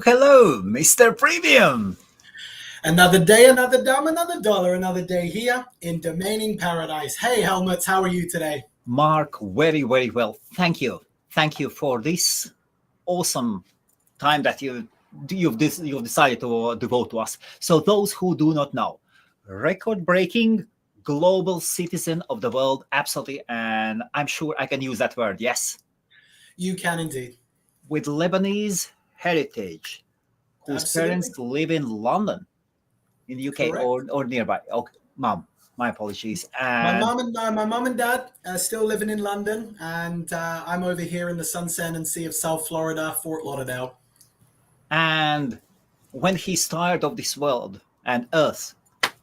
Hello, Mr. Premium. Another day, another dime, another dollar, another day here in Domaining Paradise. Hey, Helmuts, how are you today? Mark, very, very well. Thank you. Thank you for this awesome time that you've decided to devote to us. So those who do not know, record-breaking global citizen of the world, absolutely, and I'm sure I can use that word, yes? You can indeed. With Lebanese heritage, whose Absolutely. parents live in London, in the UK, Correct. or nearby. Okay, mom, my apologies. My And mom and dad are still living in London, and I'm over here in the sunset and sea of South Florida, Fort Lauderdale. And when he's tired of this world and Earth,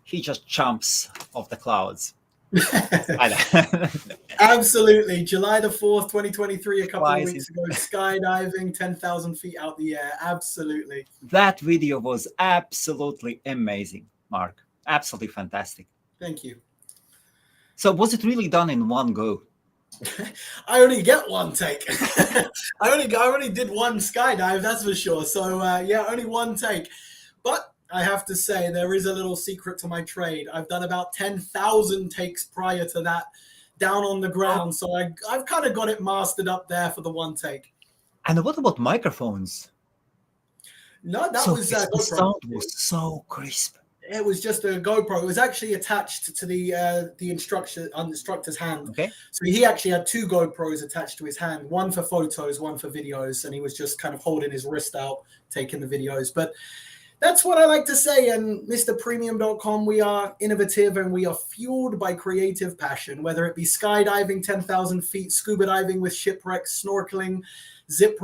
he just jumps off the clouds. Absolutely. July the 4th, 2023, a couple of Flies weeks ago, skydiving 10,000 feet out the air. Absolutely. That video was absolutely amazing, Mark. Absolutely fantastic. Thank you. So was it really done in one go? I only get one take. I only did one skydive, that's for sure. So yeah, only one take. But I have to say, there is a little secret to my trade. I've done about 10,000 takes prior to that down on the ground. So I've kind of got it mastered up there for the one take. And what about microphones? No, that was the GoPro. sound was so crisp. It was just a GoPro. It was actually attached to the instructor's hand. Okay. So he actually had two GoPros attached to his hand, one for photos, one for videos, and he was just kind of holding his wrist out, taking the videos. But that's what I like to say. And MrPremium.com, we are innovative and we are fueled by creative passion, whether it be skydiving 10,000 feet, scuba diving with shipwrecks, snorkeling, zip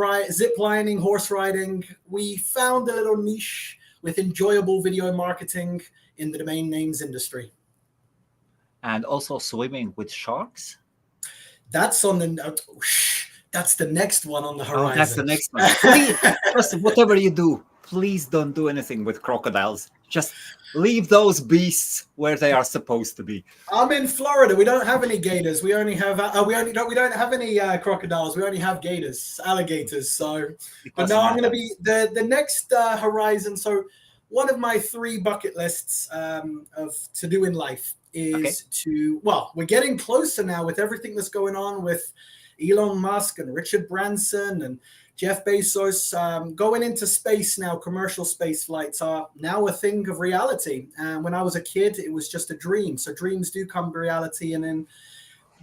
lining, horse riding. We found a little niche with enjoyable video marketing in the domain names industry. And also swimming with sharks? That's on the that's the next one on the horizon. Oh, that's the next one. Please, just whatever you do, please don't do anything with crocodiles. Just leave those beasts where they are supposed to be. I'm in Florida. We don't have any gators. We only have we don't have any crocodiles. We only have gators, alligators. So, but no, I'm going to be the next horizon. So, one of my 3 bucket lists of to do in life is we're getting closer now with everything that's going on with Elon Musk and Richard Branson and Jeff Bezos going into space now. Commercial space flights are now a thing of reality. And when I was a kid, it was just a dream. So dreams do come to reality. And then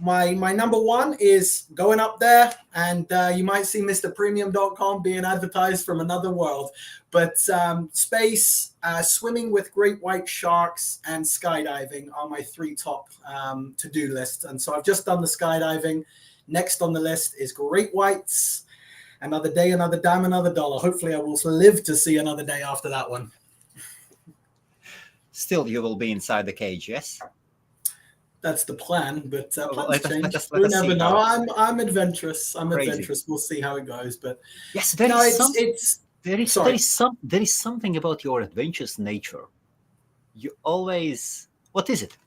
my number one is going up there. And you might see MrPremium.com being advertised from another world. But space, swimming with great white sharks, and skydiving are my 3 top to-do lists. And so I've just done the skydiving. Next on the list is great whites. Another day, another dime, another dollar. Hopefully I will live to see another day after that one. Still, you will be inside the cage, yes? That's the plan, but plans change. Let us never see know. I'm adventurous. Crazy. Adventurous. We'll see how it goes. But yes, there is something about your adventurous nature. You always, what is it?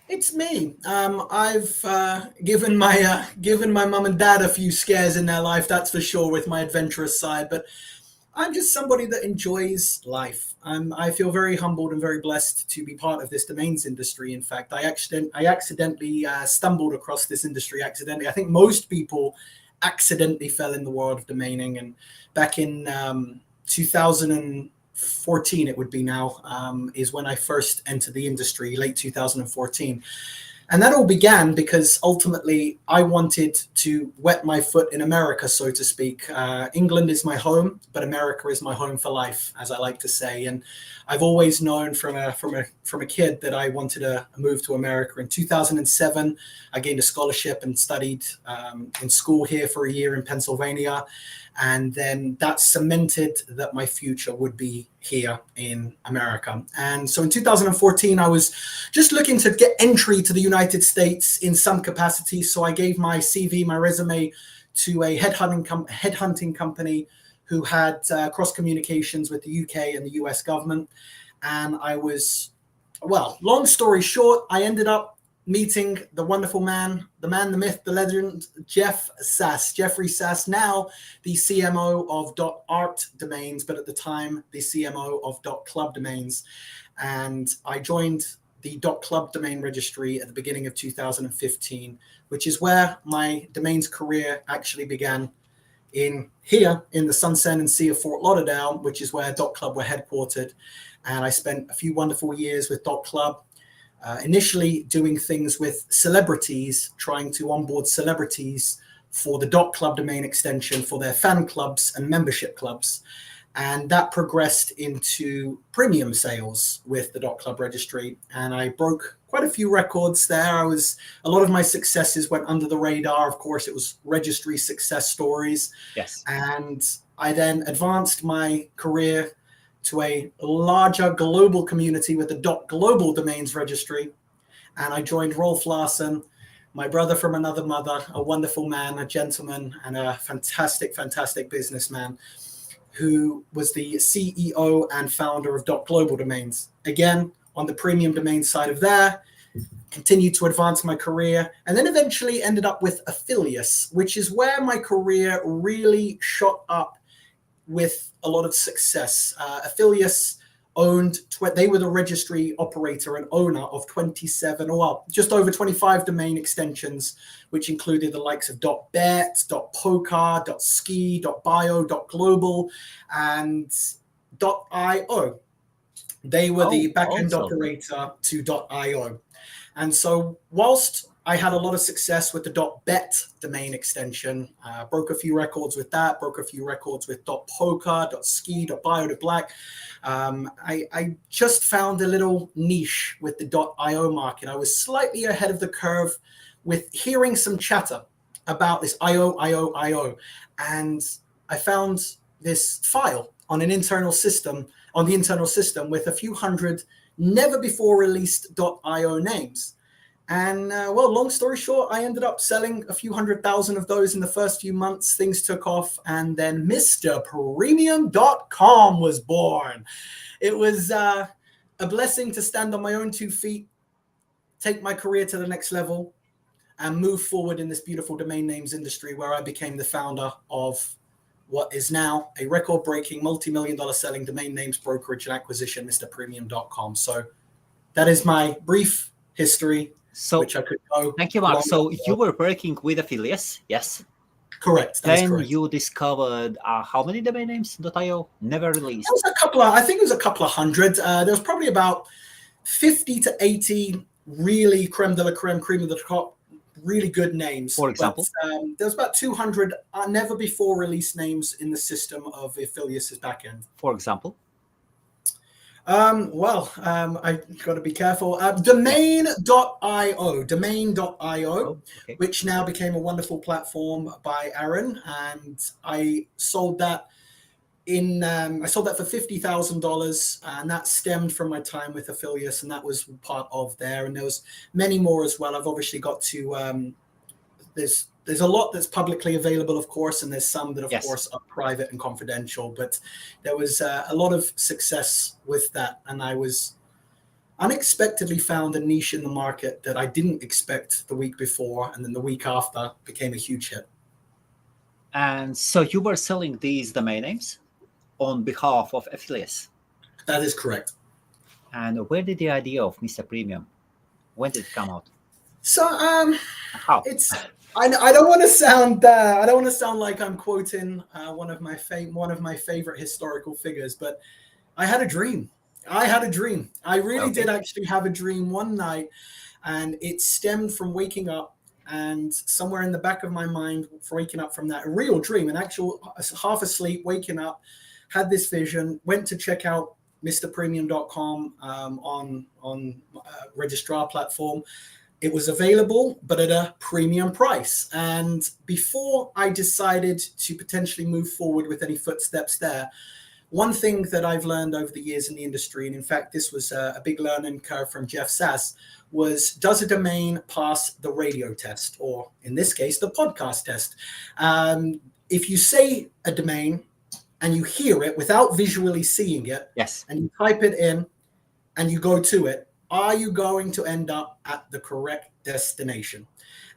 It's me. I've given my mum and dad a few scares in their life, that's for sure, with my adventurous side. But I'm just somebody that enjoys life. I feel very humbled and very blessed to be part of this domains industry. In fact, I accidentally stumbled across this industry accidentally. I think most people accidentally fell in the world of domaining. And back in 2014, it would be now, is when I first entered the industry, late 2014. And that all began because ultimately I wanted to wet my foot in America, so to speak. England is my home, but America is my home for life, as I like to say. And I've always known from a kid that I wanted to move to America. In 2007, I gained a scholarship and studied in school here for a year in Pennsylvania. And then that cemented that my future would be here in America. And so in 2014, I was just looking to get entry to the United States in some capacity. So I gave my CV, my resume, to a headhunting company who had cross communications with the UK and the US government. And I was, well, long story short, I ended up meeting the wonderful man, the myth, the legend, Jeffrey Sass, now the CMO of .art domains, but at the time the CMO of .club domains. And I joined the .club domain registry at the beginning of 2015, which is where my domains career actually began, in the Sunset and Sea of Fort Lauderdale, which is where .club were headquartered. And I spent a few wonderful years with .club, initially doing things with celebrities, trying to onboard celebrities for the .club domain extension for their fan clubs and membership clubs. And that progressed into premium sales with the .club registry. And I broke quite a few records there. A lot of my successes went under the radar. Of course, it was registry success stories. Yes. And I then advanced my career to a larger global community with the .global domains registry. And I joined Rolf Larsen, my brother from another mother, a wonderful man, a gentleman, and a fantastic, fantastic businessman, who was the CEO and founder of .global domains. Again, on the premium domain side of there, continued to advance my career, and then eventually ended up with Affiliates, which is where my career really shot up with a lot of success. Affiliates they were the registry operator and owner of 27, just over 25 domain extensions, which included the likes of .bet, .poker, .ski, .bio, .global, and .io. They were the back-end operator to .io. And so whilst I had a lot of success with the .bet domain extension, broke a few records with that, broke a few records with .poker, .ski, .bio, .black. I just found a little niche with the .io market. I was slightly ahead of the curve with hearing some chatter about this IO. And I found this file on the internal system with a few hundred never before released .io names. And long story short, I ended up selling a few 100,000 of those in the first few months. Things took off, and then MrPremium.com was born. It was a blessing to stand on my own 2 feet, take my career to the next level, and move forward in this beautiful domain names industry, where I became the founder of what is now a record-breaking, multi-million-dollar selling domain names brokerage and acquisition, MrPremium.com. So that is my brief history. So, which I could go. Thank you, Mark. So you were working with Affiliates, yes? Correct. Then correct. You discovered how many domain names.io never released? It was I think it was a couple of hundred. There was probably about 50 to 80 really creme de la creme, cream of the crop, really good names. For example? But, there was about 200 never before released names in the system of Affiliates' backend. For example? I've got to be careful. Domain.io, okay. Which now became a wonderful platform by Aaron, and I sold that for $50,000, and that stemmed from my time with Affiliates, and that was part of there. And there was many more as well. I've obviously got to there's a lot that's publicly available, of course, and there's some that, of course, are private and confidential. But there was a lot of success with that, and I was unexpectedly found a niche in the market that I didn't expect the week before, and then the week after became a huge hit. And so you were selling these domain names on behalf of Affiliates? That is correct. And where did the idea of Mr. Premium, when did it come out? So how? I don't want to sound like I'm quoting one of my favorite historical figures, but I had a dream. I really did actually have a dream one night, and it stemmed from waking up, and somewhere in the back of my mind, waking up from that real dream, an actual half asleep, waking up, had this vision, went to check out MrPremium.com on registrar platform. It was available, but at a premium price. And before I decided to potentially move forward with any footsteps there, one thing that I've learned over the years in the industry, and in fact, this was a big learning curve from Jeff Sass, was, does a domain pass the radio test, or in this case, the podcast test? If you say a domain and you hear it without visually seeing it, yes, and you type it in and you go to it, are you going to end up at the correct destination?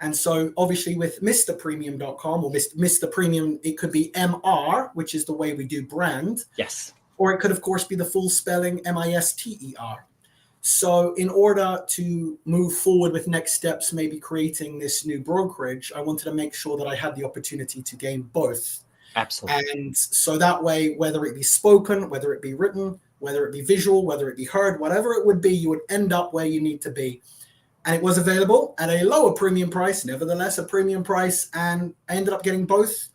And so obviously with MrPremium.com or Mr. Premium, it could be MR, which is the way we do brand. Yes. Or it could, of course, be the full spelling MISTER. So in order to move forward with next steps, maybe creating this new brokerage, I wanted to make sure that I had the opportunity to gain both. Absolutely. And so that way, whether it be spoken, whether it be written, whether it be visual, whether it be heard, whatever it would be, you would end up where you need to be. And it was available at a lower premium price, nevertheless, a premium price. And I ended up getting both.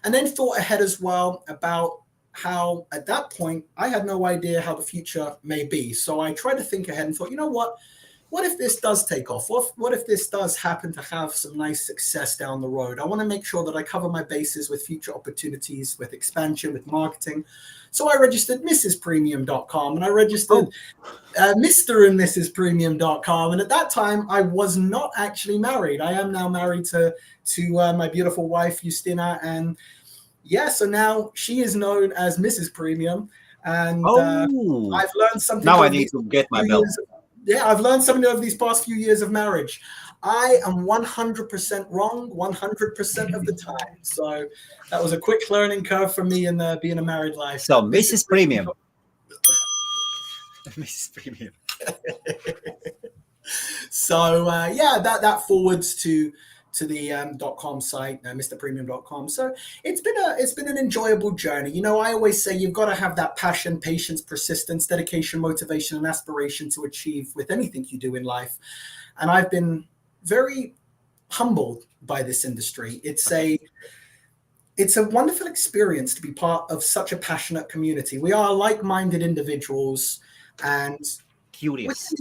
And then thought ahead as well about how at that point, I had no idea how the future may be. So I tried to think ahead and thought, you know what? What if this does take off? What if this does happen to have some nice success down the road? I want to make sure that I cover my bases with future opportunities, with expansion, with marketing. So I registered MrsPremium.com and I registered Mr. and Mrs. Premium.com. And at that time, I was not actually married. I am now married to my beautiful wife, Justina. And yeah, so now she is known as Mrs. Premium. And I've learned something. Now I need to get my belt. I've learned something over these past few years of marriage. I am 100% wrong 100% of the time. So that was a quick learning curve for me in being a married life. So Mrs. Premium. Mrs. Premium. So that forwards to the .com site, MrPremium.com. So it's been an enjoyable journey. You know, I always say you've got to have that passion, patience, persistence, dedication, motivation, and aspiration to achieve with anything you do in life. And I've been very humbled by this industry. It's a wonderful experience to be part of such a passionate community. We are like-minded individuals and curious.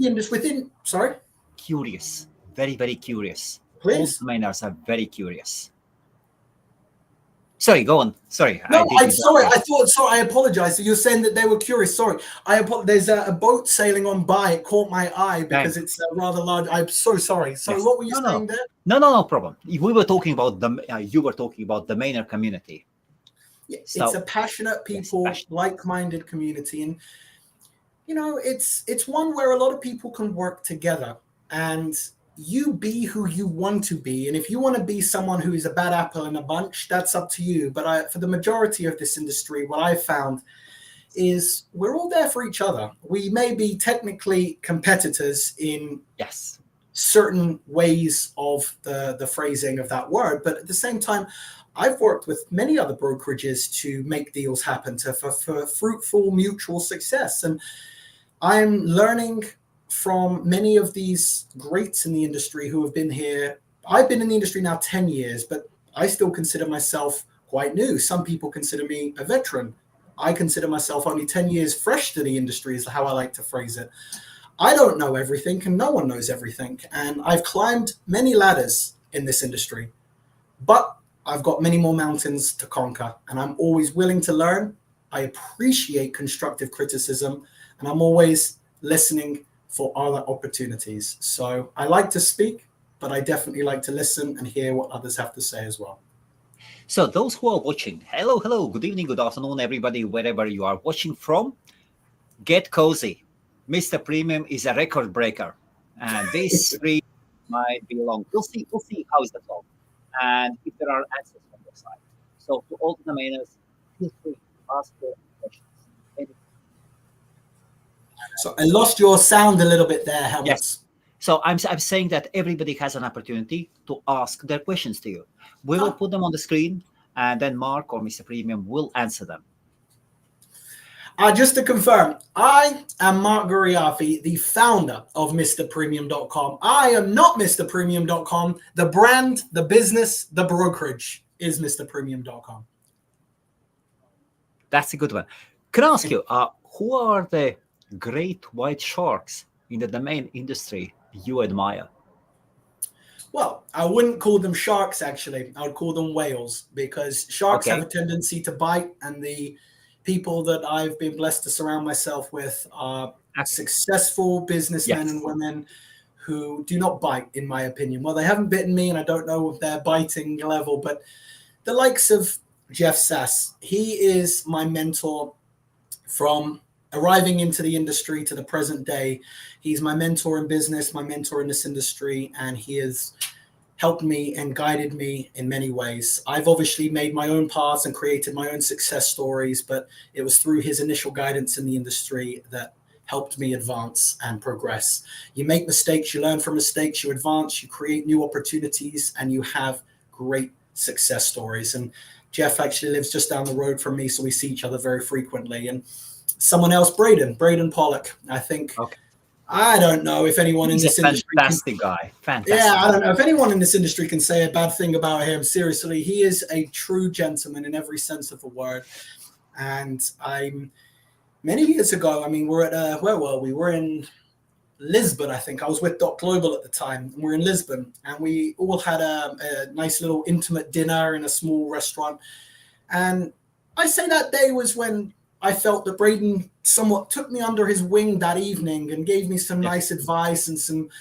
Curious, very, very curious. Please. All domainers are very curious. Sorry, go on. Sorry. No, I apologize. So you're saying that they were curious. Sorry. There's a boat sailing on by. It caught my eye because it's rather large. I'm so sorry. So what were you saying there? No problem. We were talking about you were talking about the domainer community. Yeah, so, it's a passionate people, like-minded community. And, you know, it's one where a lot of people can work together and you be who you want to be. And if you want to be someone who is a bad apple in a bunch, that's up to you. But for the majority of this industry, what I've found is we're all there for each other. We may be technically competitors in certain ways of the phrasing of that word. But at the same time, I've worked with many other brokerages to make deals happen for fruitful mutual success. And I'm learning from many of these greats in the industry who have been here. I've been in the industry now 10 years, but I still consider myself quite new. Some people consider me a veteran. I consider myself only 10 years fresh to the industry is how I like to phrase it. I don't know everything and no one knows everything. And I've climbed many ladders in this industry, but I've got many more mountains to conquer and I'm always willing to learn. I appreciate constructive criticism and I'm always listening for other opportunities. So I like to speak, but I definitely like to listen and hear what others have to say as well. So those who are watching, hello, good evening, good afternoon, everybody, wherever you are watching from, get cozy. Mr. Premium is a record breaker. And this stream might be long. We'll see how is the talk. And if there are answers from your side. So to all the domainers, feel free to ask your questions. So I lost your sound a little bit there, Helmuts. Yes. So I'm saying that everybody has an opportunity to ask their questions to you. We will put them on the screen, and then Mark or Mr. Premium will answer them. Just to confirm, I am Mark Ghoriafi, the founder of MrPremium.com. I am not MrPremium.com. The brand, the business, the brokerage is MrPremium.com. That's a good one. Can I ask you, who are the great white sharks in the domain industry you admire? Well, I wouldn't call them sharks, actually. I would call them whales because sharks have a tendency to bite, and the people that I've been blessed to surround myself with are successful businessmen and women who do not bite, in my opinion. Well, they haven't bitten me, and I don't know their biting level, but the likes of Jeff Sass, he is my mentor from arriving into the industry to the present day. He's my mentor in business, my mentor in this industry, and he has helped me and guided me in many ways. I've obviously made my own paths and created my own success stories, but it was through his initial guidance in the industry that helped me advance and progress. You make mistakes, you learn from mistakes, you advance, you create new opportunities, and you have great success stories. And Jeff actually lives just down the road from me, so we see each other very frequently. And someone else, Braden Pollock, I think. Okay. I don't know if anyone in this industry. Fantastic guy. Fantastic. Yeah, I don't know if anyone in this industry can say a bad thing about him. Seriously, he is a true gentleman in every sense of the word. And many years ago, I mean, we're at where were we? We're in Lisbon, I think. I was with Doc Global at the time. We're in Lisbon, and we all had a nice little intimate dinner in a small restaurant. And I say that day was when I felt that Braden somewhat took me under his wing that evening and gave me some nice advice and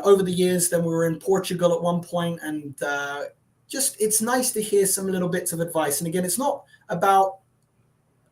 over the years, then we were in Portugal at one point, and just it's nice to hear some little bits of advice. And again, it's not about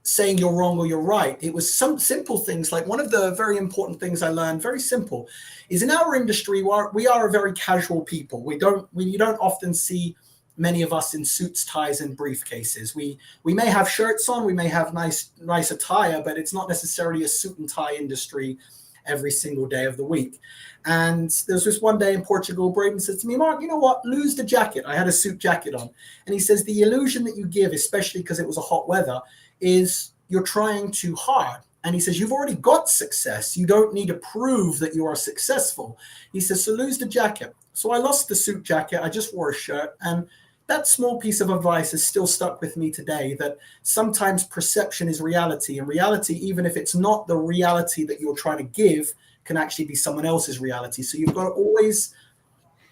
saying you're wrong or you're right. It was some simple things. Like one of the very important things I learned, very simple, is in our industry, we are a very casual people. You don't often see many of us in suits, ties, and briefcases. We may have shirts on, we may have nice attire, but it's not necessarily a suit and tie industry every single day of the week. And there was this one day in Portugal, Braden said to me, Mark, you know what? Lose the jacket. I had a suit jacket on. And he says, the illusion that you give, especially because it was a hot weather, is you're trying too hard. And he says, you've already got success. You don't need to prove that you are successful. He says, so lose the jacket. So I lost the suit jacket. I just wore a shirt. And that small piece of advice is still stuck with me today, that sometimes perception is reality. And reality, even if it's not the reality that you're trying to give, can actually be someone else's reality. So you've got to always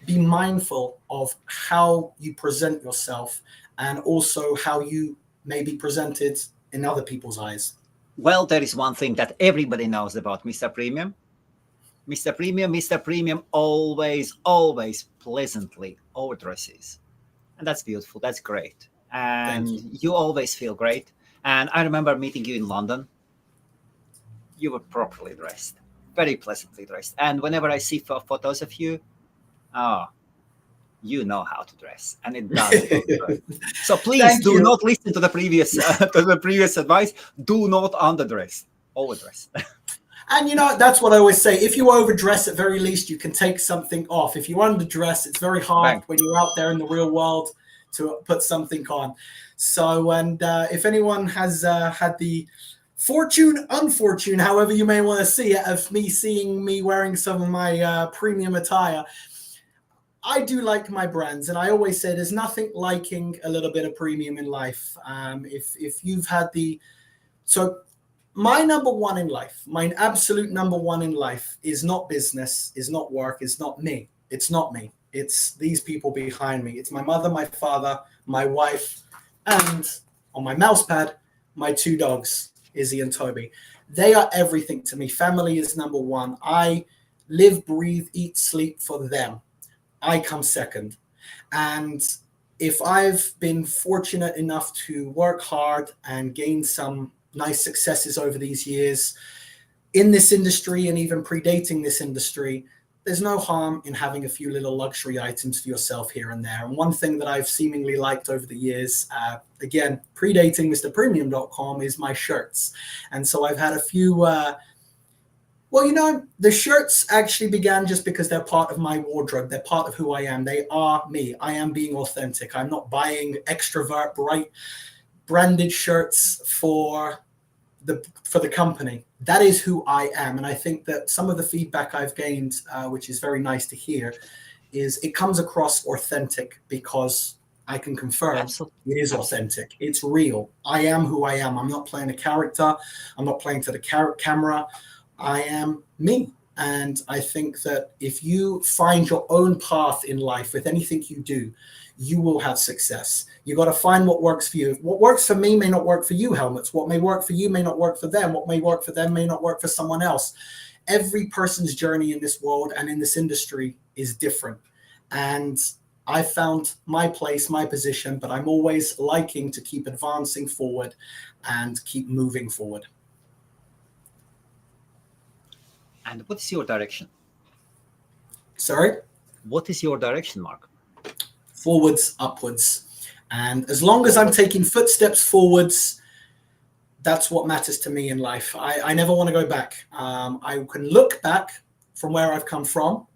be mindful of how you present yourself and also how you may be presented in other people's eyes. Well, there is one thing that everybody knows about Mr. Premium. Mr. Premium always pleasantly overdresses. And that's beautiful. That's great. And you always feel great. And I remember meeting you in London. You were properly dressed, very pleasantly dressed. And whenever I see photos of you, you know how to dress, and it does look good. So please do not listen to the previous advice. Do not underdress, overdress. And that's what I always say. If you overdress, at very least, you can take something off. If you underdress, it's very hard when you're out there in the real world to put something on. So, and if anyone has had the unfortune, however you may want to see it, of seeing me wearing some of my premium attire, I do like my brands, and I always say there's nothing liking a little bit of premium in life. If you've had my number one in life, my absolute number one in life is not business, is not work, is not me. It's not me. It's these people behind me. It's my mother, my father, my wife, and on my mouse pad, my two dogs, Izzy and Toby. They are everything to me. Family is number one. I live, breathe, eat, sleep for them. I come second. And if I've been fortunate enough to work hard and gain some nice successes over these years in this industry and even predating this industry, there's no harm in having a few little luxury items for yourself here and there. And one thing that I've seemingly liked over the years, again, predating MrPremium.com, is my shirts. And so I've had a few, the shirts actually began just because they're part of my wardrobe. They're part of who I am. They are me. I am being authentic. I'm not buying extrovert, bright, branded shirts for the company. That is who I am. And I think that some of the feedback I've gained, which is very nice to hear, is it comes across authentic, because I can confirm it is authentic. It's real. I am who I am. I'm not playing a character. I'm not playing to the camera. I am me. And I think that if you find your own path in life with anything you do, you will have success. You got to find what works for you. What works for me may not work for you, Helmuts. What may work for you may not work for them. What may work for them may not work for someone else. Every person's journey in this world and in this industry is different. And I found my place, my position, but I'm always liking to keep advancing forward and keep moving forward. And what is your direction? Sorry? What is your direction, Mark? Forwards, upwards. And as long as I'm taking footsteps forwards, that's what matters to me in life. I never want to go back. I can look back from where I've come from,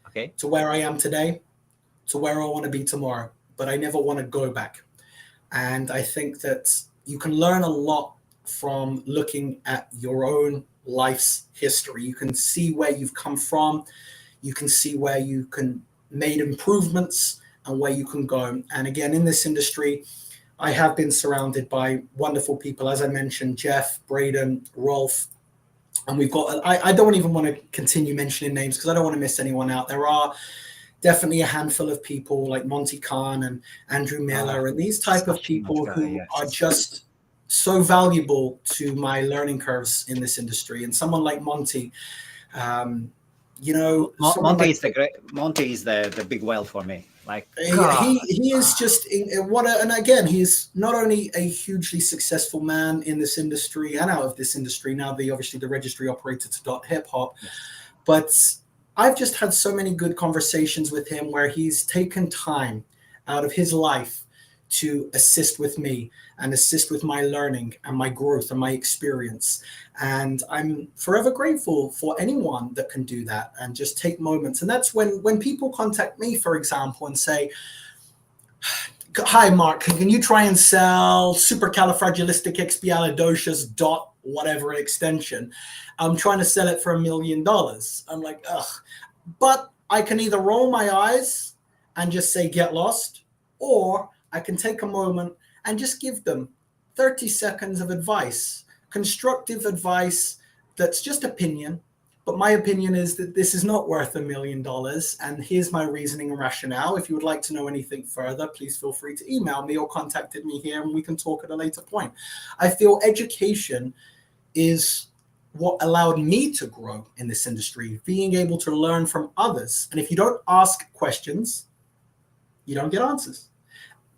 okay, to where I am today, to where I want to be tomorrow, but I never want to go back. And I think that you can learn a lot from looking at your own life's history. You can see where you've come from. You can see where you can made improvements and where you can go. And again, in this industry, I have been surrounded by wonderful people, as I mentioned, Jeff, Braden, Rolf, and we've got, I don't even want to continue mentioning names because I don't want to miss anyone out. There are definitely a handful of people like Monty Khan and Andrew Miller and these type of people who are just so valuable to my learning curves in this industry. And someone like Monty, you know, Monty is the big whale for me. Like he is just and again, he's not only a hugely successful man in this industry and out of this industry now, obviously the registry operator to .hip hop, but I've just had so many good conversations with him where he's taken time out of his life to assist with me and assist with my learning and my growth and my experience. And I'm forever grateful for anyone that can do that and just take moments. And that's when people contact me, for example, and say, hi, Mark, can you try and sell supercalifragilisticexpialidocious dot whatever extension? I'm trying to sell it for $1 million. I'm like, ugh. But I can either roll my eyes and just say, get lost, or I can take a moment and just give them 30 seconds of advice, constructive advice that's just opinion. But my opinion is that this is not worth $1 million. And here's my reasoning and rationale. If you would like to know anything further, please feel free to email me or contact me here and we can talk at a later point. I feel education is what allowed me to grow in this industry, being able to learn from others. And if you don't ask questions, you don't get answers.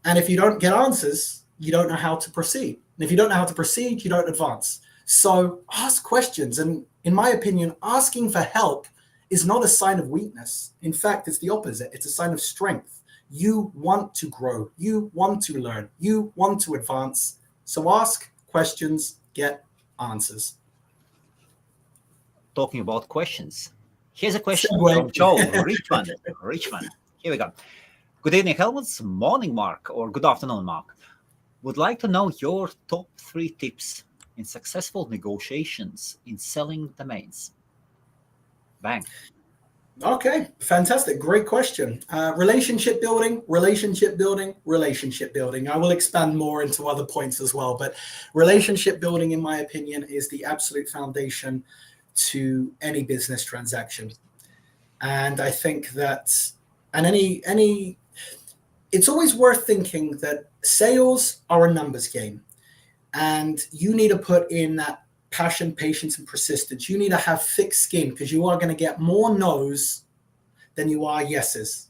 And if you don't get answers, you don't know how to proceed. And if you don't know how to proceed, you don't advance. So ask questions. And in my opinion, asking for help is not a sign of weakness. In fact, it's the opposite. It's a sign of strength. You want to grow. You want to learn. You want to advance. So ask questions, get answers. Talking about questions. Here's a question from Joe Richmond. Here we go. Good evening, Helmuts. Morning, Mark, or good afternoon, Mark. Would like to know your top 3 tips in successful negotiations in selling domains. Bang. Okay, fantastic. Great question. Relationship building. I will expand more into other points as well, but relationship building, in my opinion, is the absolute foundation to any business transaction. And I think that, and it's always worth thinking that sales are a numbers game, and you need to put in that passion, patience, and persistence. You need to have thick skin because you are going to get more no's than you are yeses.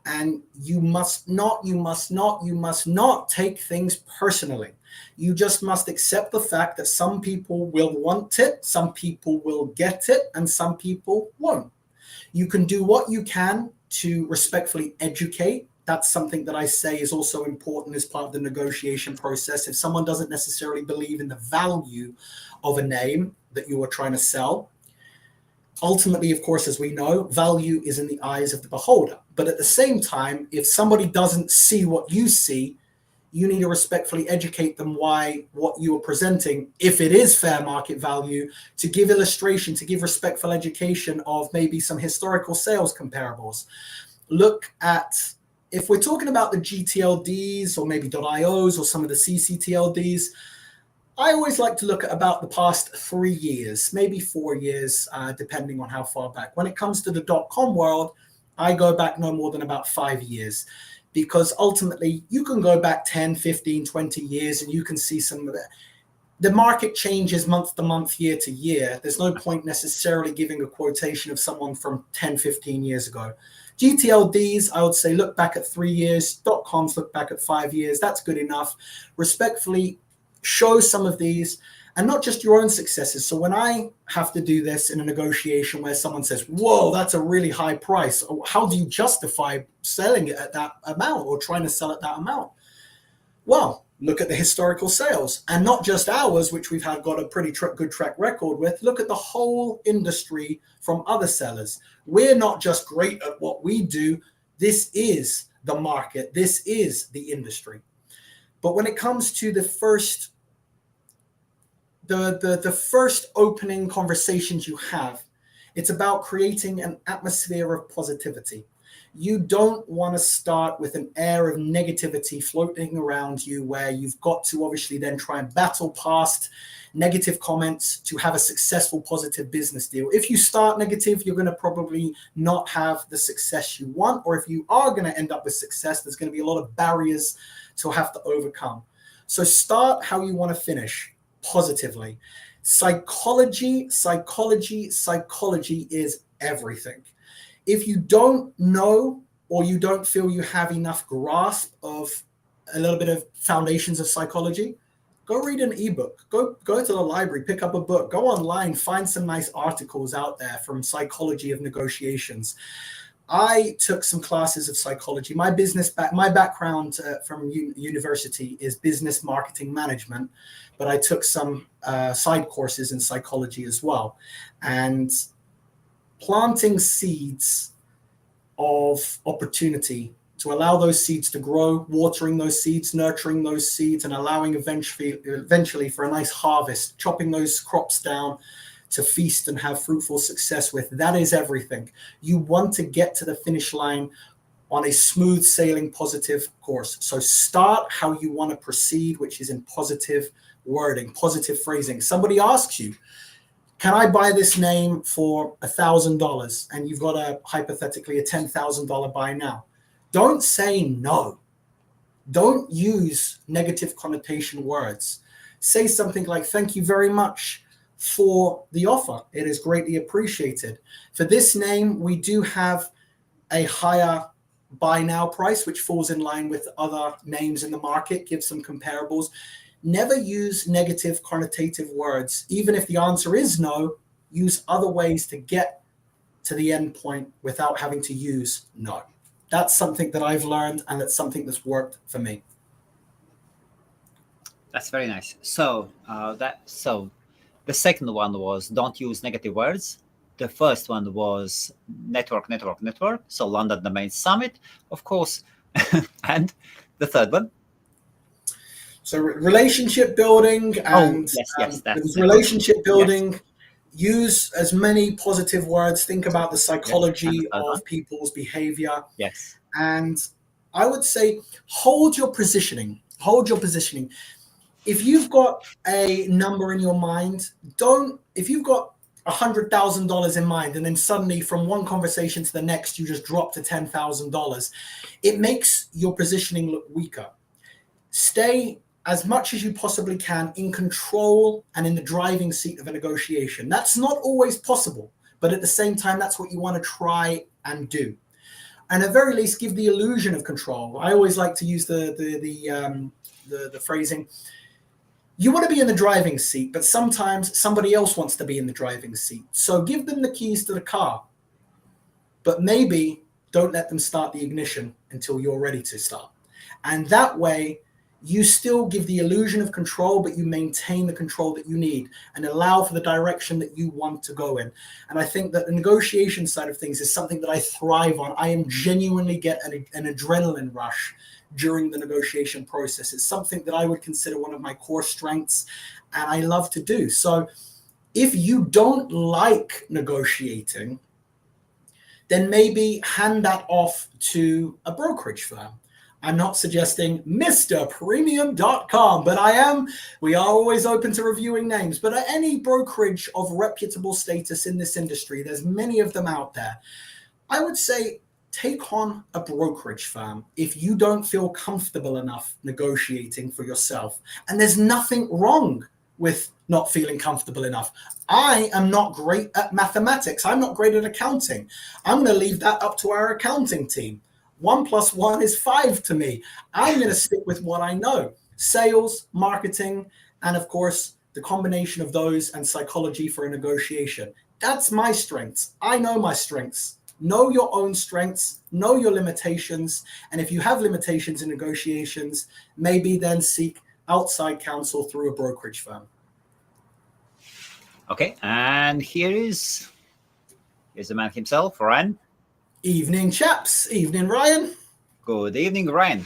And you must not take things personally. You just must accept the fact that some people will want it, some people will get it, and some people won't. You can do what you can to respectfully educate. That's something that I say is also important as part of the negotiation process. If someone doesn't necessarily believe in the value of a name that you are trying to sell, ultimately, of course, as we know, value is in the eyes of the beholder. But at the same time, if somebody doesn't see what you see, you need to respectfully educate them why what you are presenting, if it is fair market value, to give illustration, to give respectful education of maybe some historical sales comparables. Look at, if we're talking about the GTLDs or maybe .ios or some of the CCTLDs, I always like to look at about the past 3 years, maybe 4 years, depending on how far back. When it comes to the .com world, I go back no more than about 5 years, because ultimately you can go back 10, 15, 20 years and you can see some of it. The market changes month to month, year to year. There's no point necessarily giving a quotation of someone from 10, 15 years ago. GTLDs, I would say look back at 3 years. .coms look back at 5 years. That's good enough. Respectfully show some of these and not just your own successes. So when I have to do this in a negotiation where someone says, whoa, that's a really high price, how do you justify selling it at that amount or trying to sell at that amount? Well, look at the historical sales, and not just ours, which we've got a pretty good track record with. Look at the whole industry from other sellers. We're not just great at what we do. This is the market. This is the industry. But when it comes to the first opening conversations you have, it's about creating an atmosphere of positivity. You don't want to start with an air of negativity floating around you, where you've got to obviously then try and battle past negative comments to have a successful, positive business deal. If you start negative, you're going to probably not have the success you want. Or if you are going to end up with success, there's going to be a lot of barriers to have to overcome. So start how you want to finish, positively. Psychology is everything. If you don't know, or you don't feel you have enough grasp of a little bit of foundations of psychology, go read an ebook. Go to the library, pick up a book, go online, find some nice articles out there from psychology of negotiations. I took some classes of psychology. My background from university is business marketing management, but I took some side courses in psychology as well. And planting seeds of opportunity to allow those seeds to grow, watering those seeds, nurturing those seeds, and allowing eventually for a nice harvest, chopping those crops down to feast and have fruitful success with. That is everything. You want to get to the finish line on a smooth sailing, positive course. So start how you want to proceed, which is in positive wording, positive phrasing. Somebody asks you, can I buy this name for $1,000? And you've got hypothetically a $10,000 buy now. Don't say no. Don't use negative connotation words. Say something like, thank you very much for the offer. It is greatly appreciated. For this name, we do have a higher buy now price, which falls in line with other names in the market. Give some comparables. Never use negative connotative words. Even if the answer is no, use other ways to get to the end point without having to use no. That's something that I've learned, and that's something that's worked for me. That's very nice. So the second one was don't use negative words. The first one was network. So London Domain Summit, of course. And the third one? So relationship building and relationship building. Yes. Use as many positive words. Think about the psychology of people's behavior. Yes. And I would say hold your positioning. If you've got a number in your mind, if you've got $100,000 in mind, and then suddenly from one conversation to the next, you just drop to $10,000, it makes your positioning look weaker. Stay as much as you possibly can in control and in the driving seat of a negotiation. That's not always possible, but at the same time, that's what you want to try and do. And at very least, give the illusion of control. I always like to use the phrasing, you want to be in the driving seat, but sometimes somebody else wants to be in the driving seat. So give them the keys to the car, but maybe don't let them start the ignition until you're ready to start. And that way, you still give the illusion of control, but you maintain the control that you need and allow for the direction that you want to go in. And I think that the negotiation side of things is something that I thrive on. I am genuinely get an adrenaline rush during the negotiation process. It's something that I would consider one of my core strengths, and I love to do. So if you don't like negotiating, then maybe hand that off to a brokerage firm. I'm not suggesting MrPremium.com, but we are always open to reviewing names. But at any brokerage of reputable status in this industry, there's many of them out there. I would say take on a brokerage firm if you don't feel comfortable enough negotiating for yourself. And there's nothing wrong with not feeling comfortable enough. I am not great at mathematics. I'm not great at accounting. I'm going to leave that up to our accounting team. 1 + 1 is 5 to me. I'm going to stick with what I know. Sales, marketing, and of course, the combination of those and psychology for a negotiation. That's my strengths. I know my strengths. Know your own strengths, know your limitations, and if you have limitations in negotiations, maybe then seek outside counsel through a brokerage firm. Okay, and here's the man himself, Ryan. Evening, chaps. Evening, Ryan. Good evening, Ryan.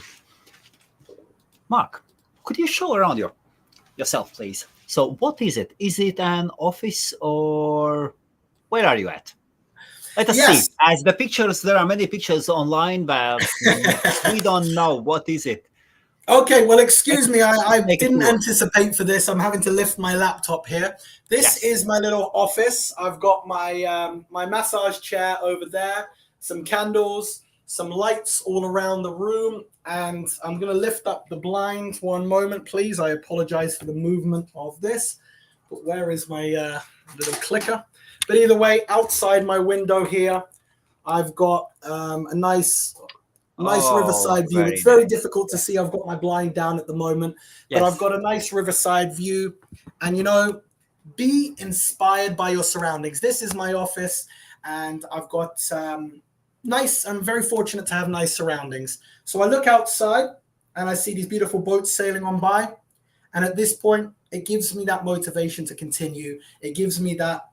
Mark, could you show around yourself, please? So what is it? Is it an office or where are you at? Let us see. As the pictures, there are many pictures online, but we don't know what is it. Okay, well, excuse me. I didn't anticipate for this. I'm having to lift my laptop here. This is my little office. I've got my my massage chair over there, some candles, some lights all around the room, and I'm going to lift up the blind. One moment, please. I apologize for the movement of this, but where is my little clicker? But either way, outside my window here, I've got a nice riverside view. It's very difficult to see. I've got my blind down at the moment, but I've got a nice riverside view. And, you know, be inspired by your surroundings. This is my office, and I've got I'm very fortunate to have nice surroundings. So I look outside, and I see these beautiful boats sailing on by. And at this point, it gives me that motivation to continue. It gives me that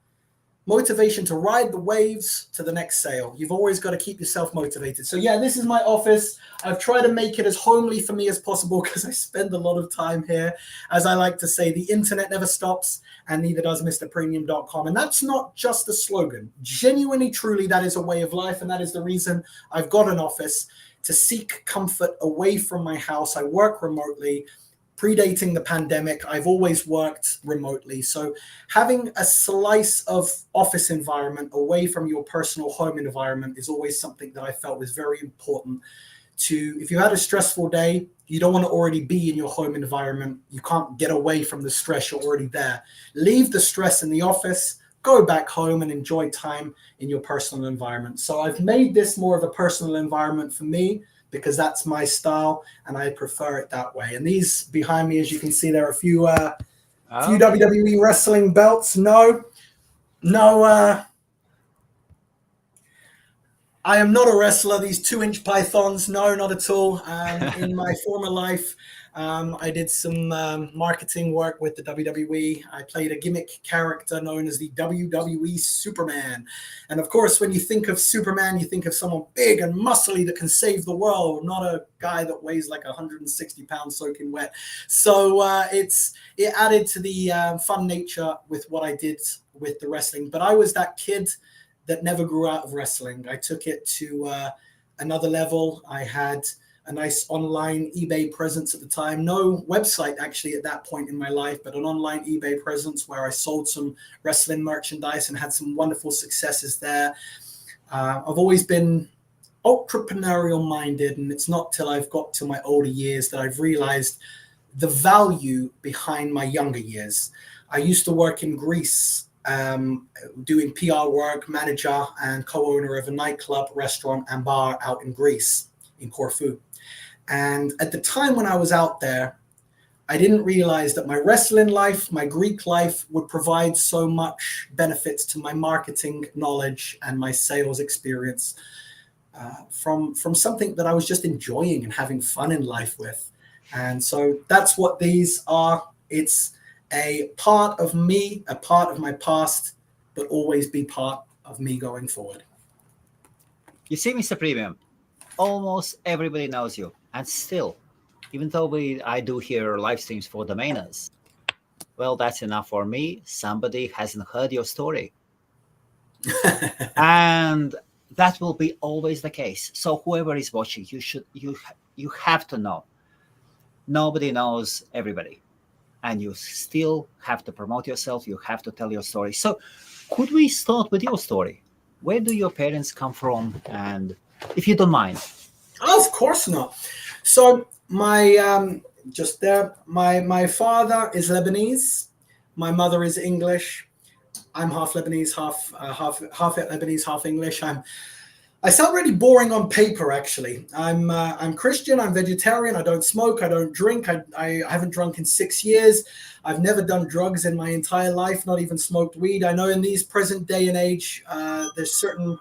motivation to ride the waves to the next sail. You've always got to keep yourself motivated. So yeah, this is my office. I've tried to make it as homely for me as possible because I spend a lot of time here. As I like to say, the internet never stops, and neither does MrPremium.com. And that's not just a slogan. Genuinely, truly, that is a way of life, and that is the reason I've got an office, to seek comfort away from my house. I work remotely. Predating the pandemic, I've always worked remotely. So having a slice of office environment away from your personal home environment is always something that I felt was very important. If you had a stressful day, you don't want to already be in your home environment. You can't get away from the stress. You're already there. Leave the stress in the office, go back home and enjoy time in your personal environment. So I've made this more of a personal environment for me, because that's my style and I prefer it that way. And these behind me, as you can see, there are a few WWE wrestling belts. No, I am not a wrestler. These 2-inch pythons, no, not at all. In my former life, I did some marketing work with the WWE. I played a gimmick character known as the WWE Superman. And of course, when you think of Superman, you think of someone big and muscly that can save the world, not a guy that weighs like 160 pounds soaking wet. So it added to the fun nature with what I did with the wrestling. But I was that kid that never grew out of wrestling. I took it to another level. I had a nice online eBay presence at the time. No website actually at that point in my life, but an online eBay presence where I sold some wrestling merchandise and had some wonderful successes there. I've always been entrepreneurial minded, and it's not till I've got to my older years that I've realized the value behind my younger years. I used to work in Greece, doing PR work, manager and co-owner of a nightclub, restaurant and bar out in Greece, in Corfu. And at the time when I was out there, I didn't realize that my wrestling life, my Greek life would provide so much benefits to my marketing knowledge and my sales experience from something that I was just enjoying and having fun in life with. And so that's what these are. It's a part of me, a part of my past, but always be part of me going forward. You see, Mr. Premium, almost everybody knows you. And still, even though I do hear live streams for the mainers, well, that's enough for me. Somebody hasn't heard your story. And that will be always the case. So whoever is watching, you have to know. Nobody knows everybody. And you still have to promote yourself. You have to tell your story. So could we start with your story? Where do your parents come from? And if you don't mind. Oh, of course not. So my father is Lebanese. My mother is English. I'm half Lebanese, half Lebanese, half English. I sound really boring on paper, actually. I'm Christian, I'm vegetarian, I don't smoke, I don't drink, I haven't drunk in 6 years. I've never done drugs in my entire life, not even smoked weed. I know in these present day and age, there's certain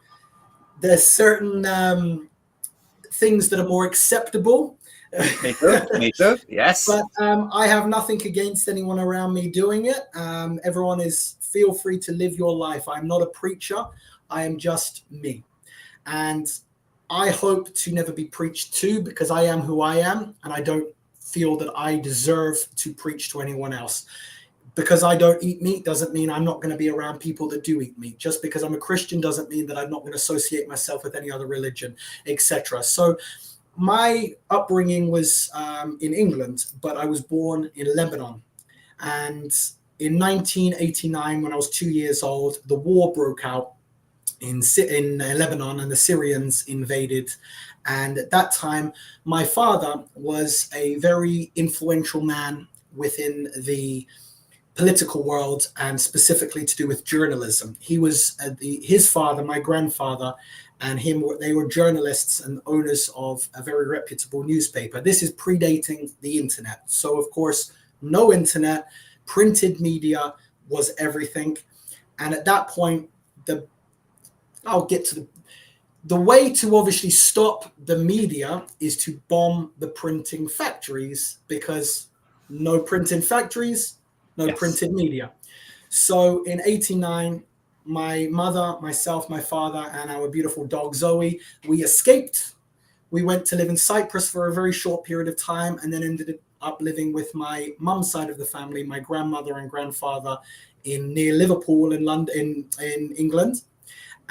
things that are more acceptable. Me too. Me too. Yes. But I have nothing against anyone around me doing it. Everyone feel free to live your life. I'm not a preacher. I am just me. And I hope to never be preached to, because I am who I am, and I don't feel that I deserve to preach to anyone else. Because I don't eat meat doesn't mean I'm not going to be around people that do eat meat. Just because I'm a Christian doesn't mean that I'm not going to associate myself with any other religion, etc. So my upbringing was in England, but I was born in Lebanon. And in 1989, when I was 2 years old, the war broke out in Lebanon, and the Syrians invaded. And at that time, my father was a very influential man within the political world, and specifically to do with journalism. He was his father, my grandfather, and him, they were journalists and owners of a very reputable newspaper. This is predating the internet. So, of course, no internet, printed media was everything. And at that point, I'll get to the way to obviously stop the media is to bomb the printing factories, because no printing factories, no printed media. So in 89, my mother, myself, my father, and our beautiful dog Zoe, we escaped. We went to live in Cyprus for a very short period of time, and then ended up living with my mum's side of the family, my grandmother and grandfather, near Liverpool in London, in England.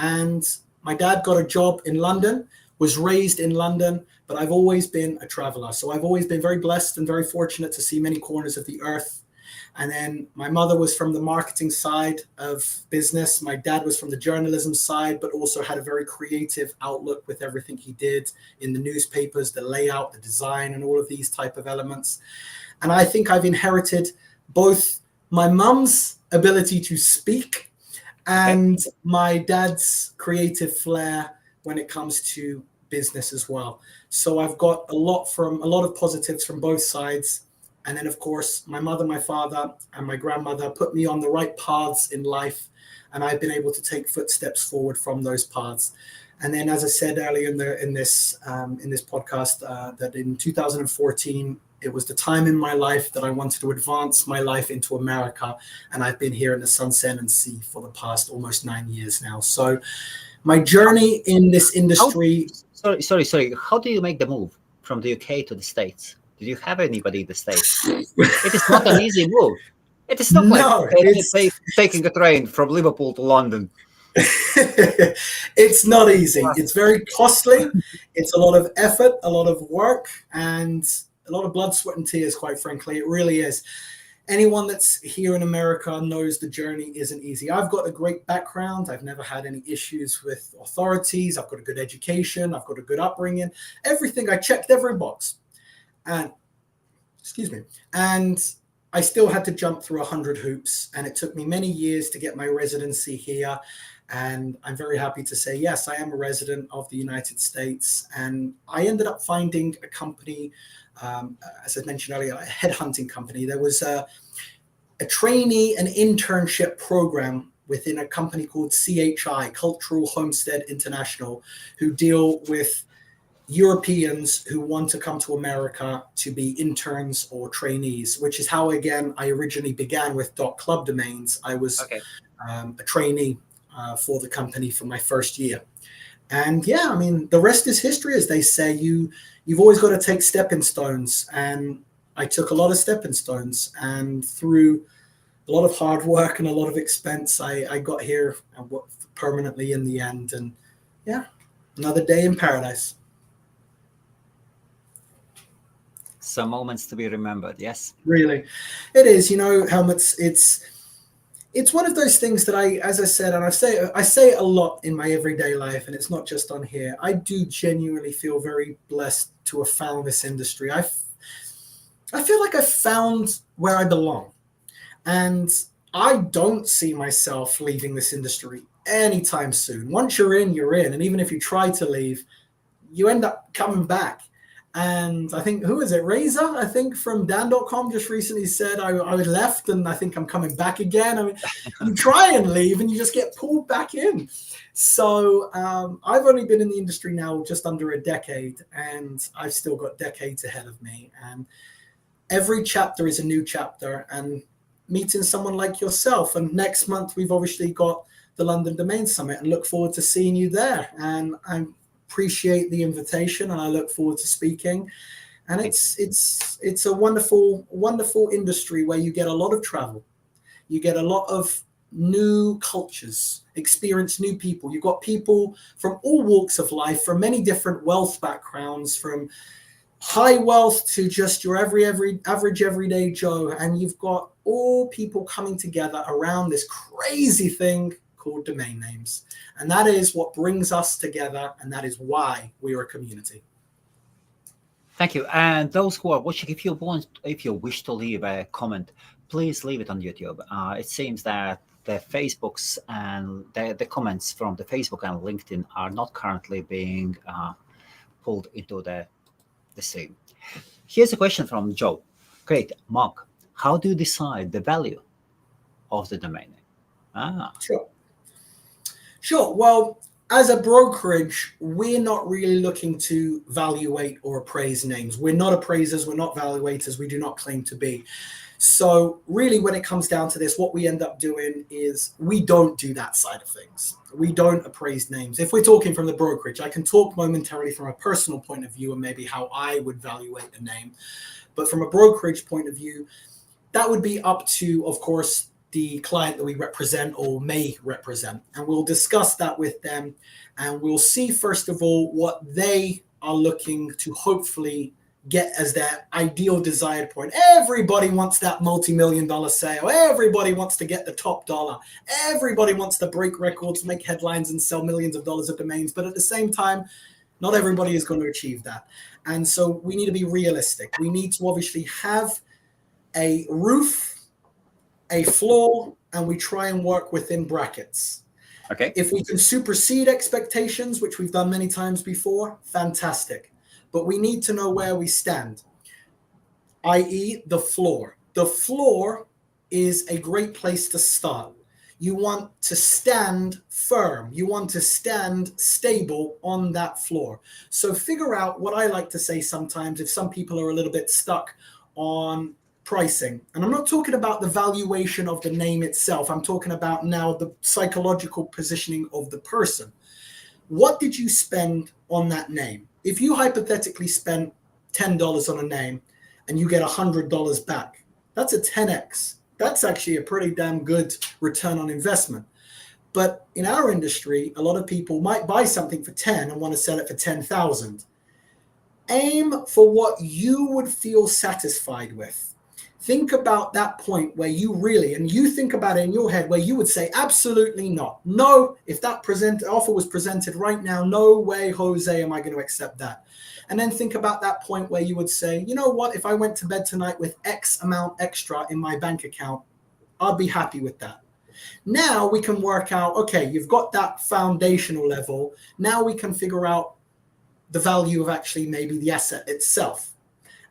And my dad got a job in London, was raised in London, but I've always been a traveler. So I've always been very blessed and very fortunate to see many corners of the earth. And then my mother was from the marketing side of business. My dad was from the journalism side, but also had a very creative outlook with everything he did in the newspapers, the layout, the design, and all of these type of elements. And I think I've inherited both my mum's ability to speak and my dad's creative flair when it comes to business as well. So I've got a lot of positives from both sides. And then, of course, my mother, my father, and my grandmother put me on the right paths in life, and I've been able to take footsteps forward from those paths. And then, as I said earlier in this podcast, that in 2014, it was the time in my life that I wanted to advance my life into America, and I've been here in the Sunset and Sea for the past almost 9 years now. So, my journey in this industry. Sorry. How do you make the move from the UK to the States? Did you have anybody in the States? It is not an easy move. It is not like taking a train from Liverpool to London. It's not easy. It's very costly. It's a lot of effort, a lot of work, and a lot of blood, sweat, and tears, quite frankly. It really is. Anyone that's here in America knows the journey isn't easy. I've got a great background. I've never had any issues with authorities. I've got a good education. I've got a good upbringing. Everything, I checked every box. And I still had to jump through 100 hoops, and it took me many years to get my residency here. And I'm very happy to say, yes, I am a resident of the United States. And I ended up finding a company, as I mentioned earlier, a headhunting company. There was a trainee and internship program within a company called CHI, Cultural Homestead International, who deal with Europeans who want to come to America to be interns or trainees, which is how, again, I originally began with .club domains. I was a trainee for the company for my first year. And yeah, I mean, the rest is history, as they say. You've always got to take stepping stones. And I took a lot of stepping stones. And through a lot of hard work and a lot of expense, I got here permanently in the end. And yeah, another day in paradise. Some moments to be remembered, yes. Really, it is. Helmuts, it's one of those things that as I said, and I say it a lot in my everyday life, and it's not just on here. I do genuinely feel very blessed to have found this industry. I feel like I've found where I belong, and I don't see myself leaving this industry anytime soon. Once you're in, you're in. And even if you try to leave, you end up coming back. And I think, who is it? Razor, I think, from Dan.com just recently said, I left and I think I'm coming back again. I mean, you try and leave and you just get pulled back in. So I've only been in the industry now just under a decade, and I've still got decades ahead of me. And every chapter is a new chapter, and meeting someone like yourself. And next month, we've obviously got the London Domain Summit, and look forward to seeing you there. And I appreciate the invitation, and I look forward to speaking. And it's a wonderful, wonderful industry where you get a lot of travel. You get a lot of new cultures, experience new people. You've got people from all walks of life, from many different wealth backgrounds, from high wealth to just your average everyday Joe. And you've got all people coming together around this crazy thing called domain names. And that is what brings us together, and that is why we are a community. Thank you. And those who are watching, if you wish to leave a comment, please leave it on YouTube. It seems that the Facebooks and the comments from the Facebook and LinkedIn are not currently being pulled into the stream. Here's a question from Joe. Great, Mark. How do you decide the value of the domain name? Sure. Well, as a brokerage, we're not really looking to evaluate or appraise names. We're not appraisers. We're not valuators. We do not claim to be. So really, when it comes down to this, what we end up doing is we don't do that side of things. We don't appraise names. If we're talking from the brokerage, I can talk momentarily from a personal point of view and maybe how I would evaluate a name. But from a brokerage point of view, that would be up to, of course, the client that we represent or may represent. And we'll discuss that with them. And we'll see, first of all, what they are looking to hopefully get as their ideal desired point. Everybody wants that multi-million-dollar sale. Everybody wants to get the top dollar. Everybody wants to break records, make headlines, and sell millions of dollars of domains. But at the same time, not everybody is going to achieve that. And so we need to be realistic. We need to obviously have a roof, a floor, and we try and work within brackets. Okay. If we can supersede expectations, which we've done many times before, fantastic. But we need to know where we stand, i.e. the floor. The floor is a great place to start. You want to stand firm. You want to stand stable on that floor. So figure out what I like to say sometimes if some people are a little bit stuck on pricing. And I'm not talking about the valuation of the name itself. I'm talking about now the psychological positioning of the person. What did you spend on that name? If you hypothetically spent $10 on a name and you get $100 back, that's a 10x. That's actually a pretty damn good return on investment. But in our industry, a lot of people might buy something for 10 and want to sell it for 10,000. Aim for what you would feel satisfied with. Think about that point where you really, and you think about it in your head, where you would say, absolutely not. No, if that offer was presented right now, no way, Jose, am I going to accept that. And then think about that point where you would say, you know what, if I went to bed tonight with X amount extra in my bank account, I'd be happy with that. Now we can work out, okay, you've got that foundational level. Now we can figure out the value of actually maybe the asset itself.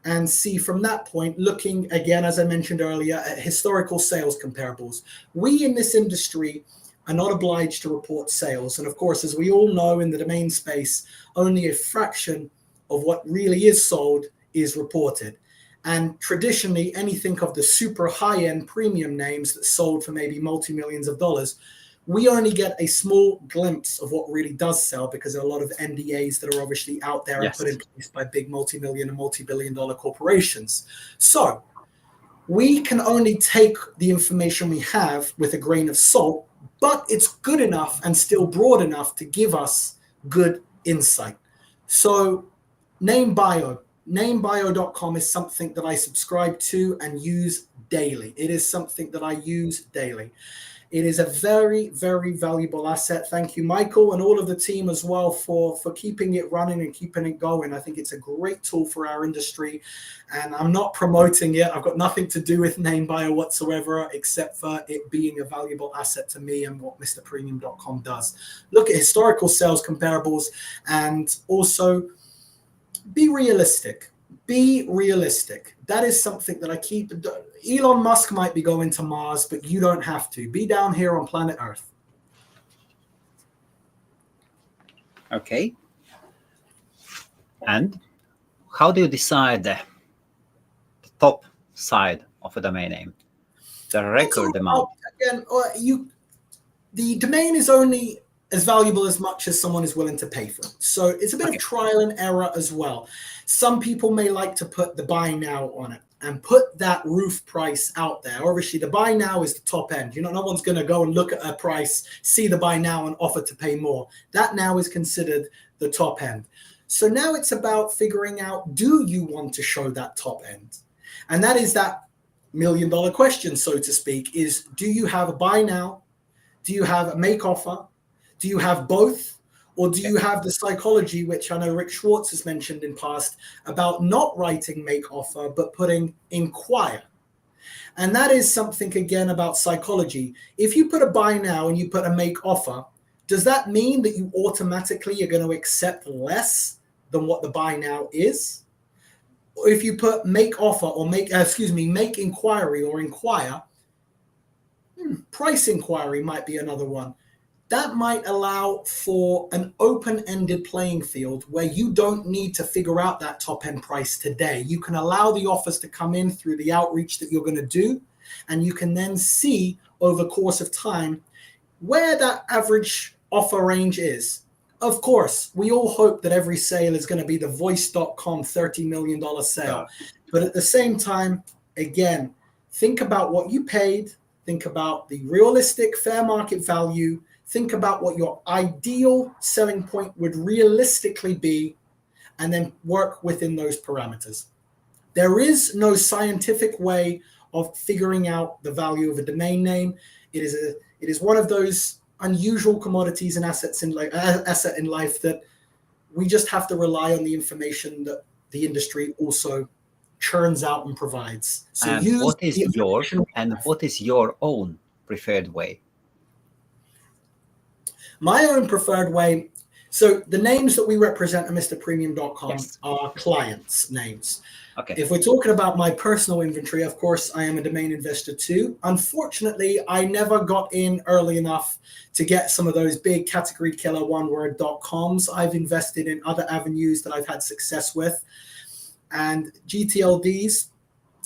And see from that point, looking again, as I mentioned earlier, at historical sales comparables. We in this industry are not obliged to report sales. And of course, as we all know in the domain space, only a fraction of what really is sold is reported. And traditionally, anything of the super high-end premium names that sold for maybe multi-millions of dollars, we only get a small glimpse of what really does sell because there are a lot of NDAs that are obviously out there and put in place by big multi-million and multi-billion-dollar corporations. So we can only take the information we have with a grain of salt, but it's good enough and still broad enough to give us good insight. So namebio.com is something that I subscribe to and use daily. It is something that I use daily. It is a very, very valuable asset. Thank you, Michael, and all of the team as well for keeping it running and keeping it going. I think it's a great tool for our industry, and I'm not promoting it. I've got nothing to do with NameBuyer whatsoever, except for it being a valuable asset to me and what MrPremium.com does. Look at historical sales comparables, and also be realistic. Be realistic. That is something that I keep. Elon Musk might be going to Mars, but you don't have to. Be down here on planet Earth. Okay. And how do you decide the top side of a domain name? The record amount. Again, the domain is only as valuable as much as someone is willing to pay for it. So it's a bit of trial and error as well. Some people may like to put the buy now on it and put that roof price out there. Obviously, the buy now is the top end. No one's going to go and look at a price, see the buy now and offer to pay more. That now is considered the top end. So now it's about figuring out, do you want to show that top end? And that is that $1,000,000 question, so to speak, is do you have a buy now? Do you have a make offer? Do you have both? Or do you have the psychology, which I know Rick Schwartz has mentioned in past, about not writing make offer, but putting inquire? And that is something, again, about psychology. If you put a buy now and you put a make offer, does that mean that you automatically are going to accept less than what the buy now is? Or if you put make offer or make inquiry or inquire, price inquiry might be another one. That might allow for an open-ended playing field where you don't need to figure out that top-end price today. You can allow the offers to come in through the outreach that you're going to do, and you can then see over the course of time where that average offer range is. Of course, we all hope that every sale is going to be the voice.com $30 million sale. But at the same time, again, think about what you paid, think about the realistic fair market value, think about what your ideal selling point would realistically be, and then work within those parameters. There is no scientific way of figuring out the value of a domain name. It is one of those unusual commodities and asset in life that we just have to rely on the information that the industry also churns out and provides. So what is your own preferred way? My own preferred way, so the names that we represent at MrPremium.com are clients' names. Okay. If we're talking about my personal inventory, of course, I am a domain investor too. Unfortunately, I never got in early enough to get some of those big category killer one-word.coms. I've invested in other avenues that I've had success with. And GTLDs,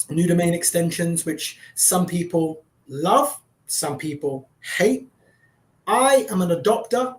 new domain extensions, which some people love, some people hate. I am an adopter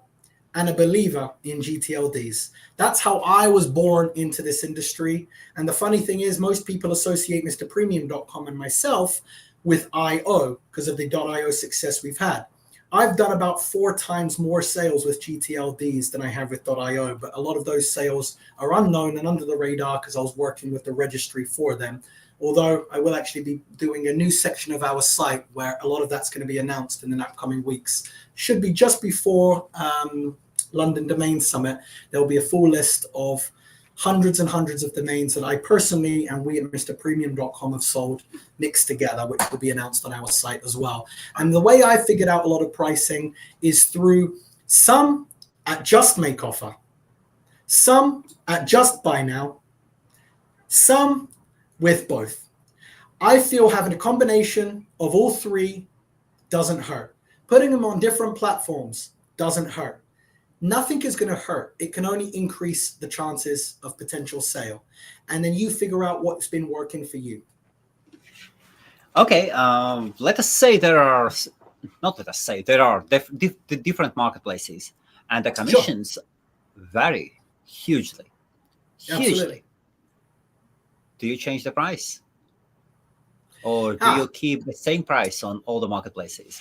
and a believer in GTLDs. That's how I was born into this industry. And the funny thing is, most people associate MrPremium.com and myself with IO because of the .io success we've had. I've done about 4 times more sales with GTLDs than I have with .io, but a lot of those sales are unknown and under the radar because I was working with the registry for them. Although I will actually be doing a new section of our site where a lot of that's going to be announced in the upcoming weeks. Should be just before London Domain Summit. There'll be a full list of hundreds and hundreds of domains that I personally and we at MrPremium.com have sold mixed together, which will be announced on our site as well. And the way I figured out a lot of pricing is through some at just make offer, some at just buy now, some with both. I feel having a combination of all three doesn't hurt. Putting them on different platforms doesn't hurt. Nothing is going to hurt. It can only increase the chances of potential sale. And then you figure out what's been working for you. Okay, let us say there are different marketplaces, and the commissions vary hugely. Absolutely. Do you change the price? Or do you keep the same price on all the marketplaces?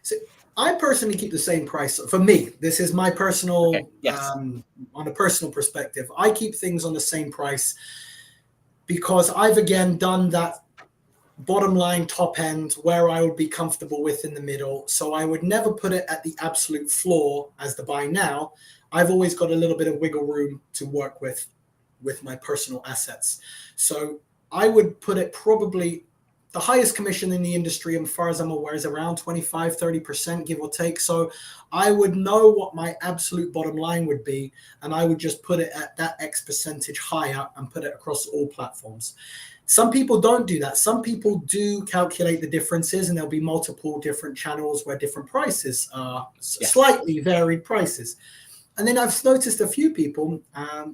So I personally keep the same price. For me, this is my personal, on a personal perspective. I keep things on the same price because I've, again, done that bottom line, top end, where I would be comfortable with in the middle. So I would never put it at the absolute floor as the buy now. I've always got a little bit of wiggle room to work with my personal assets. So I would put it probably the highest commission in the industry, as far as I'm aware, is around 25, 30%, give or take. So I would know what my absolute bottom line would be, and I would just put it at that X percentage higher and put it across all platforms. Some people don't do that. Some people do calculate the differences, and there'll be multiple different channels where different prices are slightly varied prices. And then I've noticed a few people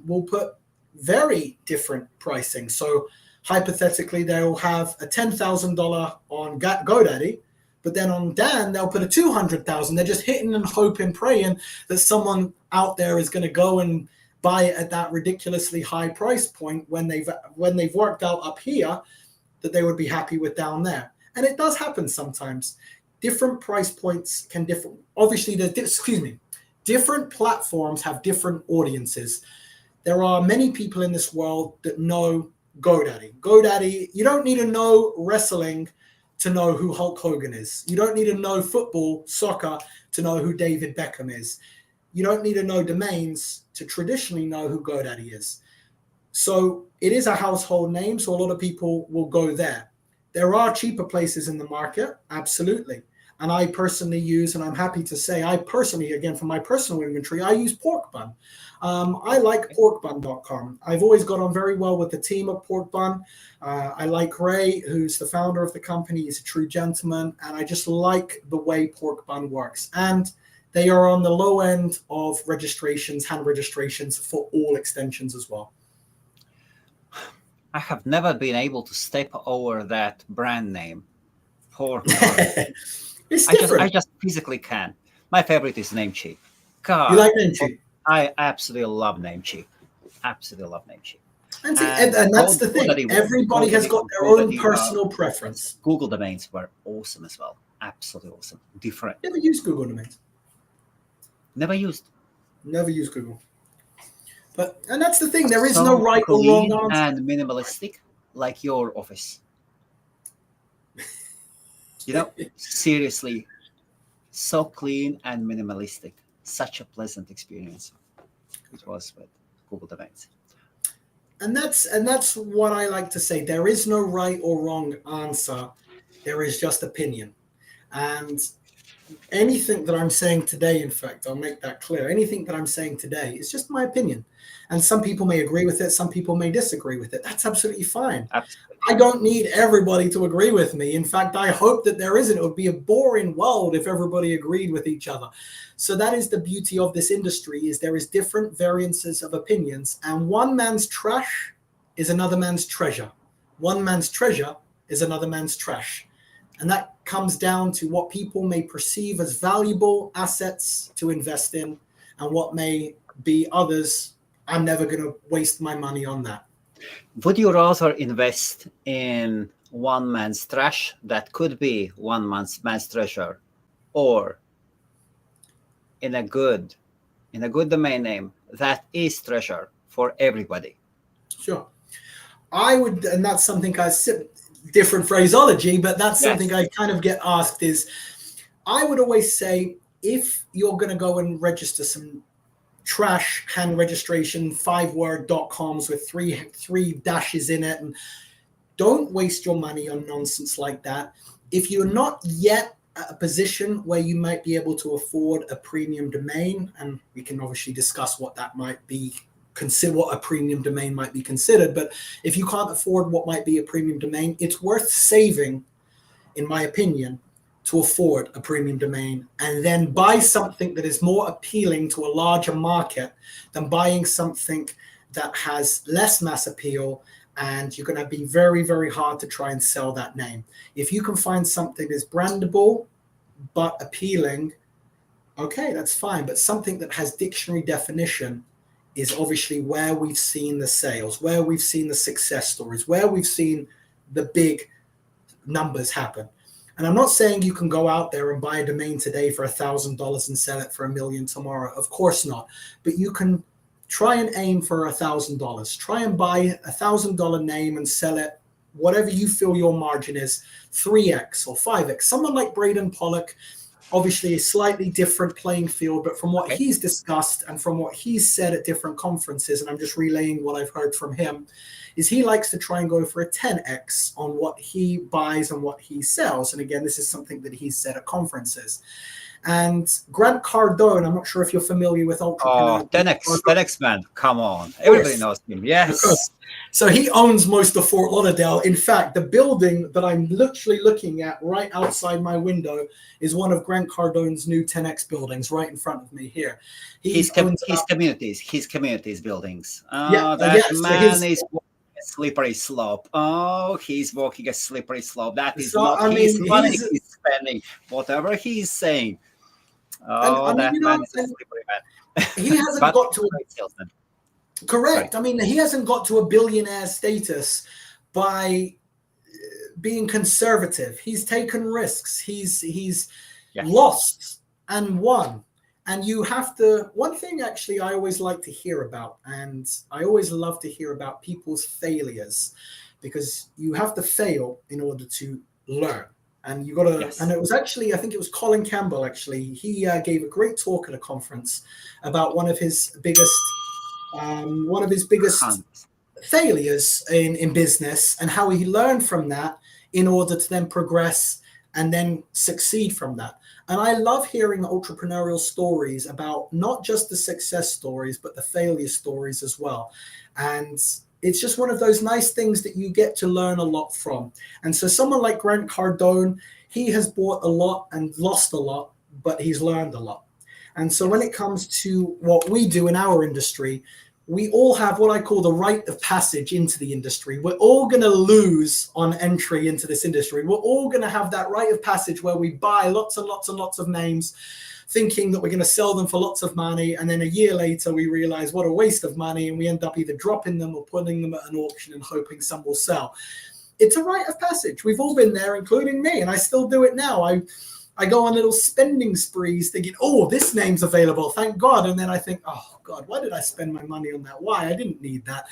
will put very different pricing. So hypothetically, they'll have a $10,000 on GoDaddy, but then on Dan, they'll put a $200,000. They're just hitting and hoping, praying that someone out there is going to go and buy it at that ridiculously high price point when they've worked out up here that they would be happy with down there. And it does happen sometimes. Different price points can differ. Obviously, different platforms have different audiences. There are many people in this world that know GoDaddy. GoDaddy, you don't need to know wrestling to know who Hulk Hogan is. You don't need to know football, soccer to know who David Beckham is. You don't need to know domains to traditionally know who GoDaddy is. So it is a household name, so a lot of people will go there. There are cheaper places in the market, absolutely. And I personally use, and I'm happy to say, again, for my personal inventory, I use Porkbun. I like porkbun.com. I've always got on very well with the team at Porkbun. I like Ray, who's the founder of the company. He's a true gentleman, and I just like the way Porkbun works. And they are on the low end of registrations, hand registrations for all extensions as well. I have never been able to step over that brand name, Porkbun. It's different. I just physically can't. My favorite is Namecheap. God, you like Namecheap? I absolutely love Namecheap. Absolutely love Namecheap. And that's the thing. Everybody has got their own personal preference. Google domains were awesome as well. Absolutely awesome. Different. Never used Google domains. Never used Google. And that's the thing. There is no right or wrong answer. And minimalistic, like your office. Seriously, so clean and minimalistic. Such a pleasant experience it was with Google Domains. And that's what I like to say. There is no right or wrong answer. There is just opinion. And anything that I'm saying today, in fact, I'll make that clear. Anything that I'm saying today is just my opinion. And some people may agree with it. Some people may disagree with it. That's absolutely fine. Absolutely. I don't need everybody to agree with me. In fact, I hope that there isn't. It would be a boring world if everybody agreed with each other. So that is the beauty of this industry, is there is different variances of opinions. And one man's trash is another man's treasure. One man's treasure is another man's trash. And that comes down to what people may perceive as valuable assets to invest in and what may be others. I'm never going to waste my money on that. Would you rather invest in one man's trash that could be one man's treasure, or in a good domain name that is treasure for everybody? Sure. I would, and that's something I said, different phraseology, but that's something I kind of get asked is, I would always say, if you're going to go and register some trash hand registration 5-word.coms with three dashes in it, and don't waste your money on nonsense like that. If you're not yet at a position where you might be able to afford a premium domain, and we can obviously discuss what that might be, consider what a premium domain might be considered, but if you can't afford what might be a premium domain, it's worth saving, in my opinion, to afford a premium domain, and then buy something that is more appealing to a larger market than buying something that has less mass appeal, and you're going to be very, very hard to try and sell that name. If you can find something that's brandable but appealing, okay, that's fine. But something that has dictionary definition is obviously where we've seen the sales, where we've seen the success stories, where we've seen the big numbers happen. And I'm not saying you can go out there and buy a domain today for $1,000 and sell it for $1 million tomorrow. Of course not. But you can try and aim for $1,000. Try and buy $1,000 name and sell it whatever you feel your margin is, 3x or 5x. Someone like Braden Pollock, obviously a slightly different playing field, but from what he's discussed and from what he's said at different conferences, and I'm just relaying what I've heard from him, is he likes to try and go for a 10x on what he buys and what he sells. And again, this is something that he's said at conferences. And Grant Cardone, I'm not sure if you're familiar with Ultrapreneur. 10x man, come on. Everybody knows him. Yes. So he owns most of Fort Lauderdale. In fact, the building that I'm literally looking at right outside my window is one of Grant Cardone's new 10x buildings right in front of me here. His communities buildings. Man is slippery slope. Oh, he's walking a slippery slope. That is not his money he's spending. Whatever he's saying. Oh, that man is a slippery man. He hasn't got to a salesman. Correct. Right. I mean, he hasn't got to a billionaire status by being conservative. He's taken risks. He's lost and won. And you have to, one thing actually I always like to hear about, and I always love to hear about people's failures, because you have to fail in order to learn. And you got to, and it was actually, I think it was Colin Campbell actually, he gave a great talk at a conference about one of his biggest failures in business, and how he learned from that in order to then progress and then succeed from that. And I love hearing entrepreneurial stories about not just the success stories, but the failure stories as well. And it's just one of those nice things that you get to learn a lot from. And so someone like Grant Cardone, he has bought a lot and lost a lot, but he's learned a lot. And so when it comes to what we do in our industry, we all have what I call the rite of passage into the industry. We're all going to lose on entry into this industry. We're all going to have that rite of passage where we buy lots and lots and lots of names, thinking that we're going to sell them for lots of money. And then a year later, we realize what a waste of money. And we end up either dropping them or putting them at an auction and hoping some will sell. It's a rite of passage. We've all been there, including me. And I still do it now. I go on little spending sprees thinking, oh, this name's available, thank God. And then I think, oh, God, why did I spend my money on that? Why? I didn't need that.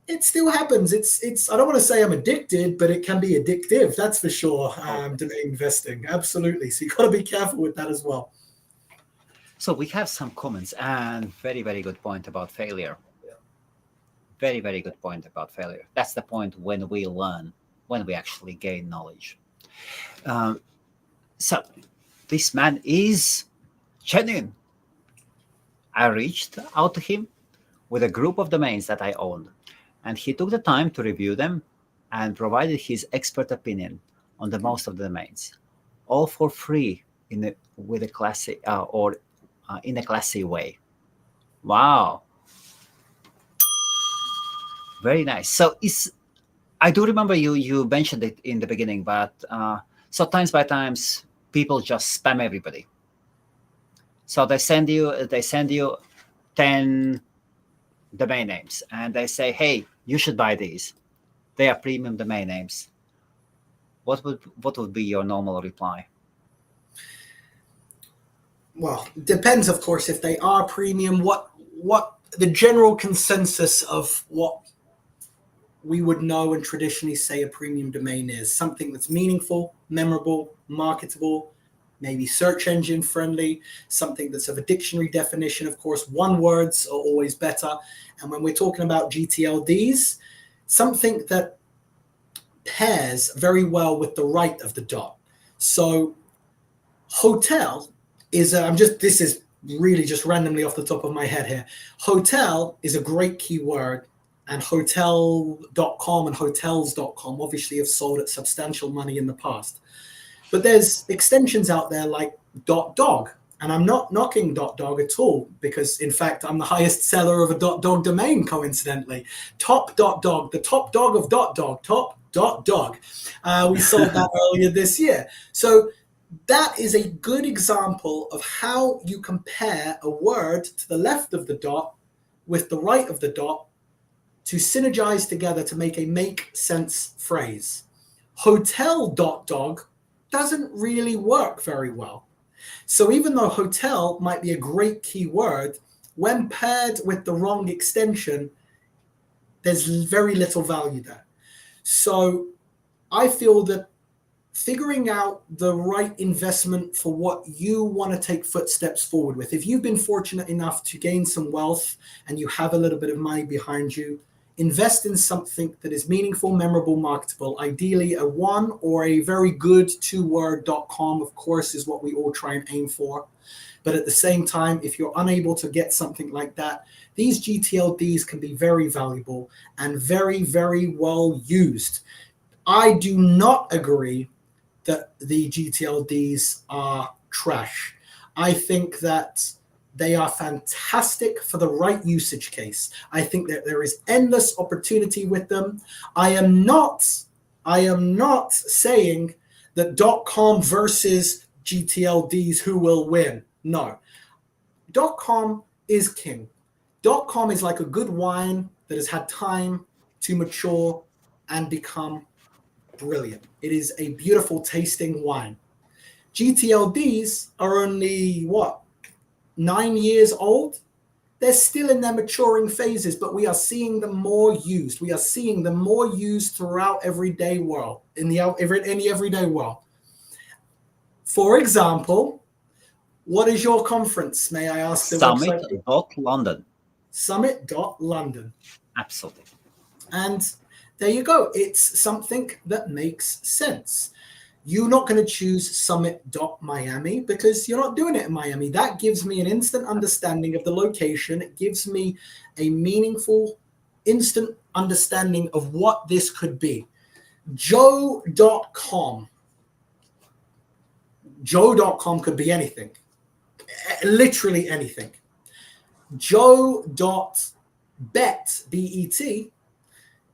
It still happens. It's. I don't want to say I'm addicted, but it can be addictive. That's for sure. Domain investing. Absolutely. So you've got to be careful with that as well. So we have some comments, and very, very good point about failure. Very, very good point about failure. That's the point when we learn, when we actually gain knowledge. So this man is genuine. I reached out to him with a group of domains that I owned, and he took the time to review them and provided his expert opinion on the most of the domains, all for free in a classy way. Wow, very nice. So I do remember you mentioned it in the beginning, but so times by times people just spam everybody. So they send you 10 domain names, and they say, hey, you should buy these. They are premium domain names. What would be your normal reply? Well, depends, of course, if they are premium, what the general consensus of what we would know and traditionally say a premium domain is something that's meaningful, memorable, marketable, maybe search engine friendly, something that's of a dictionary definition. Of course, one words are always better. And when we're talking about GTLDs, something that pairs very well with the right of the dot. So hotel is, this is really just randomly off the top of my head here. Hotel is a great keyword, and hotel.com and hotels.com obviously have sold at substantial money in the past. But there's extensions out there like .dog, and I'm not knocking .dog at all, because in fact I'm the highest seller of a .dog domain, coincidentally. Top.dog, the top dog of .dog, top.dog. We sold that earlier this year. So that is a good example of how you compare a word to the left of the dot with the right of the dot to synergize together to make a make sense phrase. Hotel.dog doesn't really work very well. So even though hotel might be a great keyword, when paired with the wrong extension, there's very little value there. So I feel that figuring out the right investment for what you want to take footsteps forward with. If you've been fortunate enough to gain some wealth and you have a little bit of money behind you, invest in something that is meaningful, memorable, marketable. Ideally, a one or a very good two-word.com, of course, is what we all try and aim for. But at the same time, if you're unable to get something like that, these GTLDs can be very valuable and very, very well used. I do not agree that the GTLDs are trash. I think that they are fantastic for the right usage case. I think that there is endless opportunity with them. I am not saying that .com versus GTLDs, who will win. No. .com is king. .com is like a good wine that has had time to mature and become brilliant. It is a beautiful tasting wine. GTLDs are only 9 years old. They're still in their maturing phases, but we are seeing them more used. We are seeing them more used throughout everyday world, in the everyday world. For example, what is your conference? May I ask the website? Summit.London. Summit.London. Absolutely. And there you go. It's something that makes sense. You're not going to choose Summit.Miami because you're not doing it in Miami. That gives me an instant understanding of the location. It gives me a meaningful, instant understanding of what this could be. Joe.com. Joe.com could be anything. Literally anything. Joe.bet, B-E-T,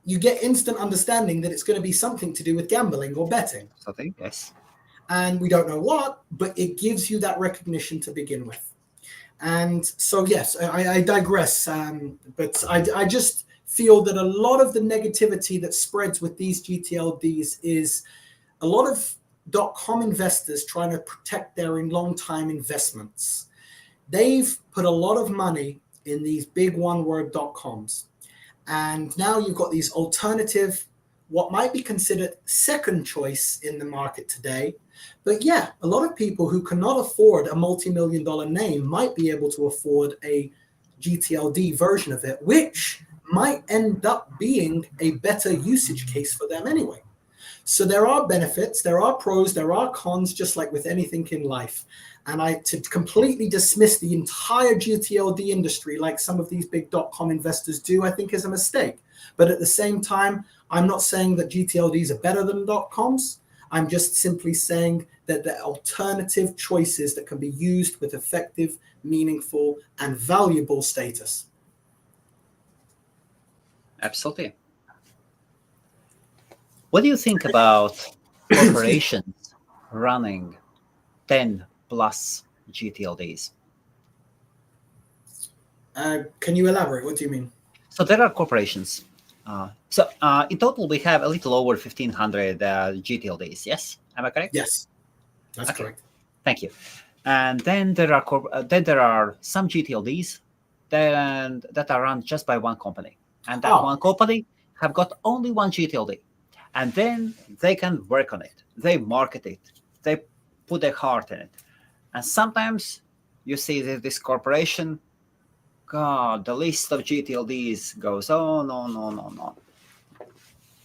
you get instant understanding that it's going to be something to do with gambling or betting. Something, yes. And we don't know what, but it gives you that recognition to begin with. And so, yes, I digress. But I just feel that a lot of the negativity that spreads with these GTLDs is a lot of .com investors trying to protect their long-time investments. They've put a lot of money in these big one-word .coms. And now you've got these alternative, what might be considered second choice in the market today. But yeah, a lot of people who cannot afford a multi-million-dollar name might be able to afford a GTLD version of it, which might end up being a better usage case for them anyway. So there are benefits, there are pros, there are cons, just like with anything in life. And to completely dismiss the entire GTLD industry like some of these big .com investors do, I think is a mistake. But at the same time, I'm not saying that GTLDs are better than .coms. I'm just simply saying that they're alternative choices that can be used with effective, meaningful, and valuable status. Absolutely. What do you think about corporations running 10 plus GTLDs? Can you elaborate? What do you mean? So there are corporations. In total, we have a little over 1,500 GTLDs. Yes, am I correct? Yes, that's correct. Thank you. And then there are some GTLDs that are run just by one company, and that one company have got only one GTLD, and then they can work on it. They market it. They put their heart in it. And sometimes you see that this corporation, God, the list of GTLDs goes on.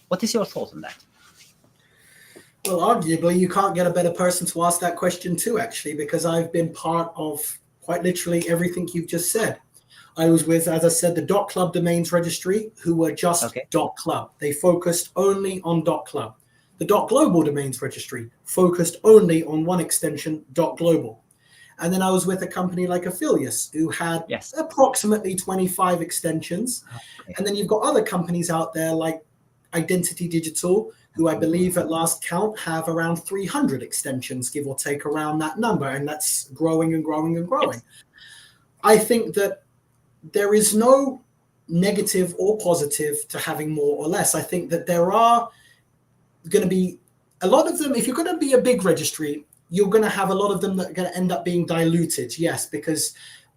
What is your thought on that? Well, arguably, you can't get a better person to ask that question too, actually, because I've been part of quite literally everything you've just said. I was with, as I said, the .club domains registry, who were just .club. They focused only on .club. The .global domains registry focused only on one extension, .global. And then I was with a company like Affilius, who had approximately 25 extensions. Okay. And then you've got other companies out there like Identity Digital, who I believe at last count have around 300 extensions, give or take around that number. And that's growing and growing and growing. Yes. I think that there is no negative or positive to having more or less. I think that there are going to be a lot of them. If you're going to be a big registry, you're going to have a lot of them that are going to end up being diluted. Yes, because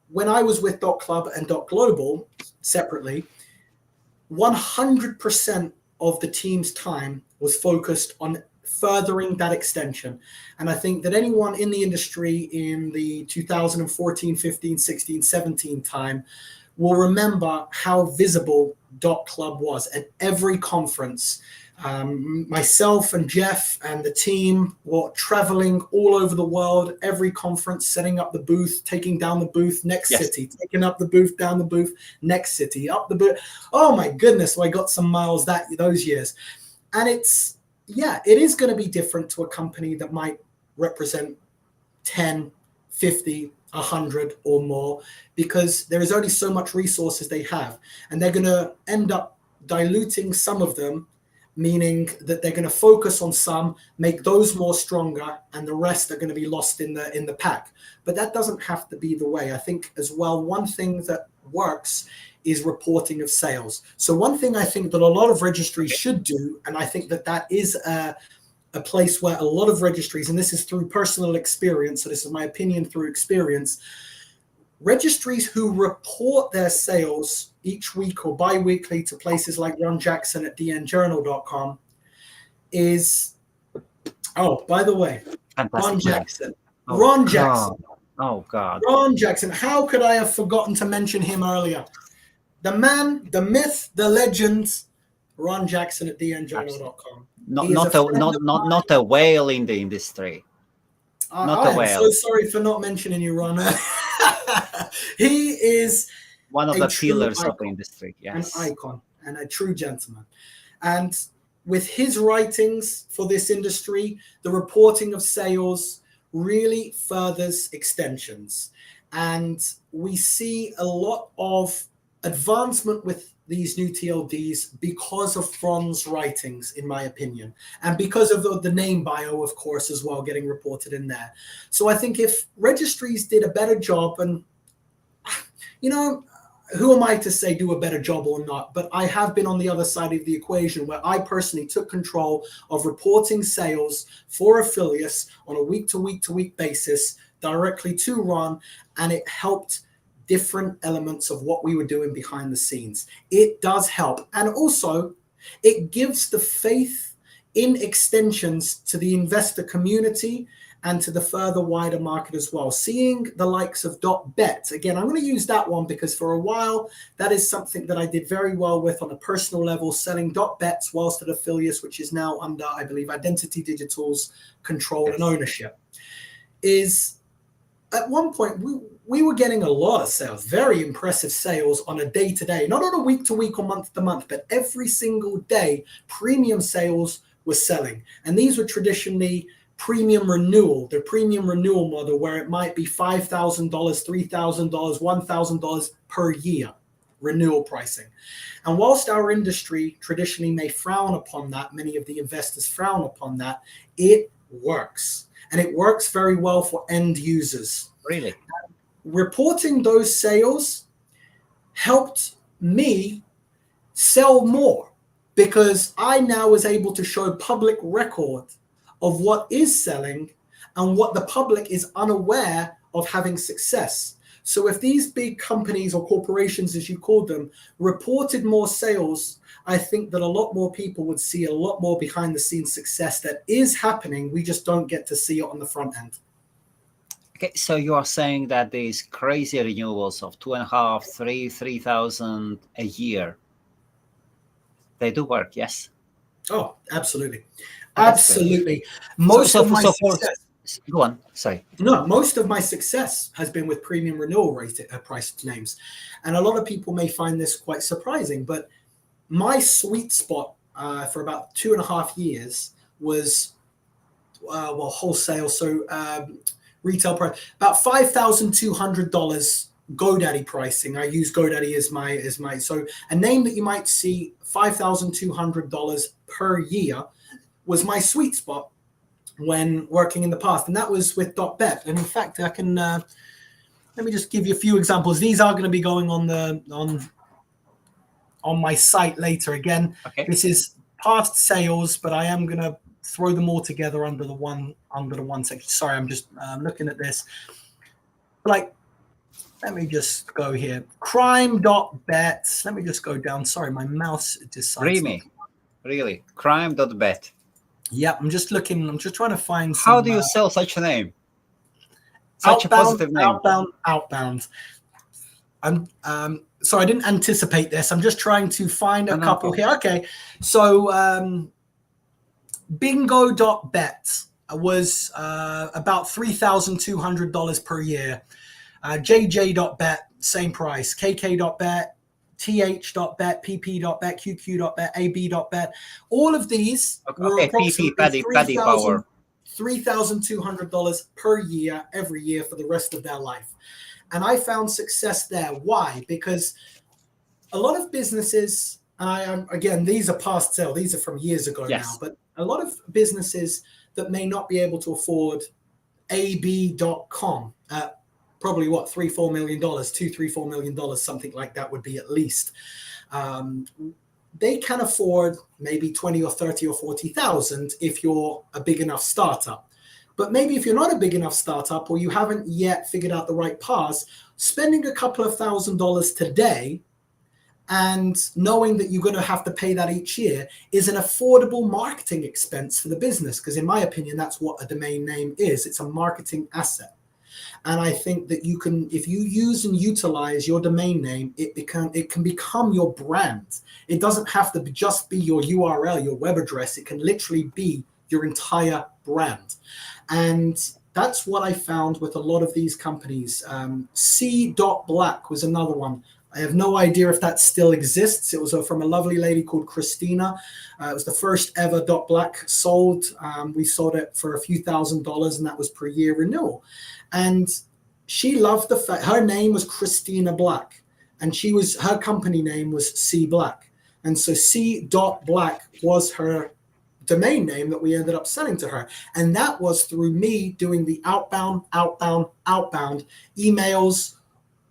when I was with .club and .global separately, 100% of the team's time was focused on furthering that extension. And I think that anyone in the industry in the 2014, 15, 16, 17 time will remember how visible .club was at every conference. Myself and Jeff and the team were traveling all over the world, every conference, setting up the booth, taking down the booth, next city, taking up the booth, down the booth, next city, up the booth. Oh my goodness, I got some miles those years. And it is going to be different to a company that might represent 10, 50, 100 or more, because there is only so much resources they have. And they're going to end up diluting some of them, meaning that they're going to focus on some, make those more stronger, and the rest are going to be lost in the pack. But that doesn't have to be the way. I think as well, one thing that works is reporting of sales. So one thing I think that a lot of registries should do, and I think that is a place where a lot of registries, and this is through personal experience, so this is my opinion through experience, registries who report their sales each week or bi-weekly to places like Ron Jackson at dnjournal.com is, oh, by the way, Fantastic. Ron Jackson. Oh, Ron God. Jackson. Oh, God. Ron Jackson. How could I have forgotten to mention him earlier? The man, the myth, the legend, Ron Jackson at dnjournal.com. Not a whale in the industry. Not a whale. I'm so sorry for not mentioning you, Ron. He is one of the pillars of the industry. Yes. An icon and a true gentleman. And with his writings for this industry, the reporting of sales really furthers extensions. And we see a lot of advancement with these new TLDs because of Ron's writings, in my opinion, and because of the name bio, of course, as well, getting reported in there. So I think if registries did a better job, and who am I to say do a better job or not? But I have been on the other side of the equation where I personally took control of reporting sales for affiliates on a week-to-week basis directly to Ron, and it helped different elements of what we were doing behind the scenes. It does help. And also, it gives the faith in extensions to the investor community and to the further wider market as well. Seeing the likes of .bet, again, I'm going to use that one because for a while, that is something that I did very well with on a personal level, selling .bets whilst at affiliates, which is now under, I believe, Identity Digital's control and ownership, is at one point, we were getting a lot of sales, very impressive sales on a day-to-day, not on a week-to-week or month-to-month, but every single day, premium sales were selling. And these were traditionally premium renewal, the premium renewal model, where it might be $5,000, $3,000, $1,000 per year renewal pricing. And whilst our industry traditionally may frown upon that, many of the investors frown upon that, it works. And it works very well for end users. Really? Reporting those sales helped me sell more because I now was able to show public record of what is selling and what the public is unaware of having success. So if these big companies or corporations, as you called them, reported more sales, I think that a lot more people would see a lot more behind the scenes success that is happening. We just don't get to see it on the front end. Okay, so you are saying that these crazy renewals of 2.5, 3,000 a year, they do work, yes? Oh, absolutely. Oh, absolutely. Most of my success. Go on, sorry. No, most of my success has been with premium renewal priced names. And a lot of people may find this quite surprising, but my sweet spot for about 2.5 years was, wholesale. So retail price, about $5,200 GoDaddy pricing. I use GoDaddy as my, so a name that you might see $5,200 per year was my sweet spot when working in the past. And that was with .bet. And in fact, I can, let me just give you a few examples. These are going to be going on my site later. Again, This is past sales, but I am going to throw them all together under the one section. Sorry, I'm just looking at this. Like, let me just go here. Crime.bet. Let me just go down. Sorry, my mouse decides. Dreamy. Really? Crime.bet. Yeah, I'm just looking. I'm just trying to find How some do you sell such a name? Such a positive name. outbound. So I didn't anticipate this. I'm just trying to find a couple here. Okay, so bingo.bet was about $3,200 per year. JJ.bet, same price. KK.bet, TH.bet, PP.bet, QQ.bet, AB.bet. All of these were approximately Paddy Power. $3,200 per year, every year for the rest of their life. And I found success there. Why? Because a lot of businesses, and again, these are past sale, these are from years ago now, but a lot of businesses that may not be able to afford ab.com at probably what, $3-4 million, $2-4 million, something like that would be at least. They can afford maybe 20 or 30 or 40,000 if you're a big enough startup. But maybe if you're not a big enough startup, or you haven't yet figured out the right paths, spending a couple of $1,000s today and knowing that you're going to have to pay that each year is an affordable marketing expense for the business. Because in my opinion, that's what a domain name is. It's a marketing asset. And I think that you can, if you use and utilize your domain name, it can become your brand. It doesn't have to just be your URL, your web address. It can literally be your entire brand. And that's what I found with a lot of these companies. C.Black was another one. I have no idea if that still exists. It was from a lovely lady called Christina. It was the first ever .black sold. We sold it for a few $1,000s, and that was per year renewal. And she loved the fact her name was Christina Black, and her company name was C Black. And so C.Black was her domain name that we ended up selling to her. And that was through me doing the outbound emails,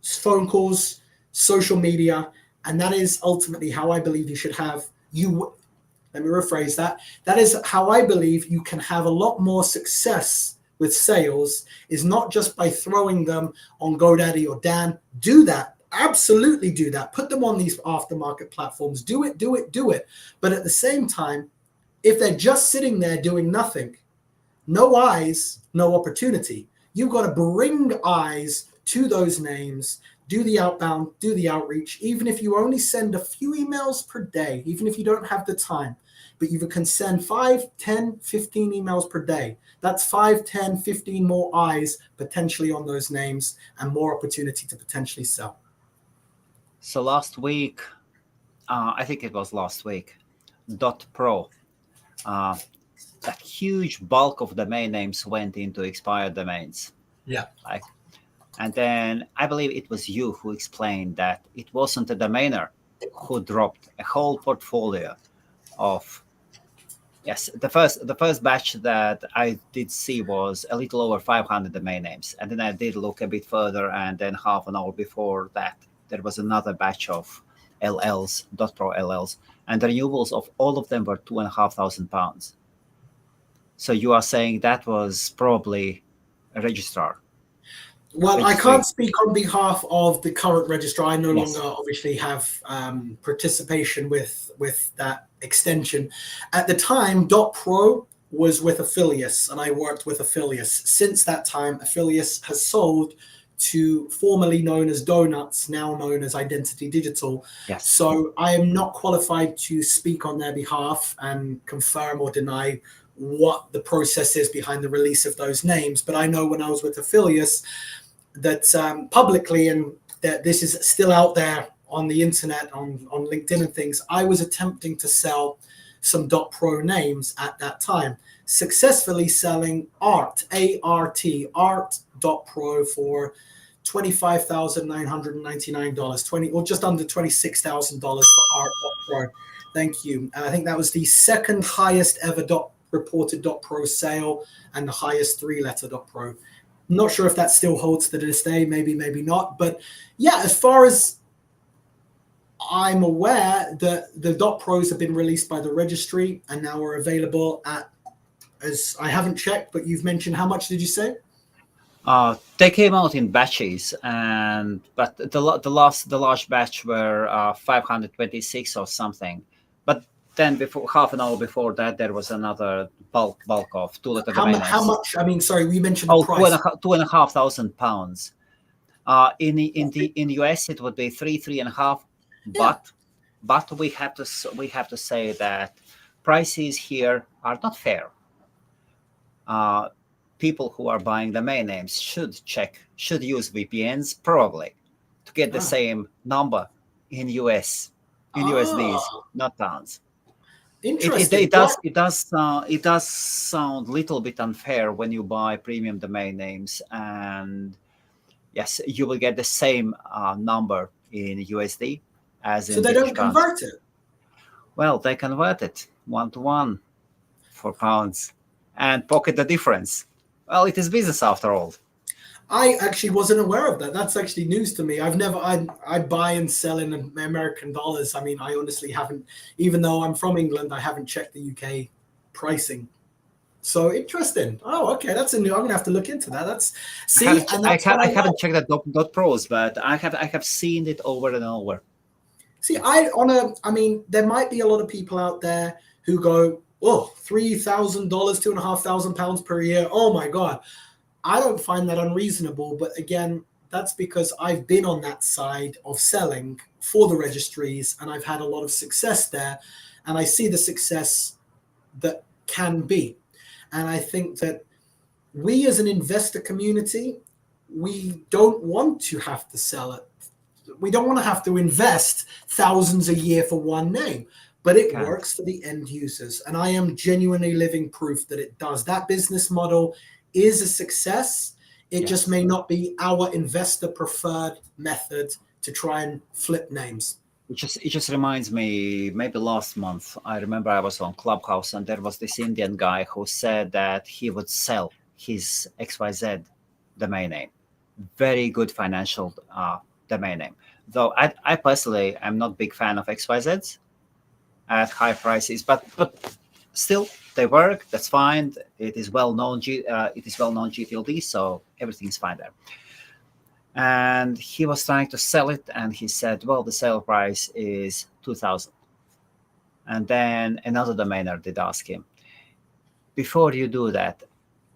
phone calls, social media. And that is ultimately how I believe you should have let me rephrase that. That is how I believe you can have a lot more success with sales, is not just by throwing them on GoDaddy or Dan. Do that. Absolutely do that. Put them on these aftermarket platforms. Do it. But at the same time, if they're just sitting there doing nothing, no eyes, no opportunity. You've got to bring eyes to those names, do the outbound, do the outreach, even if you only send a few emails per day, even if you don't have the time, but you can send 5, 10, 15 emails per day. That's 5, 10, 15 more eyes potentially on those names and more opportunity to potentially sell. So last week, I think it was last week, .pro, that huge bulk of domain names went into expired domains. Yeah. And then I believe it was you who explained that it wasn't a domainer who dropped a whole portfolio of, yes, the first batch that I did see was a little over 500 domain names. And then I did look a bit further, and then half an hour before that, there was another batch of LLs, .pro LLs, and the renewals of all of them were £2,500. So you are saying that was probably a registrar? Well, I can't speak on behalf of the current registrar. I no Yes. longer obviously have participation with that extension. At the time, .pro was with Affilius, and I worked with Affilius. Since that time, Affilius has sold to formerly known as Donuts, now known as Identity Digital. Yes. So I am not qualified to speak on their behalf and confirm or deny what the process is behind the release of those names. But I know when I was with Affilius that publicly, and that this is still out there on the internet, on LinkedIn and things, I was attempting to sell some .pro names at that time, successfully selling art .pro for $25,999, or just under $26,000 for art.pro. Thank you. I think that was the second highest ever reported .pro sale, and the highest 3-letter .pro. I'm not sure if that still holds to this day, maybe not. But yeah, as far as I'm aware, the .pros have been released by the registry and now are available at, as I haven't checked, but you've mentioned, how much did you say? They came out in batches, but the large batch were 526 or something. But then before half an hour before that, there was another bulk of two-letter How, domain how names. much? I mean, sorry, we mentioned the Oh, price. £2,500. In the US, it would be three and a half. Yeah. But we have to say that prices here are not fair. People who are buying domain names should use VPNs probably to get the same number in US, in USDs, not pounds. Interesting. It does sound a little bit unfair when you buy premium domain names, and yes, you will get the same number in USD as So in they British don't pounds. convert it. Well, they convert it 1-to-1 for pounds and pocket the difference. Well, it is business after all. I actually wasn't aware of that. That's actually news to me. I buy and sell in American dollars. I mean, I honestly haven't, even though I'm from England, I haven't checked the UK pricing. So interesting. Oh, okay. I'm going to have to look into that. I haven't checked that .pros, but I have seen it over and over. See, I mean, there might be a lot of people out there who go, oh, $3,000, £2,500 per year. Oh my God. I don't find that unreasonable, but again, that's because I've been on that side of selling for the registries and I've had a lot of success there, and I see the success that can be. And I think that we as an investor community, we don't want to have to sell it. We don't want to have to invest thousands a year for one name, but it works for the end users. And I am genuinely living proof that it does. That business model is a success. It just may not be our investor preferred method to try and flip names. It just reminds me, maybe last month, I remember I was on Clubhouse and there was this Indian guy who said that he would sell his XYZ domain name. Very good financial domain name. Though I personally am not a big fan of XYZs at high prices, but still they work. That's fine. It is well known. GTLD, so everything's fine there. And he was trying to sell it, and he said, "Well, the sale price is 2,000." And then another domainer did ask him, "Before you do that,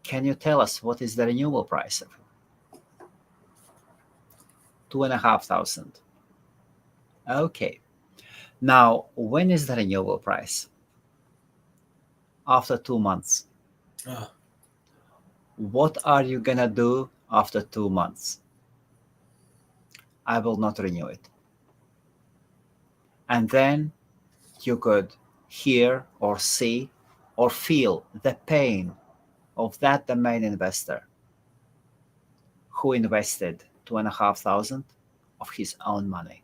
can you tell us what is the renewal price of it?" 2,500. Okay. Now, when is the renewal price? After 2 months. What are you gonna do after 2 months? I will not renew it. And then you could hear or see or feel the pain of that domain investor who invested 2,500 of his own money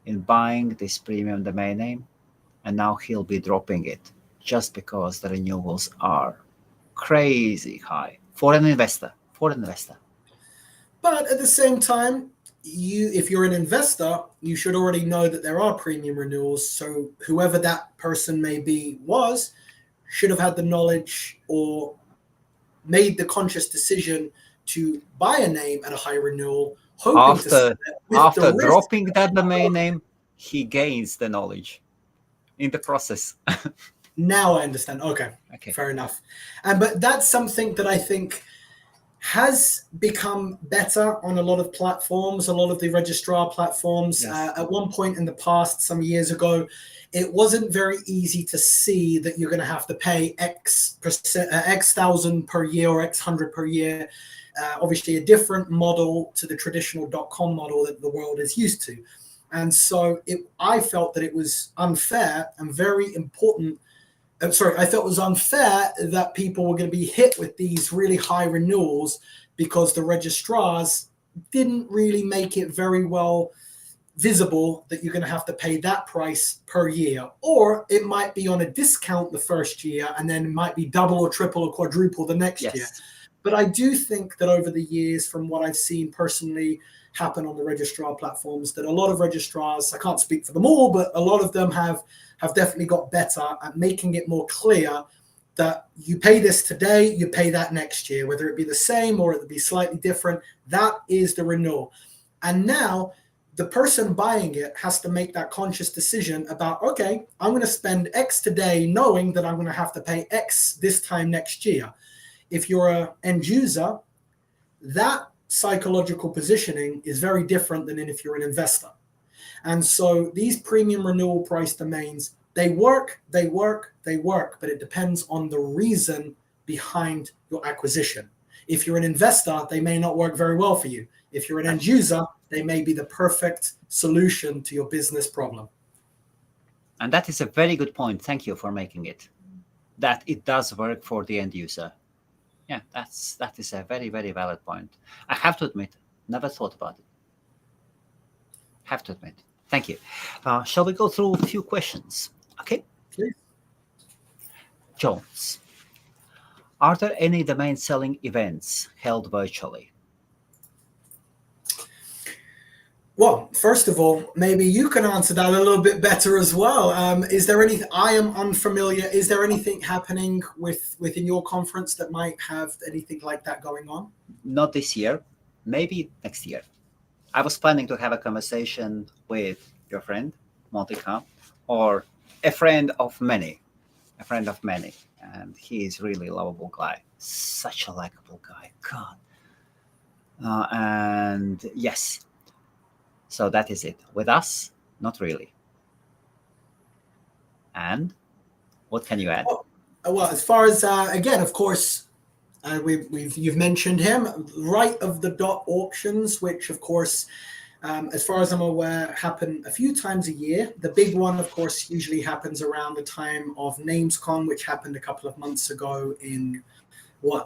in buying this premium domain name, and now he'll be dropping it just because the renewals are crazy high for an investor. But at the same time, if you're an investor, you should already know that there are premium renewals. So whoever that person may be should have had the knowledge or made the conscious decision to buy a name at a high renewal, hoping to sell it with after the dropping that domain name, he gains the knowledge in the process. Now I understand. Okay, fair enough. But that's something that I think has become better on a lot of platforms, a lot of the registrar platforms. Yes. At one point in the past, some years ago, it wasn't very easy to see that you're going to have to pay X thousand per year or X hundred per year. Obviously, a different model to the traditional .com model that the world is used to. And so I felt that it was unfair and very important. I felt it was unfair that people were going to be hit with these really high renewals because the registrars didn't really make it very well visible that you're going to have to pay that price per year. Or it might be on a discount the first year and then it might be double or triple or quadruple the next year. But I do think that over the years, from what I've seen personally happen on the registrar platforms, that a lot of registrars, I can't speak for them all, but a lot of them have definitely got better at making it more clear that you pay this today, you pay that next year, whether it be the same or it be slightly different. That is the renewal. And now the person buying it has to make that conscious decision about, okay, I'm going to spend X today knowing that I'm going to have to pay X this time next year. If you're an end user, that psychological positioning is very different than if you're an investor. And so these premium renewal price domains, they work, but it depends on the reason behind your acquisition. If you're an investor, they may not work very well for you. If you're an end user, they may be the perfect solution to your business problem. And that is a very good point. Thank you for making it. That it does work for the end user. Yeah, that is a very, very valid point. I have to admit, never thought about it. Have to admit. Thank you. Shall we go through a few questions? Okay. Please. Jones, are there any domain selling events held virtually? Well, first of all, maybe you can answer that a little bit better as well. Is there anything, I am unfamiliar, is there anything happening within your conference that might have anything like that going on? Not this year, maybe next year. I was planning to have a conversation with your friend, Monty Khan, or a friend of many, and he is really a lovable guy, such a likable guy, God. And yes, so that is it. With us, not really. And what can you add? Well, as far as, again, of course, you've mentioned him, Right of the Dot auctions, which, of course, as far as I'm aware, happen a few times a year. The big one, of course, usually happens around the time of NamesCon, which happened a couple of months ago in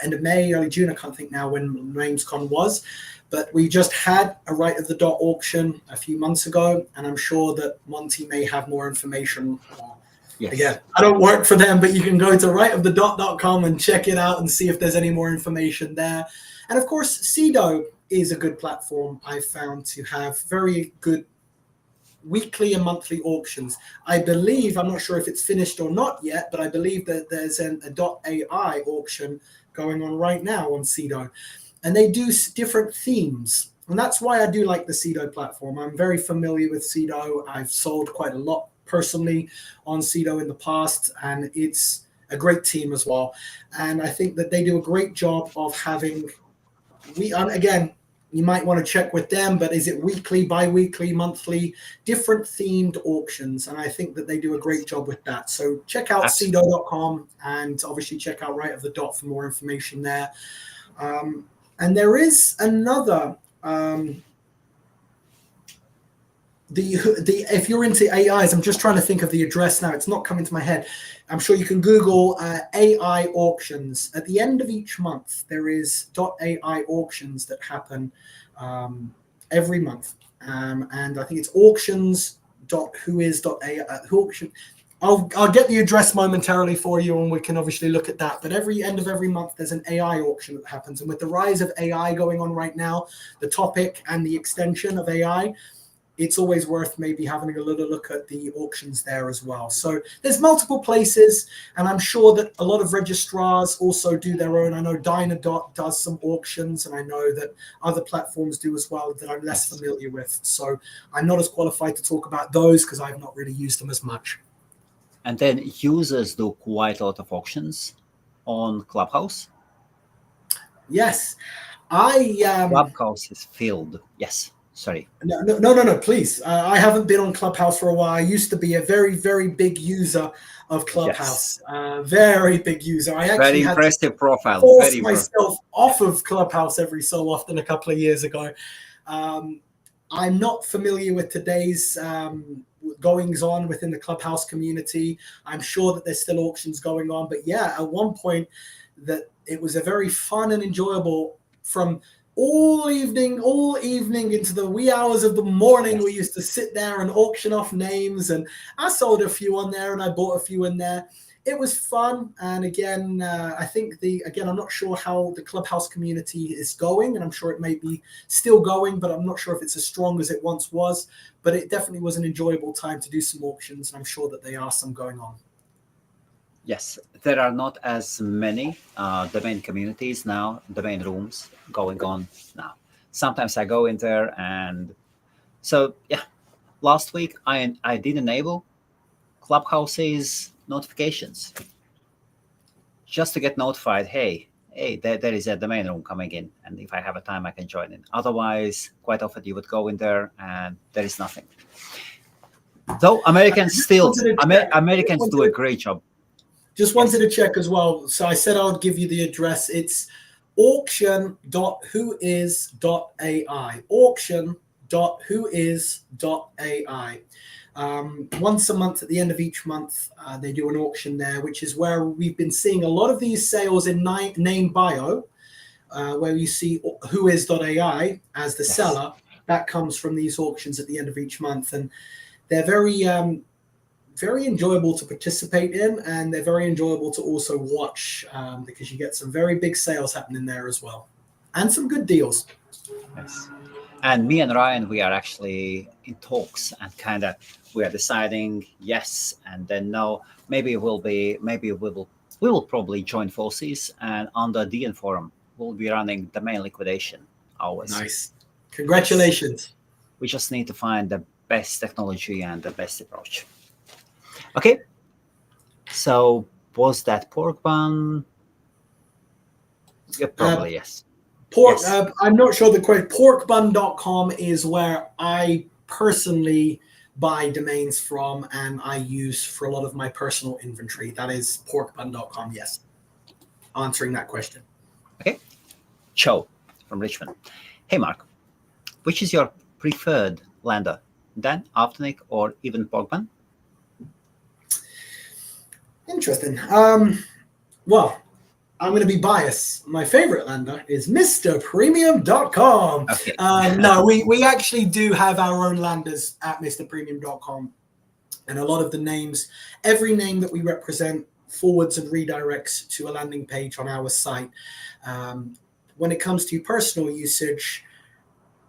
end of May, early June. I can't think now when NamesCon was. But we just had a Right of the Dot auction a few months ago, and I'm sure that Monty may have more information. Yes. Again, I don't work for them, but you can go to rightofthedot.com and check it out and see if there's any more information there. And of course, Cedo is a good platform I've found to have very good weekly and monthly auctions. I believe, I'm not sure if it's finished or not yet, but I believe that there's a .ai auction going on right now on Cedo. And they do different themes. And that's why I do like the Cedo platform. I'm very familiar with Cedo. I've sold quite a lot personally on Cedo in the past, and it's a great team as well. And I think that they do a great job of having, again, you might want to check with them, but is it weekly, bi-weekly, monthly, different themed auctions? And I think that they do a great job with that. So check out cedo.com and obviously check out Right of the Dot for more information there. And there is another, if you're into AIs, I'm just trying to think of the address now. It's not coming to my head. I'm sure you can Google AI auctions. At the end of each month, there is .ai auctions that happen every month. And I think it's auctions.whois.ai. Auction. I'll get the address momentarily for you, and we can obviously look at that. But every end of every month, there's an AI auction that happens. And with the rise of AI going on right now, the topic and the extension of AI, it's always worth maybe having a little look at the auctions there as well. So there's multiple places, and I'm sure that a lot of registrars also do their own. I know Dynadot does some auctions, and I know that other platforms do as well that I'm less familiar with. So I'm not as qualified to talk about those because I've not really used them as much. And then users do quite a lot of auctions on Clubhouse. Yes. Clubhouse is filled. Yes. Sorry. No, please. I haven't been on Clubhouse for a while. I used to be a very, very big user of Clubhouse. Yes. Very big user. I actually very impressive profile. Forced myself off of Clubhouse every so often a couple of years ago. I'm not familiar with today's goings on within the Clubhouse community. I'm sure that there's still auctions going on, but yeah, at one point that it was a very fun and enjoyable from all evening into the wee hours of the morning. Yes. We used to sit there and auction off names, and I sold a few on there and I bought a few in there. It was fun. And again, I think I'm not sure how the Clubhouse community is going, and I'm sure it may be still going, but I'm not sure if it's as strong as it once was. But it definitely was an enjoyable time to do some auctions, and I'm sure that there are some going on. Yes, there are not as many domain communities now, domain rooms going on now. Sometimes I go in there and So yeah, last week I did enable Clubhouse's notifications just to get notified. Hey, there is a domain room coming in, and if I have a time, I can join in. Otherwise, quite often you would go in there and there is nothing. Though Americans do a great job. Just wanted to check as well. So I said I would give you the address. It's auction.whois.ai. Auction.whois.ai. Once a month, at the end of each month, they do an auction there, which is where we've been seeing a lot of these sales in name bio, where you see whois.ai as the seller. That comes from these auctions at the end of each month, and they're very enjoyable to participate in, and they're very enjoyable to also watch, because you get some very big sales happening there as well, and some good deals. Yes. And me and Ryan, we are actually in talks, and we are deciding yes and then no. Maybe we will probably join forces, and on the DN forum we'll be running domain liquidation hours. Nice. Congratulations. We just need to find the best technology and the best approach. Okay. So was that pork bun? Yeah, probably yes. Yes. I'm not sure the question. Porkbun.com is where I personally buy domains from, and I use for a lot of my personal inventory. That is porkbun.com. Yes. Answering that question. Okay. Cho from Richmond. Hey, Mark, which is your preferred lender? Dan, Aftonic, or even Porkbun? Interesting. Well, I'm going to be biased. My favorite lender is MrPremium.com. Okay. No, we actually do have our own landers at MrPremium.com. And a lot of the names, every name that we represent forwards and redirects to a landing page on our site. When it comes to personal usage,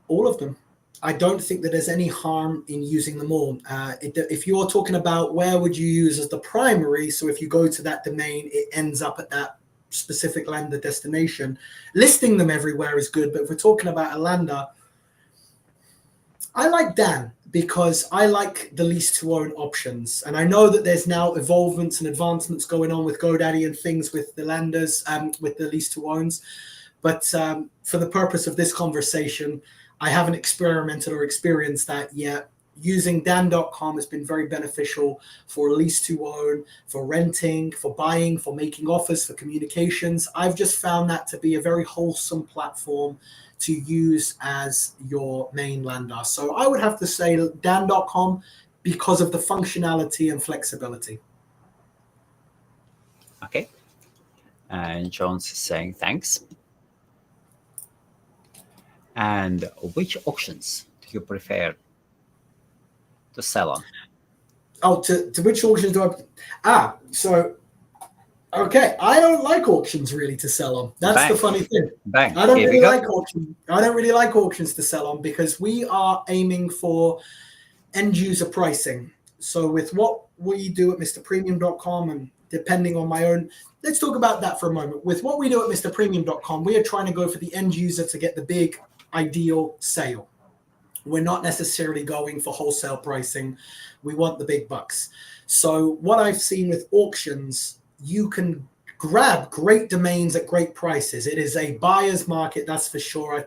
all of them. I don't think that there's any harm in using them all. If you're talking about where would you use as the primary, so if you go to that domain, it ends up at that specific lender destination. Listing them everywhere is good, but if we're talking about a lender, I like Dan because I like the lease to own options. And I know that there's now evolvements and advancements going on with GoDaddy and things with the lenders, with the lease to owns. But for the purpose of this conversation, I haven't experimented or experienced that yet. Using Dan.com has been very beneficial for lease to own, for renting, for buying, for making offers, for communications. I've just found that to be a very wholesome platform to use as your main lender. So I would have to say Dan.com because of the functionality and flexibility. Okay. And Jones is saying thanks. And which auctions do you prefer to sell on? Oh, to which auctions do I? Okay, I don't like auctions really to sell on. That's the funny thing. I don't really like auctions. I don't really like auctions to sell on because we are aiming for end user pricing. So with what we do at MrPremium.com, and depending on my own, let's talk about that for a moment. With what we do at MrPremium.com, we are trying to go for the end user to get the big ideal sale. We're not necessarily going for wholesale pricing. We want the big bucks. So what I've seen with auctions, you can grab great domains at great prices. It is a buyer's market, that's for sure. I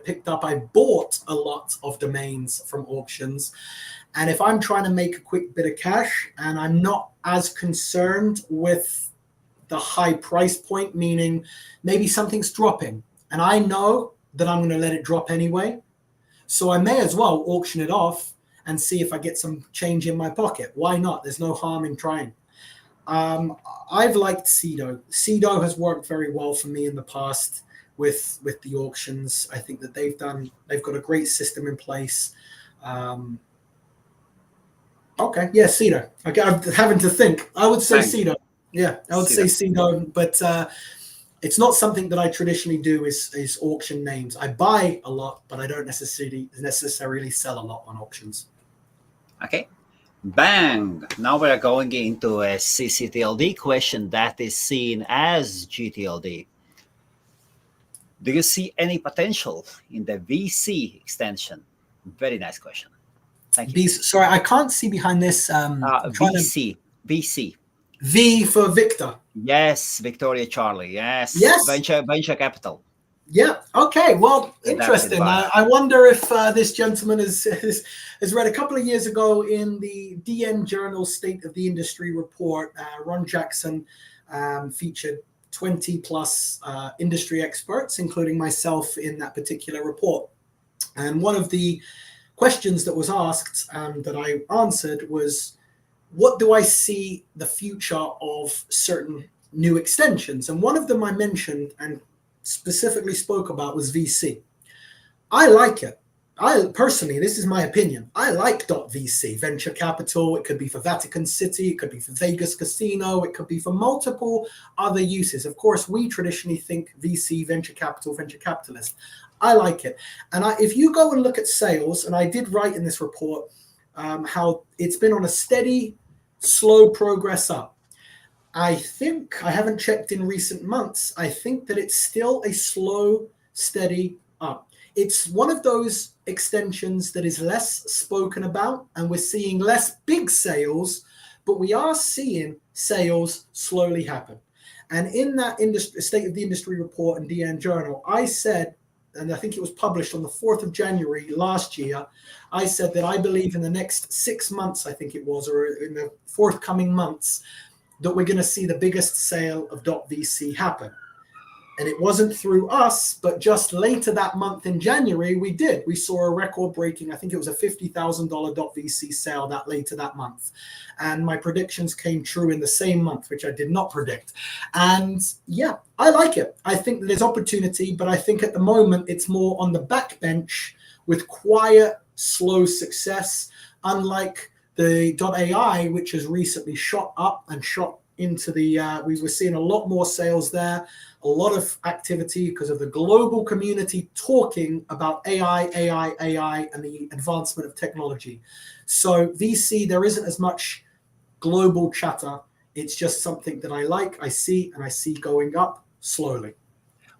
bought a lot of domains from auctions. And if I'm trying to make a quick bit of cash and I'm not as concerned with the high price point, meaning maybe something's dropping and I know that I'm going to let it drop anyway. So I may as well auction it off and see if I get some change in my pocket. Why not? There's no harm in trying. I've liked Cedo. Cedo has worked very well for me in the past with the auctions. I think that they've got a great system in place. Okay, yeah, Cedo. Okay, I'm having to think. I would say Cedo. Yeah, I would say Cedo, but it's not something that I traditionally do is auction names. I buy a lot, but I don't necessarily sell a lot on auctions. Okay. Bang! Now we're going into a CCTLD question that is seen as GTLD. Do you see any potential in the VC extension? Very nice question. Thank you. Sorry, I can't see behind this. VC. VC. V for Victor. Yes, Victoria Charlie. Yes. Yes. Venture capital. Yeah. Okay. Well, interesting. I wonder if this gentleman has read a couple of years ago in the DN Journal State of the Industry report. Ron Jackson featured 20 plus industry experts, including myself, in that particular report. And one of the questions that was asked that I answered was, what do I see the future of certain new extensions? And one of them I mentioned and specifically spoke about was VC. I like it. I personally, this is my opinion, I like .vc, venture capital. It could be for Vatican City, it could be for Vegas Casino, it could be for multiple other uses. Of course, we traditionally think VC, venture capital, venture capitalist. I like it. And if you go and look at sales, and I did write in this report how it's been on a steady, slow progress up. I think, I haven't checked in recent months, I think that it's still a slow, steady up. It's one of those extensions that is less spoken about, and we're seeing less big sales, but we are seeing sales slowly happen. And in that State of the Industry report in DN Journal, I said, and I think it was published on the 4th of January last year, I said that I believe in the next 6 months, I think it was, or in the forthcoming months, that we're going to see the biggest sale of .vc happen. And it wasn't through us, but just later that month in January, we saw a record-breaking, I think it was a $50,000 .vc sale that later that month. And my predictions came true in the same month, which I did not predict. And yeah, I like it. I think that there's opportunity, but I think at the moment it's more on the backbench with quiet, slow success, unlike the .ai, which has recently shot up and shot into the, we were seeing a lot more sales there, a lot of activity because of the global community talking about AI, and the advancement of technology. So VC, there isn't as much global chatter. It's just something that I like, I see going up slowly.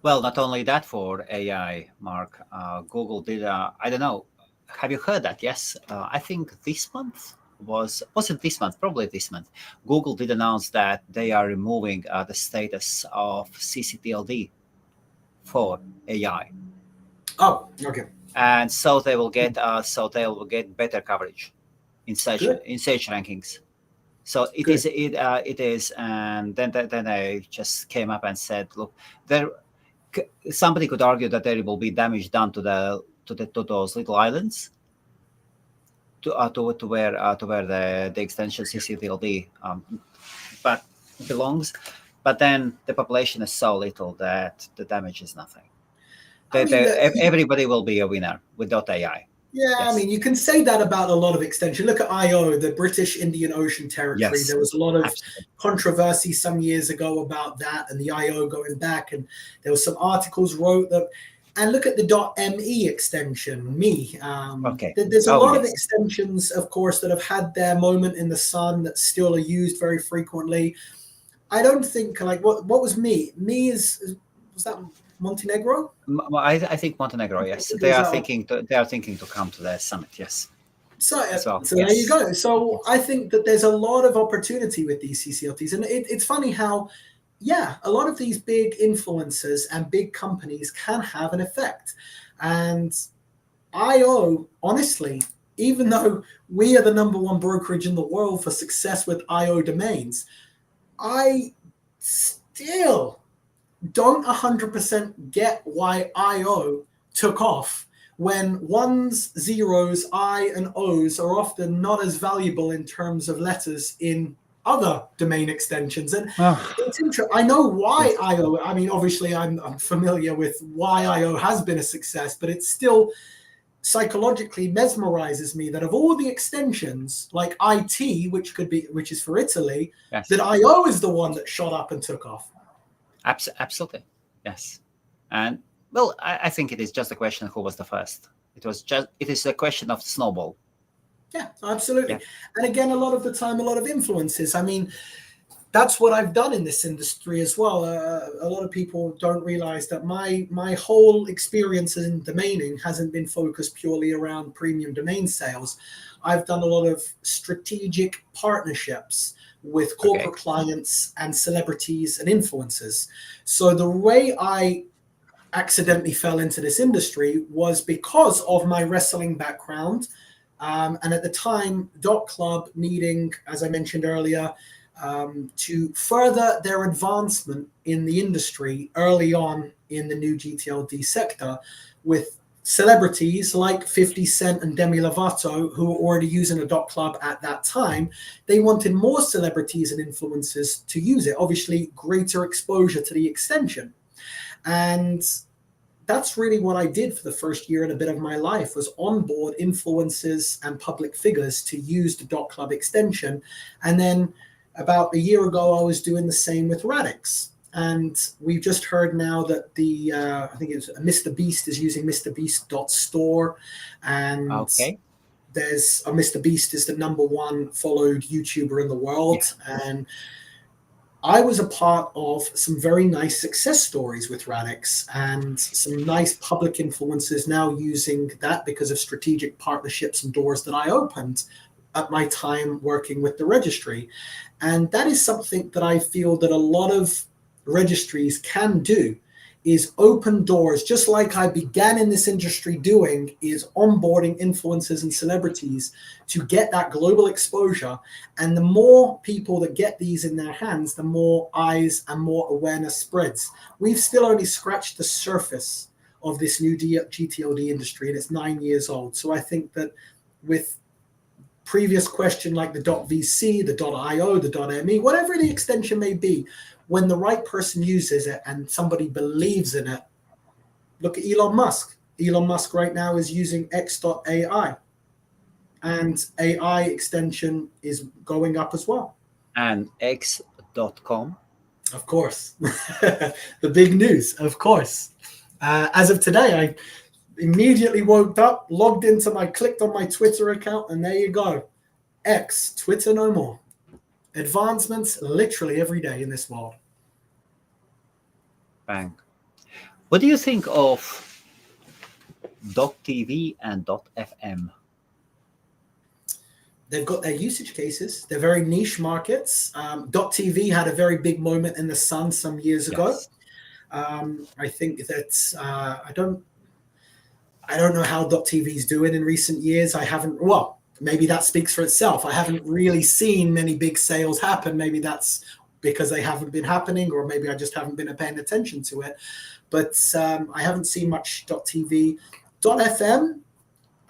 Well, not only that for AI, Mark, Google did, I don't know, have you heard that? Yes, I think this month, wasn't this month, probably this month, Google did announce that they are removing the status of CCTLD for AI. Oh, okay. And so they will get better coverage in search rankings. So it is, and then I just came up and said, look, somebody could argue that there will be damage done to those little islands. To where the extension CCTLD but belongs, but then the population is so little that the damage is nothing. Everybody will be a winner with .ai. Yeah, yes. I mean, you can say that about a lot of extension. Look at IO, the British Indian Ocean Territory. Yes. There was a lot of controversy some years ago about that and the IO going back, and there was some articles wrote that. And look at the .me extension, me. There's a lot of extensions, of course, that have had their moment in the sun that still are used very frequently. I don't think, like, what was me? Me was that Montenegro? I think Montenegro, yes. They are thinking to come to the summit, yes. So yes. There you go. So I think that there's a lot of opportunity with these CCLTs. And it's funny how, yeah, a lot of these big influencers and big companies can have an effect. And IO, honestly, even though we are the #1 brokerage in the world for success with IO domains, I still don't 100% get why IO took off when ones, zeros, I, and O's are often not as valuable in terms of letters in other domain extensions. And it's interesting. I know why IO, I mean, obviously I'm familiar with why IO has been a success, but it still psychologically mesmerizes me that of all the extensions, like IT, which is for Italy, yes, that IO is the one that shot up and took off. Absolutely. Yes. And well, I think it is just a question of who was the first. It is a question of snowball. Yeah, absolutely. Yeah. And again, a lot of the time, a lot of influences. I mean, that's what I've done in this industry as well. A lot of people don't realize that my whole experience in domaining hasn't been focused purely around premium domain sales. I've done a lot of strategic partnerships with corporate clients and celebrities and influencers. So the way I accidentally fell into this industry was because of my wrestling background. And at the time, .club needing, as I mentioned earlier, to further their advancement in the industry early on in the new GTLD sector, with celebrities like 50 Cent and Demi Lovato, who were already using a .club at that time. They wanted more celebrities and influencers to use it, obviously greater exposure to the extension. And that's really what I did for the first year and a bit of my life, was onboard influencers and public figures to use the .club extension. And then about a year ago, I was doing the same with Radix. And we've just heard now that I think it's Mr. Beast is using MrBeast.store. And there's Mr. Beast is the #1 followed YouTuber in the world. Yeah. And I was a part of some very nice success stories with Radix, and some nice public influencers now using that because of strategic partnerships and doors that I opened at my time working with the registry. And that is something that I feel that a lot of registries can do, is open doors, just like I began in this industry doing, is onboarding influencers and celebrities to get that global exposure. And the more people that get these in their hands, the more eyes and more awareness spreads. We've still only scratched the surface of this new GTLD industry, and it's 9 years old. So I think that with previous question like the .vc, the .io, the .me, whatever the extension may be, when the right person uses it and somebody believes in it, look at Elon Musk. Elon Musk right now is using X.ai, and AI extension is going up as well. And X.com. Of course. The big news, of course. As of today, I immediately woke up, clicked on my Twitter account, and there you go. X, Twitter no more. Advancements literally every day in this world. Bang. What do you think of .tv and .fm? They've got their usage cases. They're very niche markets. .tv had a very big moment in the sun some years ago. I think that I don't know how .tv is doing in recent years. Maybe that speaks for itself. I haven't really seen many big sales happen. Maybe that's because they haven't been happening, or maybe I just haven't been paying attention to it. But I haven't seen much .tv. .fm,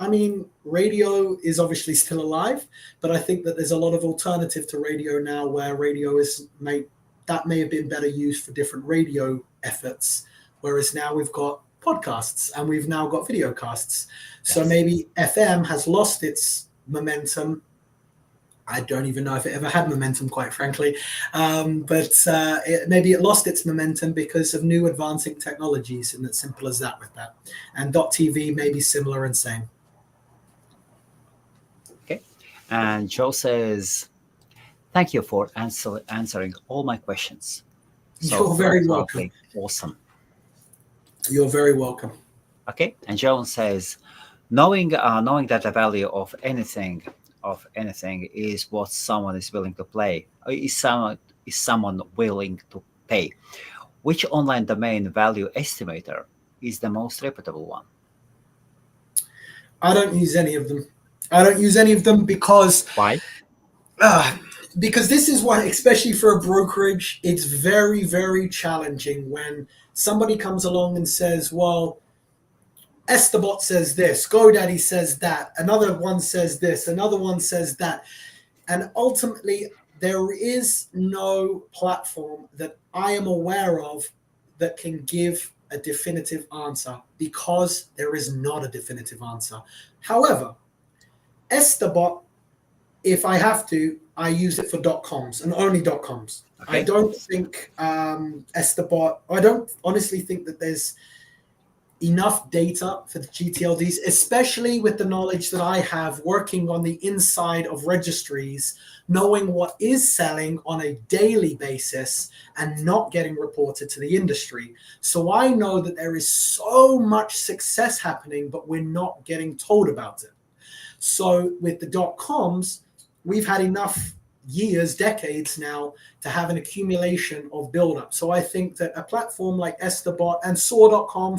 I mean, radio is obviously still alive, but I think that there's a lot of alternative to radio now, where radio may have been better used for different radio efforts, whereas now we've got podcasts and we've now got video casts. Yes. So maybe FM has lost its momentum. I don't even know if it ever had momentum, quite frankly. But maybe it lost its momentum because of new advancing technologies, and it's simple as that with that. And .tv may be similar and same. Okay. And Joe says, thank you for answering all my questions. You're very welcome. Awesome. You're very welcome. Okay. And Joan says, knowing that the value of anything is what someone is willing to pay, is someone willing to pay, which online domain value estimator is the most reputable one? I don't use any of them. Because why? Because this is why, especially for a brokerage, it's very, very challenging when somebody comes along and says, well, Esterbot says this, GoDaddy says that, another one says this, another one says that. And ultimately, there is no platform that I am aware of that can give a definitive answer, because there is not a definitive answer. However, Esterbot, if I have to, I use it for .coms and only .coms. Okay. I don't think Esterbot, I don't honestly think that there's enough data for the GTLDs, especially with the knowledge that I have working on the inside of registries, knowing what is selling on a daily basis and not getting reported to the industry. So I know that there is so much success happening, but we're not getting told about it. So with the .coms, we've had enough years, decades now, to have an accumulation of build-up. So I think that a platform like Esterbot and Saw.com,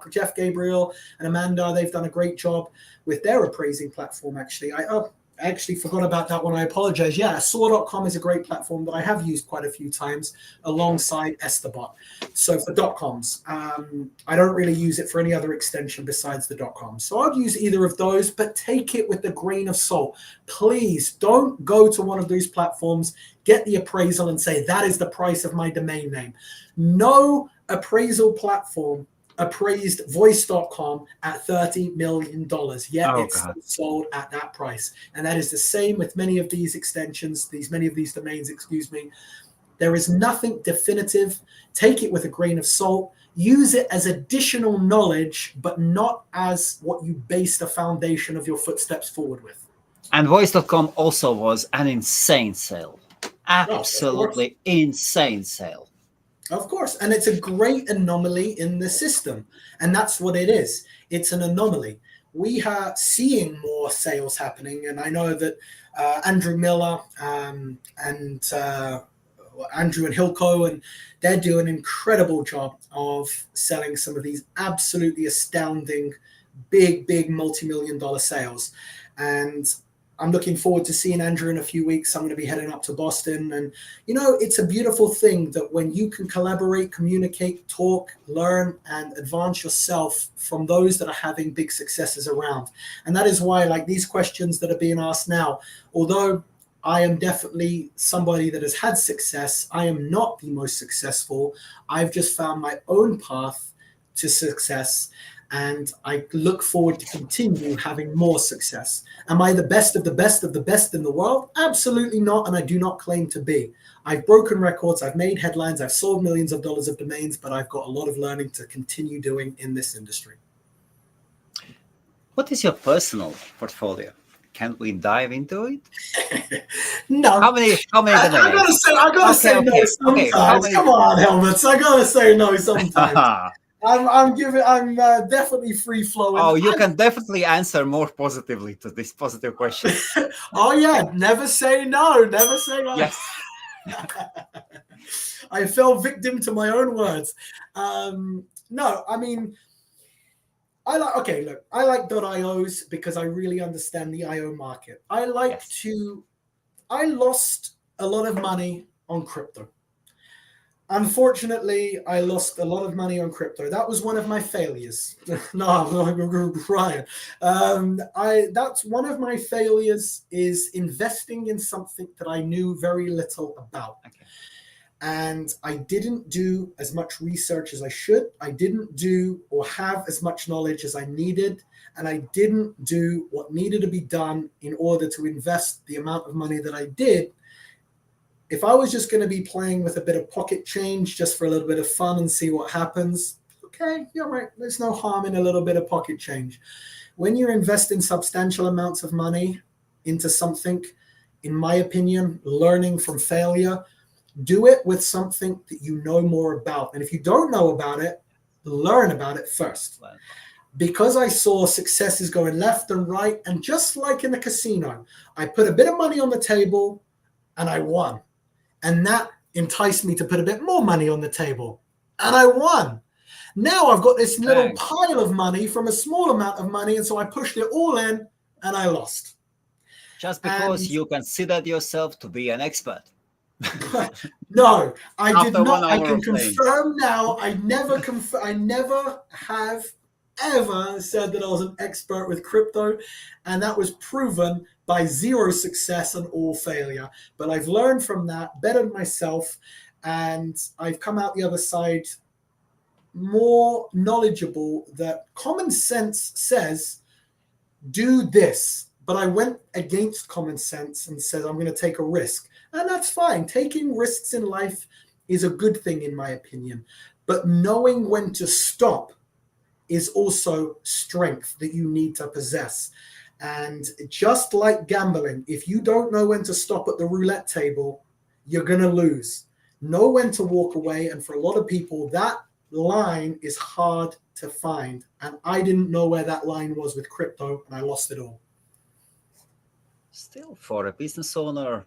Jeff Gabriel and Amanda, they've done a great job with their appraising platform, actually. I actually forgot about that one. I apologize. Yeah, Saw.com is a great platform that I have used quite a few times alongside Esterbot. So for .coms, I don't really use it for any other extension besides the .coms. So I'd use either of those, but take it with a grain of salt. Please don't go to one of those platforms, get the appraisal and say, that is the price of my domain name. No appraisal platform appraised voice.com at $30 million. Yet it's sold at that price. And that is the same with many of these extensions, many of these domains, excuse me. There is nothing definitive. Take it with a grain of salt. Use it as additional knowledge, but not as what you base the foundation of your footsteps forward with. And voice.com also was an insane sale. Absolutely insane sale. Of course. And it's a great anomaly in the system. And that's what it is. It's an anomaly. We are seeing more sales happening. And I know that Andrew Miller and Andrew and Hilco, and they're doing an incredible job of selling some of these absolutely astounding, big multi-million-dollar sales. And I'm looking forward to seeing Andrew in a few weeks. I'm going to be heading up to Boston. And, it's a beautiful thing that when you can collaborate, communicate, talk, learn, and advance yourself from those that are having big successes around. And that is why, like these questions that are being asked now, although I am definitely somebody that has had success, I am not the most successful. I've just found my own path to success. And I look forward to continue having more success. Am I the best of the best of the best in the world? Absolutely not, and I do not claim to be. I've broken records, I've made headlines, I've sold millions of dollars of domains, but I've got a lot of learning to continue doing in this industry. What is your personal portfolio? Can we dive into it? No. How many I gotta say no sometimes. Come on, Helmuts. I gotta say no sometimes. I'm definitely free flowing. Oh, you can definitely answer more positively to this positive question. Oh yeah, never say no. Never say no. Yes. I fell victim to my own words. No, I mean, I like .ios because I really understand the IO market. I lost a lot of money on crypto. Unfortunately, I lost a lot of money on crypto. That was one of my failures. No, I'm not crying. That's one of my failures, is investing in something that I knew very little about. Okay. And I didn't do as much research as I should. I didn't do or have as much knowledge as I needed. And I didn't do what needed to be done in order to invest the amount of money that I did. If I was just going to be playing with a bit of pocket change just for a little bit of fun and see what happens, okay, you're right. There's no harm in a little bit of pocket change. When you're investing substantial amounts of money into something, in my opinion, learning from failure, do it with something that you know more about. And if you don't know about it, learn about it first. Because I saw successes going left and right, and just like in the casino, I put a bit of money on the table and I won. And that enticed me to put a bit more money on the table. And I won. Now I've got this little pile of money from a small amount of money. And so I pushed it all in and I lost. Just because you considered yourself to be an expert. No, I did not. I can confirm now. I never have ever said that I was an expert with crypto. And that was proven by zero success and all failure. But I've learned from that, bettered myself, and I've come out the other side more knowledgeable that common sense says, do this. But I went against common sense and said, I'm going to take a risk. And that's fine. Taking risks in life is a good thing, in my opinion. But knowing when to stop is also strength that you need to possess. And just like gambling, if you don't know when to stop at the roulette table, you're going to lose. Know when to walk away. And for a lot of people, that line is hard to find. And I didn't know where that line was with crypto, and I lost it all. Still, for a business owner,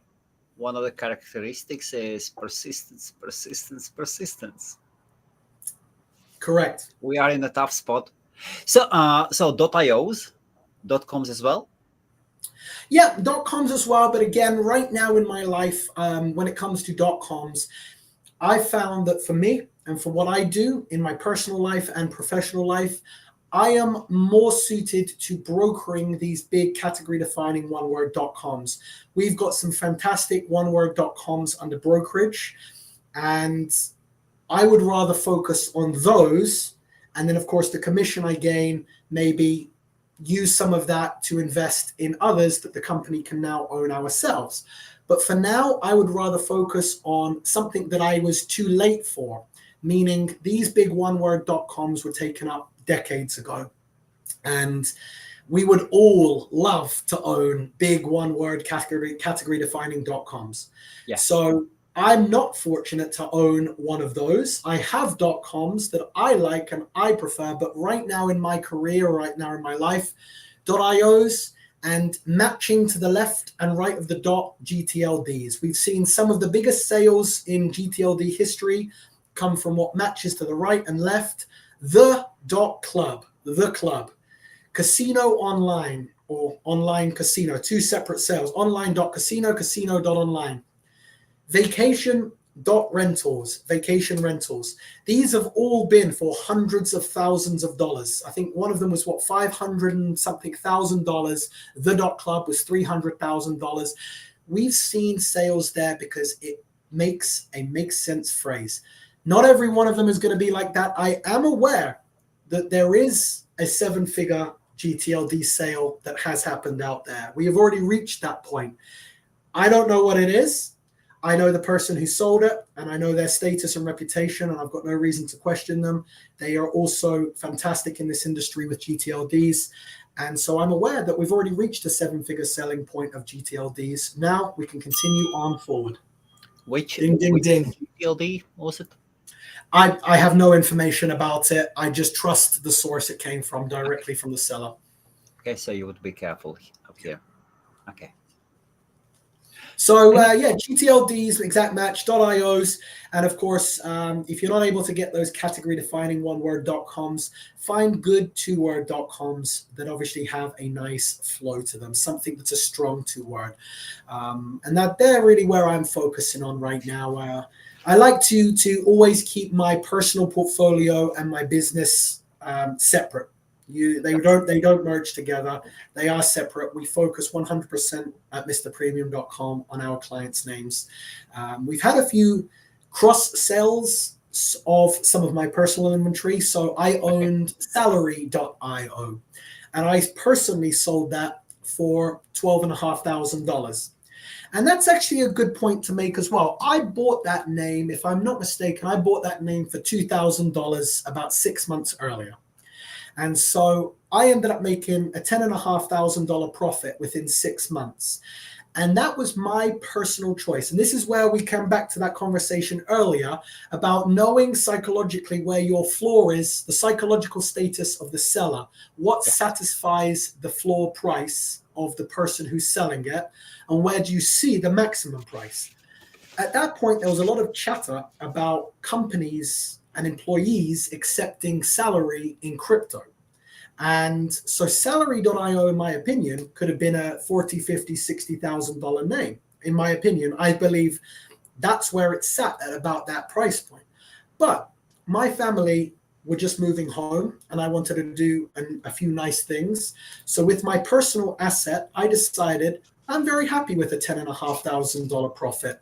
one of the characteristics is persistence, persistence, persistence. Correct. We are in a tough spot. So, .ios, .coms as well? Yeah, .coms as well. But again, right now in my life, when it comes to .coms, I found that for me and for what I do in my personal life and professional life, I am more suited to brokering these big category-defining one-word .coms. We've got some fantastic one-word .coms under brokerage, and I would rather focus on those. And then, of course, the commission I gain, maybe use some of that to invest in others that the company can now own ourselves. But for now, I would rather focus on something that I was too late for, meaning these big one-word .coms were taken up decades ago. And we would all love to own big one-word category-defining .coms. Yes. So I'm not fortunate to own one of those. I have .coms that I like and I prefer, but right now in my career, right now in my life, .ios and matching to the left and right of the .gtlds. We've seen some of the biggest sales in GTLD history come from what matches to the right and left. The .club, the club, casino online or online casino, two separate sales, online.casino, casino.online, vacation.rentals, vacation rentals. These have all been for hundreds of thousands of dollars. I think one of them was what, $500 and something thousand. The .club was $300,000. We've seen sales there because it makes a makes sense phrase. Not every one of them is going to be like that. I am aware that there is a seven-figure GTLD sale that has happened out there. We have already reached that point. I don't know what it is. I know the person who sold it, and I know their status and reputation, and I've got no reason to question them. They are also fantastic in this industry with GTLDs. And so I'm aware that we've already reached a seven-figure selling point of GTLDs. Now we can continue on forward. Which GTLD was it? I have no information about it. I just trust the source it came from, directly from the seller. Okay, so you would be careful up here. Okay. So yeah, GTLDs, exact match, .ios, and of course, if you're not able to get those category-defining one-word .coms, find good two-word .coms that obviously have a nice flow to them, something that's a strong two-word, and they're really where I'm focusing on right now. I like to always keep my personal portfolio and my business separate. They don't merge together. They are separate. We focus 100% at MrPremium.com on our clients' names. We've had a few cross sales of some of my personal inventory. So I owned Salary.io, and I personally sold that for $12,500. And that's actually a good point to make as well. I bought that name, if I'm not mistaken, I bought that name for $2,000 about 6 months earlier. And so I ended up making a $10,500 profit within 6 months. And that was my personal choice. And this is where we come back to that conversation earlier about knowing psychologically where your floor is, the psychological status of the seller, what satisfies the floor price of the person who's selling it, and where do you see the maximum price. At that point, there was a lot of chatter about companies and employees accepting salary in crypto. And so Salary.io, in my opinion, could have been a $40,000, $50,000, $60,000 name. In my opinion, I believe that's where it sat at about that price point. But my family were just moving home, and I wanted to do a few nice things. So with my personal asset, I decided I'm very happy with a $10,500 profit.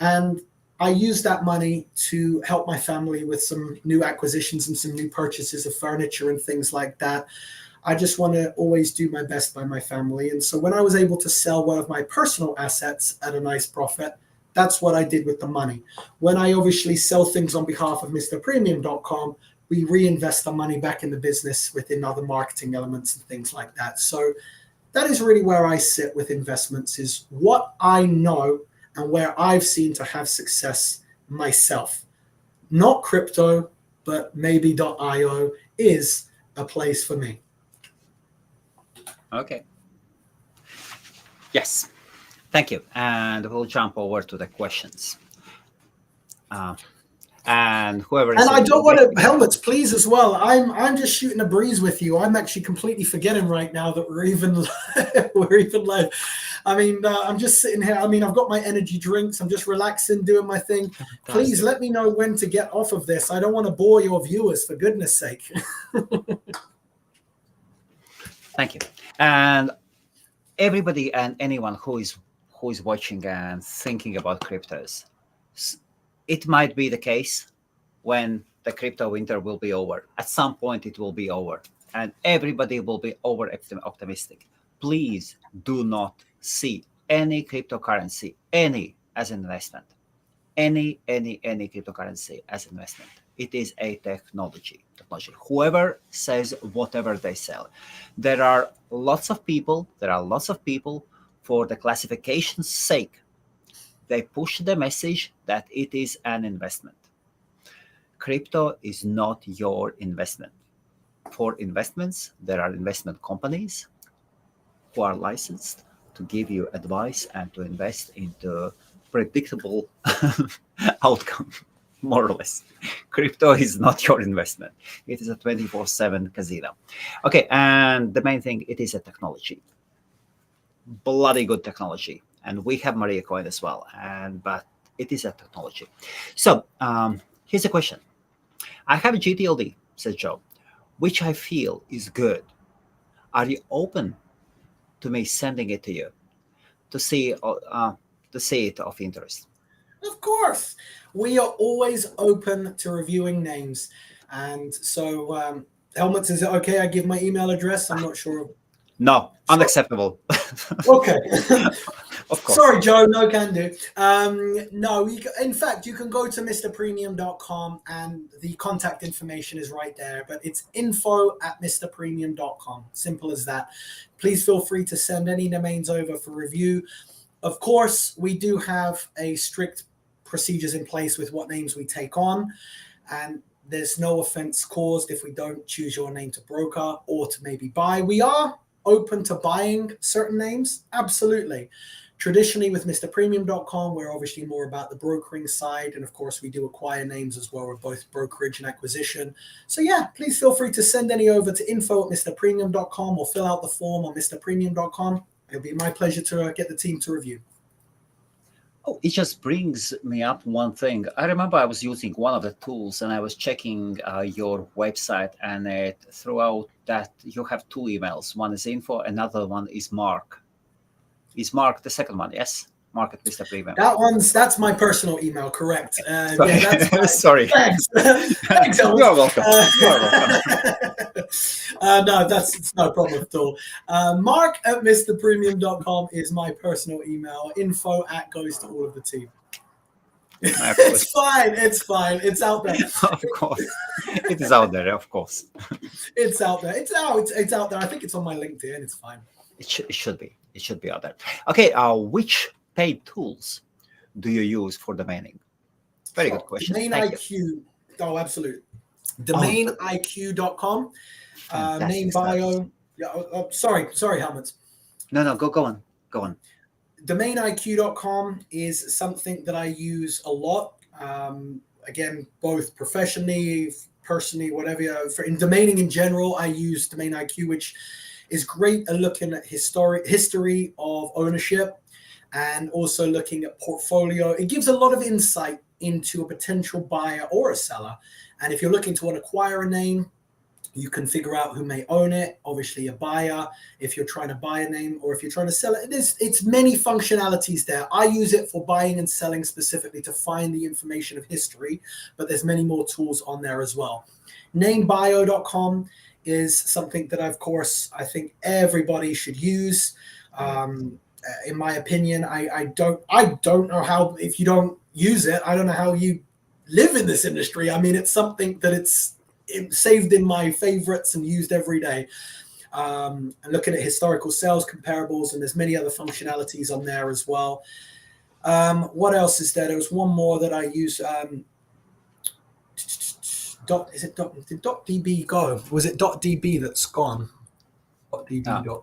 And I used that money to help my family with some new acquisitions and some new purchases of furniture and things like that. I just want to always do my best by my family. And so when I was able to sell one of my personal assets at a nice profit, that's what I did with the money. When I obviously sell things on behalf of MrPremium.com, we reinvest our money back in the business within other marketing elements and things like that. So that is really where I sit with investments, is what I know and where I've seen to have success myself. Not crypto, but maybe .io is a place for me. Okay. Yes. Thank you. And we'll jump over to the questions. And whoever is, and I don't want to, Helmuts, please, as well. I'm just shooting a breeze with you. I'm actually completely forgetting right now that we're even live. I mean, I'm just sitting here. I mean, I've got my energy drinks. I'm just relaxing, doing my thing. Fantastic. Please let me know when to get off of this. I don't want to bore your viewers, for goodness sake. Thank you. And everybody and anyone who is watching and thinking about cryptos, it might be the case when the crypto winter will be over. At some point, it will be over, and everybody will be over optimistic. Please do not see any cryptocurrency, any as an investment, any cryptocurrency as investment. It is a technology. Whoever says whatever they sell, there are lots of people for the classification's sake, they push the message that it is an investment. Crypto is not your investment. For investments, there are investment companies who are licensed to give you advice and to invest into predictable outcome, more or less. Crypto is not your investment. It is a 24/7 casino. Okay, and the main thing, it is a technology. Bloody good technology. And we have Maria Coin as well. But it is a technology. So here's a question. I have a GTLD, says Joe, which I feel is good. Are you open to me sending it to you to see it of interest? Of course. We are always open to reviewing names. And so, Helmuts, is it okay I give my email address? I'm not sure. No, unacceptable. Okay. Of course. Sorry, Joe, no can do. No, in fact, you can go to mrpremium.com and the contact information is right there, but it's info@mrpremium.com. Simple as that. Please feel free to send any domains over for review. Of course, we do have a strict procedures in place with what names we take on, and there's no offense caused if we don't choose your name to broker or to maybe buy. We are open to buying certain names, absolutely. Traditionally with mrpremium.com, we're obviously more about the brokering side, and of course we do acquire names as well with both brokerage and acquisition. So yeah, please feel free to send any over to info@mrpremium.com or fill out the form on mrpremium.com. It'll be my pleasure to get the team to review. Oh, it just brings me up one thing. I remember I was using one of the tools and I was checking your website, and it threw out that you have two emails. One is info, another one is Mark. Is Mark the second one? Yes, Mark at Mr. Premium. That's my personal email, correct? Sorry. Yeah, that's my, Sorry. Thanks. Thanks, Elvis. You're welcome. You're welcome. No, it's no problem at all. Mark@mrpremium.com is my personal email. Info@ goes to all of the team. It's fine. It's out there. Of course. It is out there, of course. It's out there. It's out there. I think it's on my LinkedIn. It's fine. It should be. It should be out there. Okay. Which paid tools do you use for domaining? Very good question. Domain IQ. Oh, absolutely. DomainIQ.com. Name bio. Yeah. Sorry, Helmuts. No. Go on. DomainIQ.com is something that I use a lot. Again, both professionally, personally, whatever. In domaining in general, I use Domain IQ, which is great at looking at history of ownership and also looking at portfolio. It gives a lot of insight into a potential buyer or a seller. And if you're looking to acquire a name, you can figure out who may own it. Obviously, a buyer, if you're trying to buy a name, or if you're trying to sell it. It's many functionalities there. I use it for buying and selling specifically to find the information of history, but there's many more tools on there as well. Namebio.com is something that, of course, I think everybody should use. In my opinion, I don't know how, if you don't use it, I don't know how you live in this industry. I mean, it's something that it's saved in my favorites and used every day. And looking at historical sales comparables, and there's many other functionalities on there as well. What else is there? There was one more that I use. Did .db go? Was it .db that's gone? .db.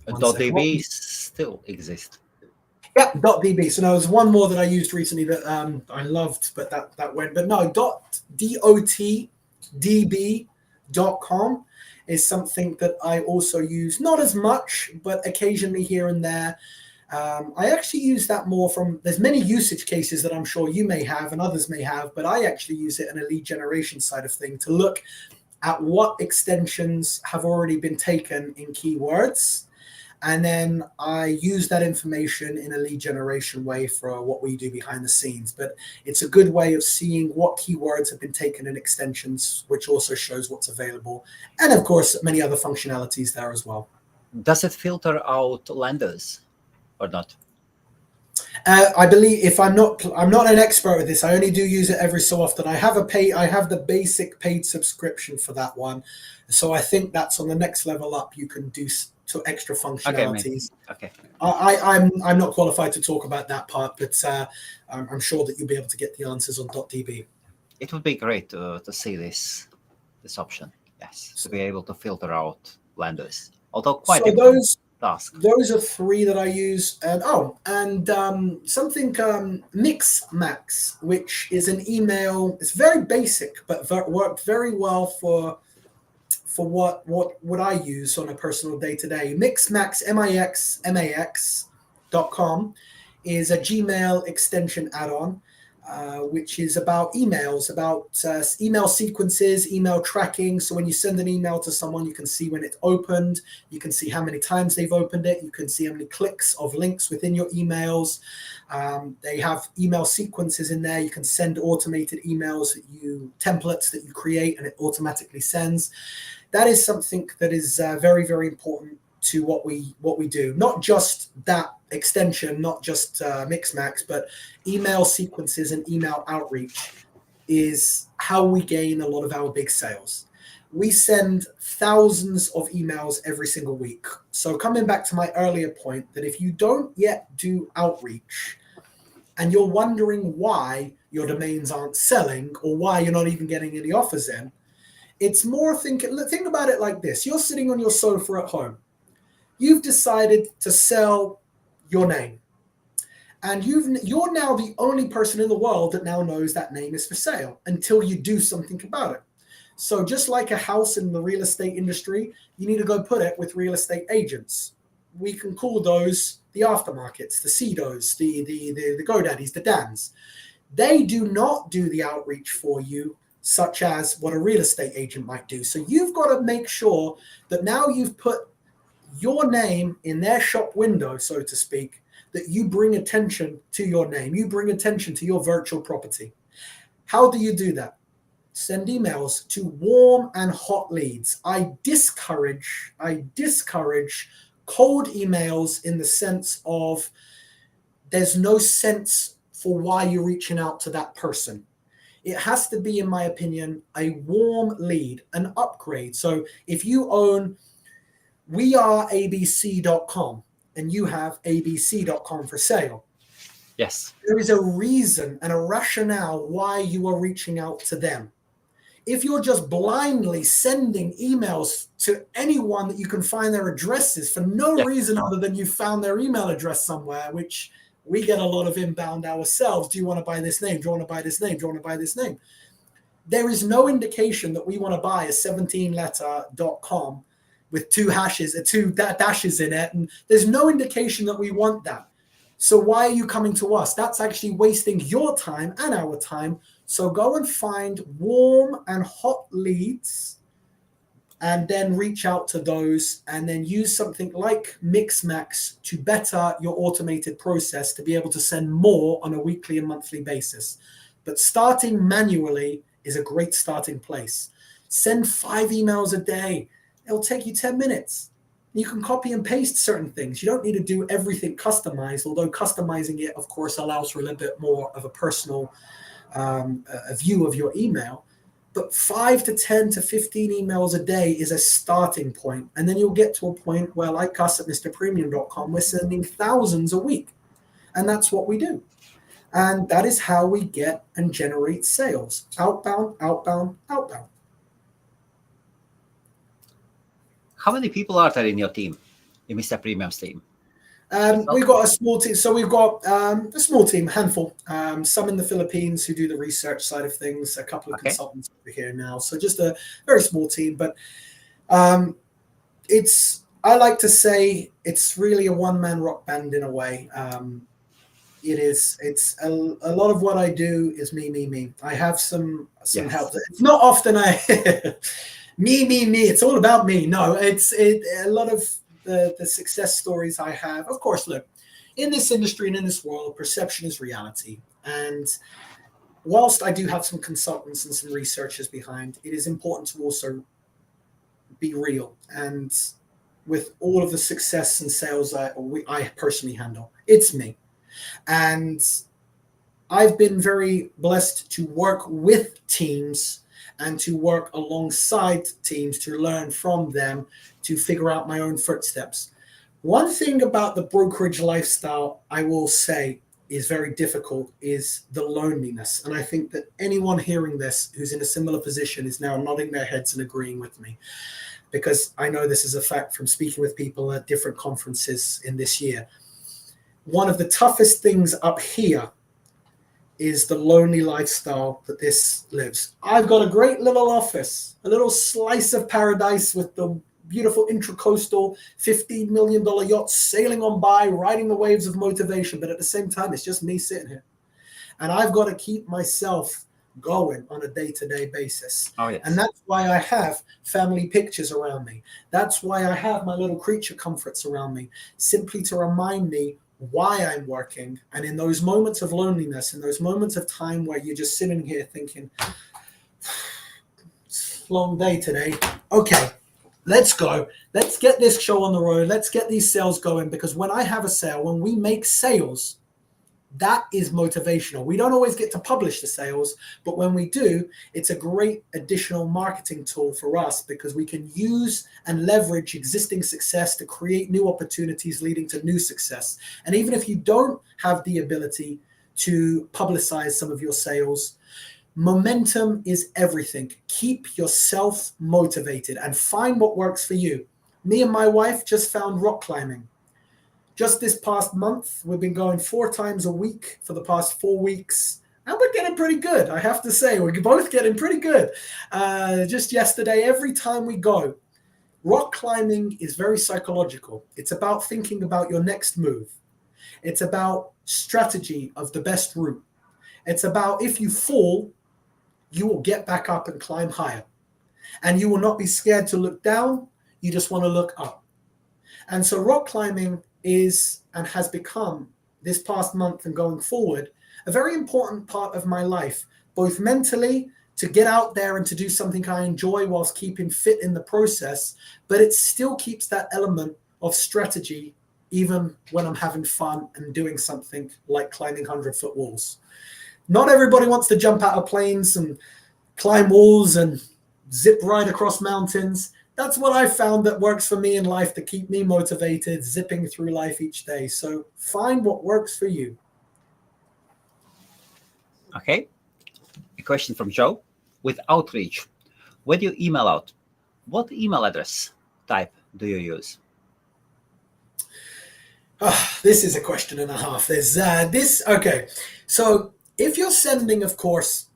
.db still exists. Yeah, .db. So there was one more that I used recently that I loved, but that went. But no, .dotdb.com is something that I also use, not as much, but occasionally here and there. I actually use that more there's many usage cases that I'm sure you may have and others may have, but I actually use it in a lead generation side of thing to look at what extensions have already been taken in keywords. And then I use that information in a lead generation way for what we do behind the scenes. But it's a good way of seeing what keywords have been taken in extensions, which also shows what's available. And of course, many other functionalities there as well. Does it filter out lenders or not? I believe, if I'm not an expert with this, I only do use it every so often. I have the basic paid subscription for that one. So I think that's on the next level up. You can do to extra functionalities. Okay. I'm not qualified to talk about that part, but I'm sure that you'll be able to get the answers on .db. It would be great to see this option. Yes, to be able to filter out lenders. Although quite a task. Those are three that I use. And something Mixmax, which is an email. It's very basic, but worked very well for what I use on a personal day-to-day. Mixmax, MIXMAX.com is a Gmail extension add-on, which is about emails, about email sequences, email tracking. So when you send an email to someone, you can see when it's opened. You can see how many times they've opened it. You can see how many clicks of links within your emails. They have email sequences in there. You can send automated emails, templates that you create, and it automatically sends. That is something that is very, very important to what we do. Not just that extension, not just Mixmax, but email sequences and email outreach is how we gain a lot of our big sales. We send thousands of emails every single week. So coming back to my earlier point, that if you don't yet do outreach and you're wondering why your domains aren't selling or why you're not even getting any offers in, it's more think about it like this. You're sitting on your sofa at home. You've decided to sell your name. And you're now the only person in the world that now knows that name is for sale until you do something about it. So just like a house in the real estate industry, you need to go put it with real estate agents. We can call those the aftermarkets, the CEDOs, the GoDaddies, the DANs. They do not do the outreach for you, such as what a real estate agent might do. So you've got to make sure that now you've put your name in their shop window, so to speak, that you bring attention to your name. You bring attention to your virtual property. How do you do that? Send emails to warm and hot leads. I discourage cold emails in the sense of there's no sense for why you're reaching out to that person. It has to be, in my opinion, a warm lead, an upgrade. So if you own weareabc.com and you have abc.com for sale, yes, there is a reason and a rationale why you are reaching out to them. If you're just blindly sending emails to anyone that you can find their addresses for no reason other than you found their email address somewhere, which we get a lot of inbound ourselves. Do you want to buy this name? Do you want to buy this name? Do you want to buy this name? There is no indication that we want to buy a 17-letter.com with two dashes in it. And there's no indication that we want that. So why are you coming to us? That's actually wasting your time and our time. So go and find warm and hot leads and then reach out to those and then use something like Mixmax to better your automated process to be able to send more on a weekly and monthly basis. But starting manually is a great starting place. Send 5 emails a day. It'll take you 10 minutes. You can copy and paste certain things. You don't need to do everything customized, although customizing it, of course, allows for a little bit more of a personal a view of your email. But 5 to 10 to 15 emails a day is a starting point. And then you'll get to a point where, like us at MrPremium.com, we're sending thousands a week. And that's what we do. And that is how we get and generate sales. Outbound, outbound, outbound. How many people are there in your team, in Mr. Premium's team? We've got a small team. So we've got a small team, handful. Some in the Philippines who do the research side of things, a couple of consultants over here now. So just a very small team. But I like to say it's really a one-man rock band in a way. It's a lot of what I do is me. I have some help. It's not often me. It's all about me. No, a lot of the success stories I have. Of course, look, in this industry and in this world, perception is reality. And whilst I do have some consultants and some researchers behind, it is important to also be real. And with all of the success and sales I personally handle, it's me. And I've been very blessed to work with teams and to work alongside teams to learn from them, to figure out my own footsteps. One thing about the brokerage lifestyle, I will say, is very difficult is the loneliness. And I think that anyone hearing this who's in a similar position is now nodding their heads and agreeing with me, because I know this is a fact from speaking with people at different conferences in this year. One of the toughest things up here is the lonely lifestyle that this lives. I've got a great little office, a little slice of paradise with the beautiful intracoastal $15 million yacht sailing on by, riding the waves of motivation. But at the same time, it's just me sitting here. And I've got to keep myself going on a day-to-day basis. Oh, yes. And that's why I have family pictures around me. That's why I have my little creature comforts around me, simply to remind me why I'm working. And in those moments of loneliness, in those moments of time where you're just sitting here thinking, it's a long day today. Okay, let's go. Let's get this show on the road. Let's get these sales going, because when I have a sale, when we make sales, that is motivational. We don't always get to publish the sales, but when we do, it's a great additional marketing tool for us, because we can use and leverage existing success to create new opportunities leading to new success. And even if you don't have the ability to publicize some of your sales, momentum is everything. Keep yourself motivated and find what works for you. Me and my wife just found rock climbing. Just this past month, we've been going 4 times a week for the past 4 weeks. And we're getting pretty good, I have to say. We're both getting pretty good. Just yesterday, every time we go, rock climbing is very psychological. It's about thinking about your next move. It's about strategy of the best route. It's about if you fall, you will get back up and climb higher. And you will not be scared to look down. You just want to look up. And so rock climbing is and has become, this past month and going forward, a very important part of my life, both mentally to get out there and to do something I enjoy whilst keeping fit in the process, but it still keeps that element of strategy even when I'm having fun and doing something like climbing 100-foot walls. Not everybody wants to jump out of planes and climb walls and zip ride across mountains. That's what I found that works for me in life to keep me motivated, zipping through life each day. So find what works for you. Okay. A question from Joe. With outreach, when you email out, what email address type do you use? This is a question and a half. There's okay. So if you're sending, of course,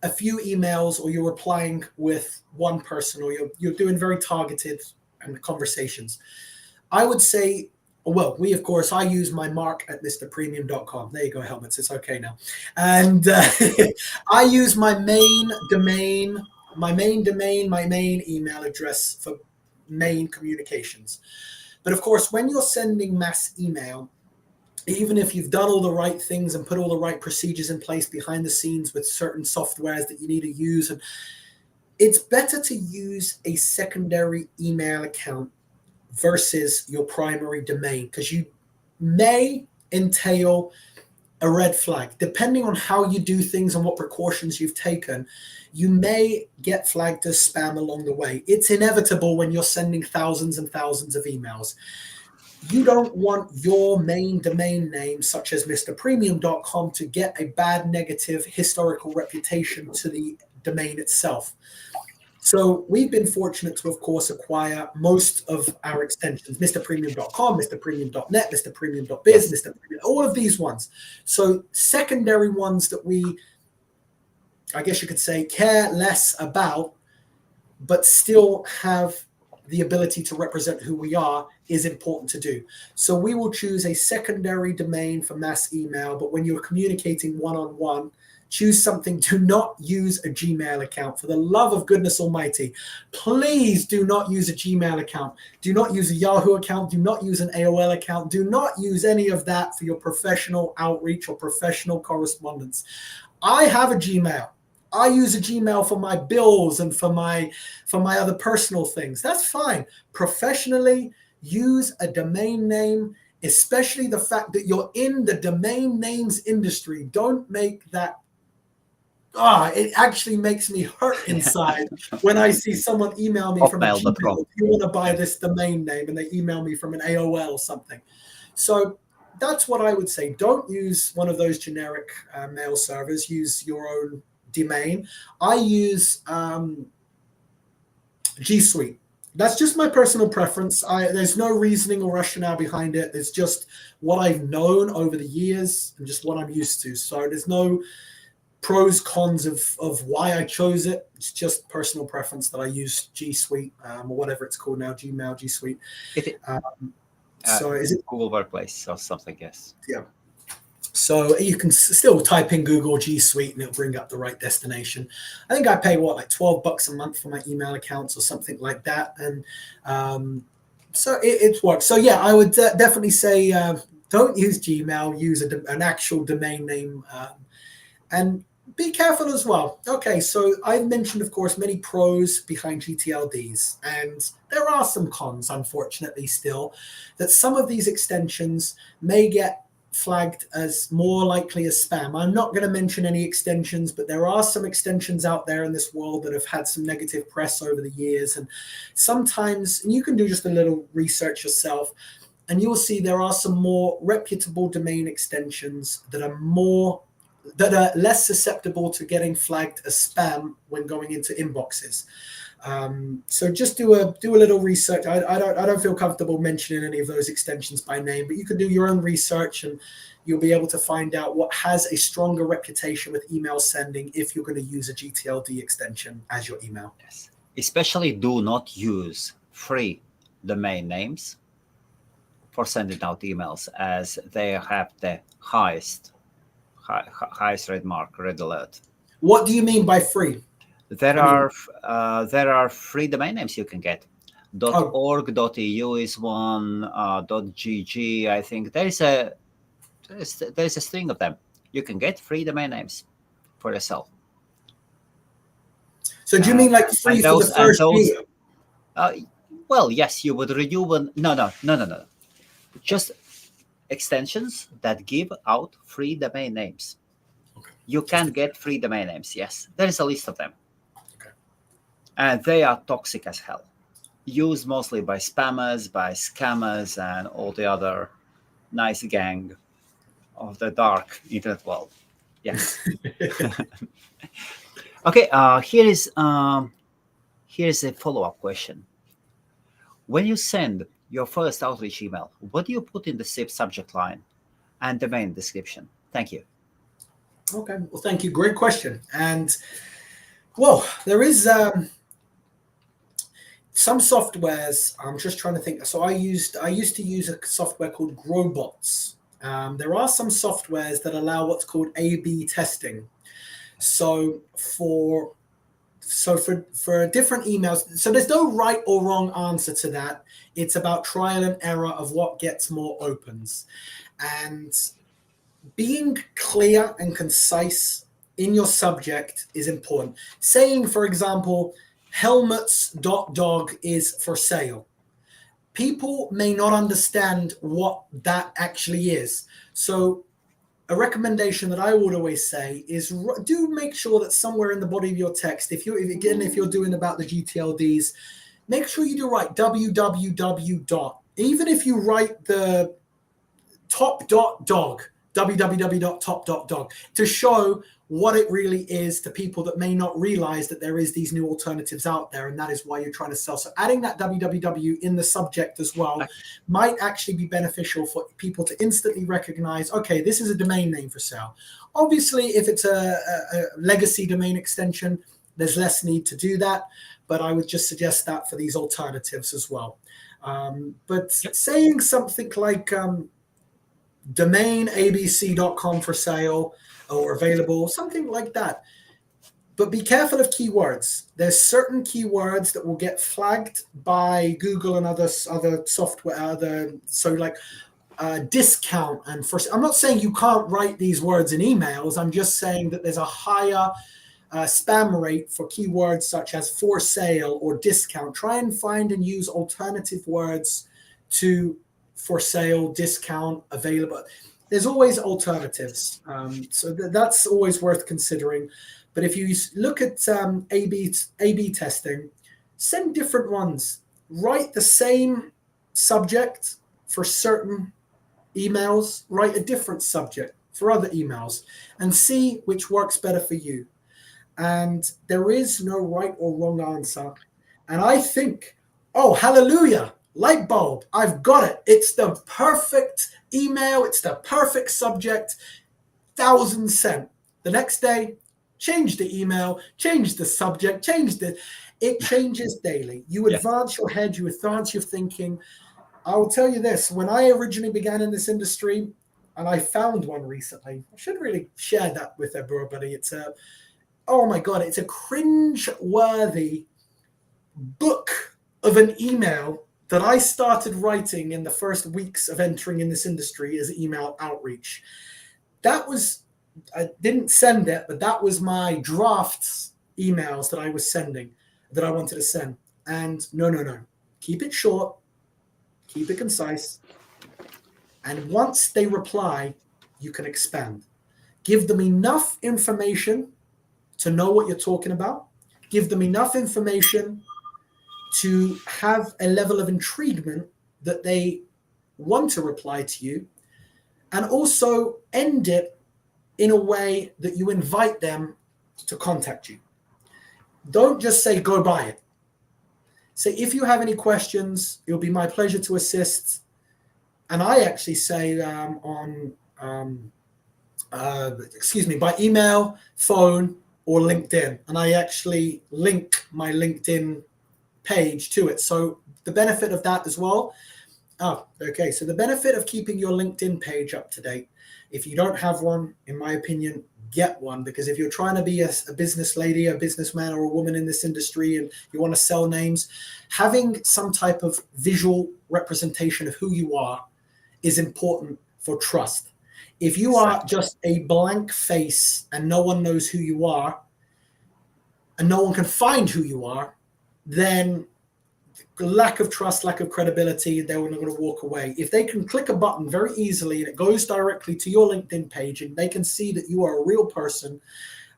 a few emails, or you're replying with one person, or you're doing very targeted conversations, I would say, well, I use my mark at MrPremium.com. There you go, Helmuts. It's okay now. And I use my main domain, my main email address for main communications. But of course, when you're sending mass email, even if you've done all the right things and put all the right procedures in place behind the scenes with certain softwares that you need to use, and it's better to use a secondary email account versus your primary domain, because you may entail a red flag. Depending on how you do things and what precautions you've taken, you may get flagged as spam along the way. It's inevitable when you're sending thousands and thousands of emails. You don't want your main domain name, such as mrpremium.com, to get a bad negative historical reputation to the domain itself. So we've been fortunate to, of course, acquire most of our extensions, mrpremium.com, mrpremium.net, mrpremium.biz, Yes. Mr. Premium, all of these ones. So secondary ones that we, I guess you could say, care less about, but still have the ability to represent who we are, is important to do. So we will choose a secondary domain for mass email, but when you're communicating one-on-one, choose something. Do not use a Gmail account. For the love of goodness almighty, please do not use a Gmail account. Do not use a Yahoo account. Do not use an AOL account. Do not use any of that for your professional outreach or professional correspondence. I have a Gmail. I use a Gmail for my bills and for my other personal things. That's fine. Professionally, use a domain name, especially the fact that you're in the domain names industry. Don't make that. It actually makes me hurt inside when I see someone email me from a Gmail. Do you want to buy this domain name? And they email me from an AOL or something. So that's what I would say. Don't use one of those generic mail servers. Use your own domain. I use G Suite. That's just my personal preference. There's no reasoning or rationale behind it. It's just what I've known over the years and just what I'm used to. So there's no pros, cons of why I chose it. It's just personal preference that I use G Suite or whatever it's called now, Gmail, G Suite. So is it Google Workplace or something? Yes. Yeah. So you can still type in Google G Suite and it'll bring up the right destination. I think I pay like $12 a month for my email accounts or something like that. And so it works. So yeah, I would definitely say don't use Gmail, use an actual domain name and be careful as well. Okay, so I've mentioned, of course, many pros behind GTLDs, and there are some cons, unfortunately, still, that some of these extensions may get flagged as more likely as spam. I'm not going to mention any extensions, but there are some extensions out there in this world that have had some negative press over the years. And sometimes, and you can do just a little research yourself, and you'll see there are some more reputable domain extensions that are less susceptible to getting flagged as spam when going into inboxes. So just do a little research. I don't feel comfortable mentioning any of those extensions by name, but you can do your own research and you'll be able to find out what has a stronger reputation with email sending if you're going to use a GTLD extension as your email. Yes. Especially do not use free domain names for sending out emails, as they have the highest red mark, red alert. What do you mean by free? There are free domain names you can get. .org, .eu is one. .gg. I think there's a string of them. You can get free domain names for yourself. So do you mean like free for the first year? Well, yes, you would renew. No. Just extensions that give out free domain names. Okay. You can get free domain names. Yes, there is a list of them. And they are toxic as hell. Used mostly by spammers, by scammers, and all the other nice gang of the dark internet world. Yes. Okay. Here is a follow-up question. When you send your first outreach email, what do you put in the subject line and domain description? Thank you. Okay. Well, thank you. Great question. And well, there is some softwares. I'm just trying to think. So I used to use a software called Growbots. There are some softwares that allow what's called A/B testing. So for different emails, so there's no right or wrong answer to that. It's about trial and error of what gets more opens. And being clear and concise in your subject is important. Saying, for example, Helmuts.dog is for sale. People may not understand what that actually is. So a recommendation that I would always say is do make sure that somewhere in the body of your text, if you're doing about the GTLDs, make sure you do write www dot. Even if you write the top.dog, www.top.dog, to show what it really is to people that may not realize that there is these new alternatives out there, and that is why you're trying to sell. So adding that www in the subject as well might actually be beneficial for people to instantly recognize, okay, this is a domain name for sale. Obviously, if it's a legacy domain extension, there's less need to do that, but I would just suggest that for these alternatives as well. But saying something like domain abc.com for sale or available, something like that. But be careful of keywords. There's certain keywords that will get flagged by Google and other software. So like discount and for. I'm not saying you can't write these words in emails. I'm just saying that there's a higher spam rate for keywords such as for sale or discount. Try and find and use alternative words to for sale, discount, available. There's always alternatives. So that's always worth considering. But if you look at A/B testing, send different ones. Write the same subject for certain emails. Write a different subject for other emails and see which works better for you. And there is no right or wrong answer. And I think, oh, hallelujah, light bulb, I've got it. It's the perfect email. It's the perfect subject. 1,000 sent. The next day, change the email, change the subject, it changes daily. You advance your head, you advance your thinking. I'll tell you this, when I originally began in this industry, and I found one recently, I should really share that with everybody. It's oh my God, it's a cringe-worthy book of an email that I started writing in the first weeks of entering in this industry as email outreach. That was, I didn't send it, but that was my drafts emails that I was sending, that I wanted to send. And no. Keep it short, keep it concise. And once they reply, you can expand. Give them enough information to know what you're talking about. Give them enough information to have a level of intriguement that they want to reply to you, and also end it in a way that you invite them to contact you. Don't just say, go buy it. Say, if you have any questions, it'll be my pleasure to assist. And I actually say by email, phone, or LinkedIn. And I actually link my LinkedIn page to it. So the benefit of that as well. So the benefit of keeping your LinkedIn page up to date, if you don't have one, in my opinion, get one, because if you're trying to be a business lady, a businessman, or a woman in this industry and you want to sell names, having some type of visual representation of who you are is important for trust. If you are just a blank face and no one knows who you are and no one can find who you are, then lack of trust, lack of credibility, they're not going to walk away. If they can click a button very easily and it goes directly to your LinkedIn page and they can see that you are a real person,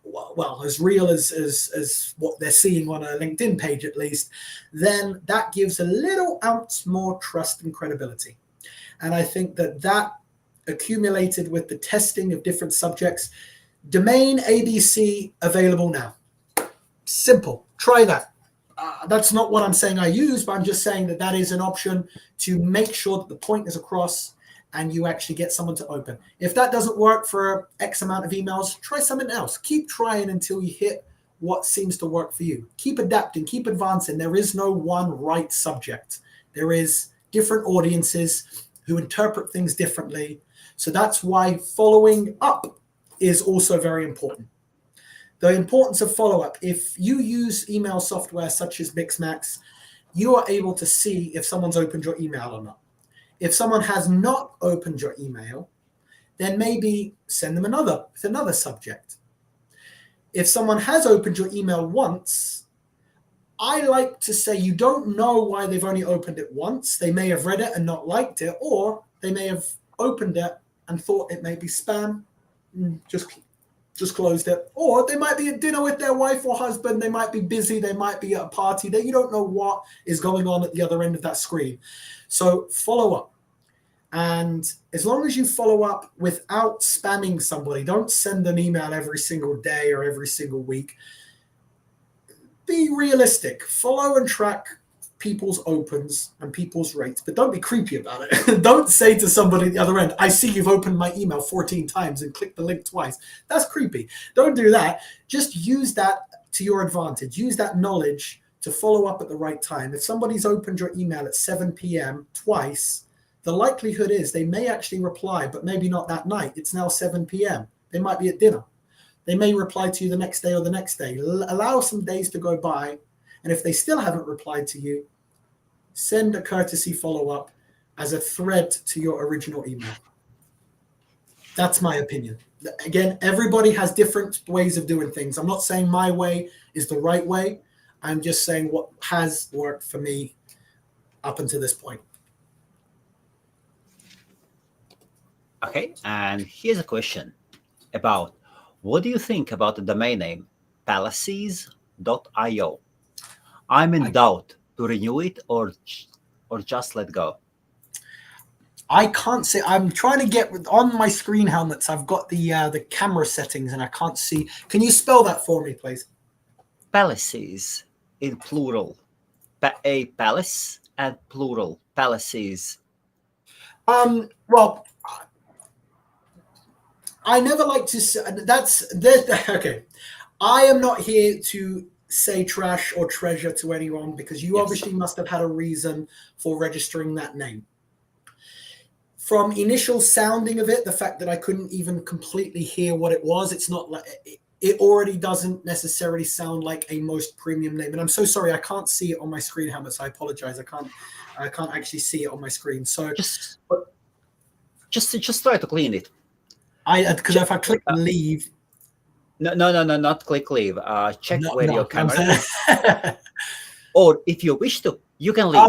well, as real as what they're seeing on a LinkedIn page at least, then that gives a little ounce more trust and credibility. And I think that accumulated with the testing of different subjects, domain ABC available now. Simple. Try that. That's not what I'm saying I use, but I'm just saying that is an option to make sure that the point is across and you actually get someone to open. If that doesn't work for X amount of emails, try something else. Keep trying until you hit what seems to work for you. Keep adapting, keep advancing. There is no one right subject. There is different audiences who interpret things differently. So that's why following up is also very important. The importance of follow-up. If you use email software such as Mixmax, you are able to see if someone's opened your email or not. If someone has not opened your email, then maybe send them another subject. If someone has opened your email once, I like to say you don't know why they've only opened it once. They may have read it and not liked it, or they may have opened it and thought it may be spam just closed it. Or they might be at dinner with their wife or husband. They might be busy. They might be at a party. You don't know what is going on at the other end of that screen. So follow up. And as long as you follow up without spamming somebody, don't send an email every single day or every single week. Be realistic. Follow and track people's opens and people's rates, but don't be creepy about it. Don't say to somebody at the other end, I see you've opened my email 14 times and clicked the link twice. That's creepy. Don't do that. Just use that to your advantage. Use that knowledge to follow up at the right time. If somebody's opened your email at 7 p.m. twice, the likelihood is they may actually reply, but maybe not that night. It's now 7 p.m. They might be at dinner. They may reply to you the next day or the next day. Allow some days to go by. And if they still haven't replied to you, send a courtesy follow-up as a thread to your original email. That's my opinion. Again, everybody has different ways of doing things. I'm not saying my way is the right way. I'm just saying what has worked for me up until this point. Okay, and here's a question about what do you think about the domain name palaces.io? I'm in doubt to renew it or just let go. I can't see. I'm trying to get on my screen helmets. I've got the camera settings and I can't see. Can you spell that for me, please? Palaces in plural. A palace and plural palaces. Well, I never like to say okay. I am not here to say trash or treasure to anyone because you obviously must have had a reason for registering that name. From initial sounding of it, the fact that I couldn't even completely hear what it was, it's not like it already doesn't necessarily sound like a most premium name. And I'm so sorry, I can't see it on my screen, Helmuts. I apologize. I can't actually see it on my screen. So just try to clean it. Because if I click leave. No, not click leave. Check where your camera is. Or if you wish to, you can leave.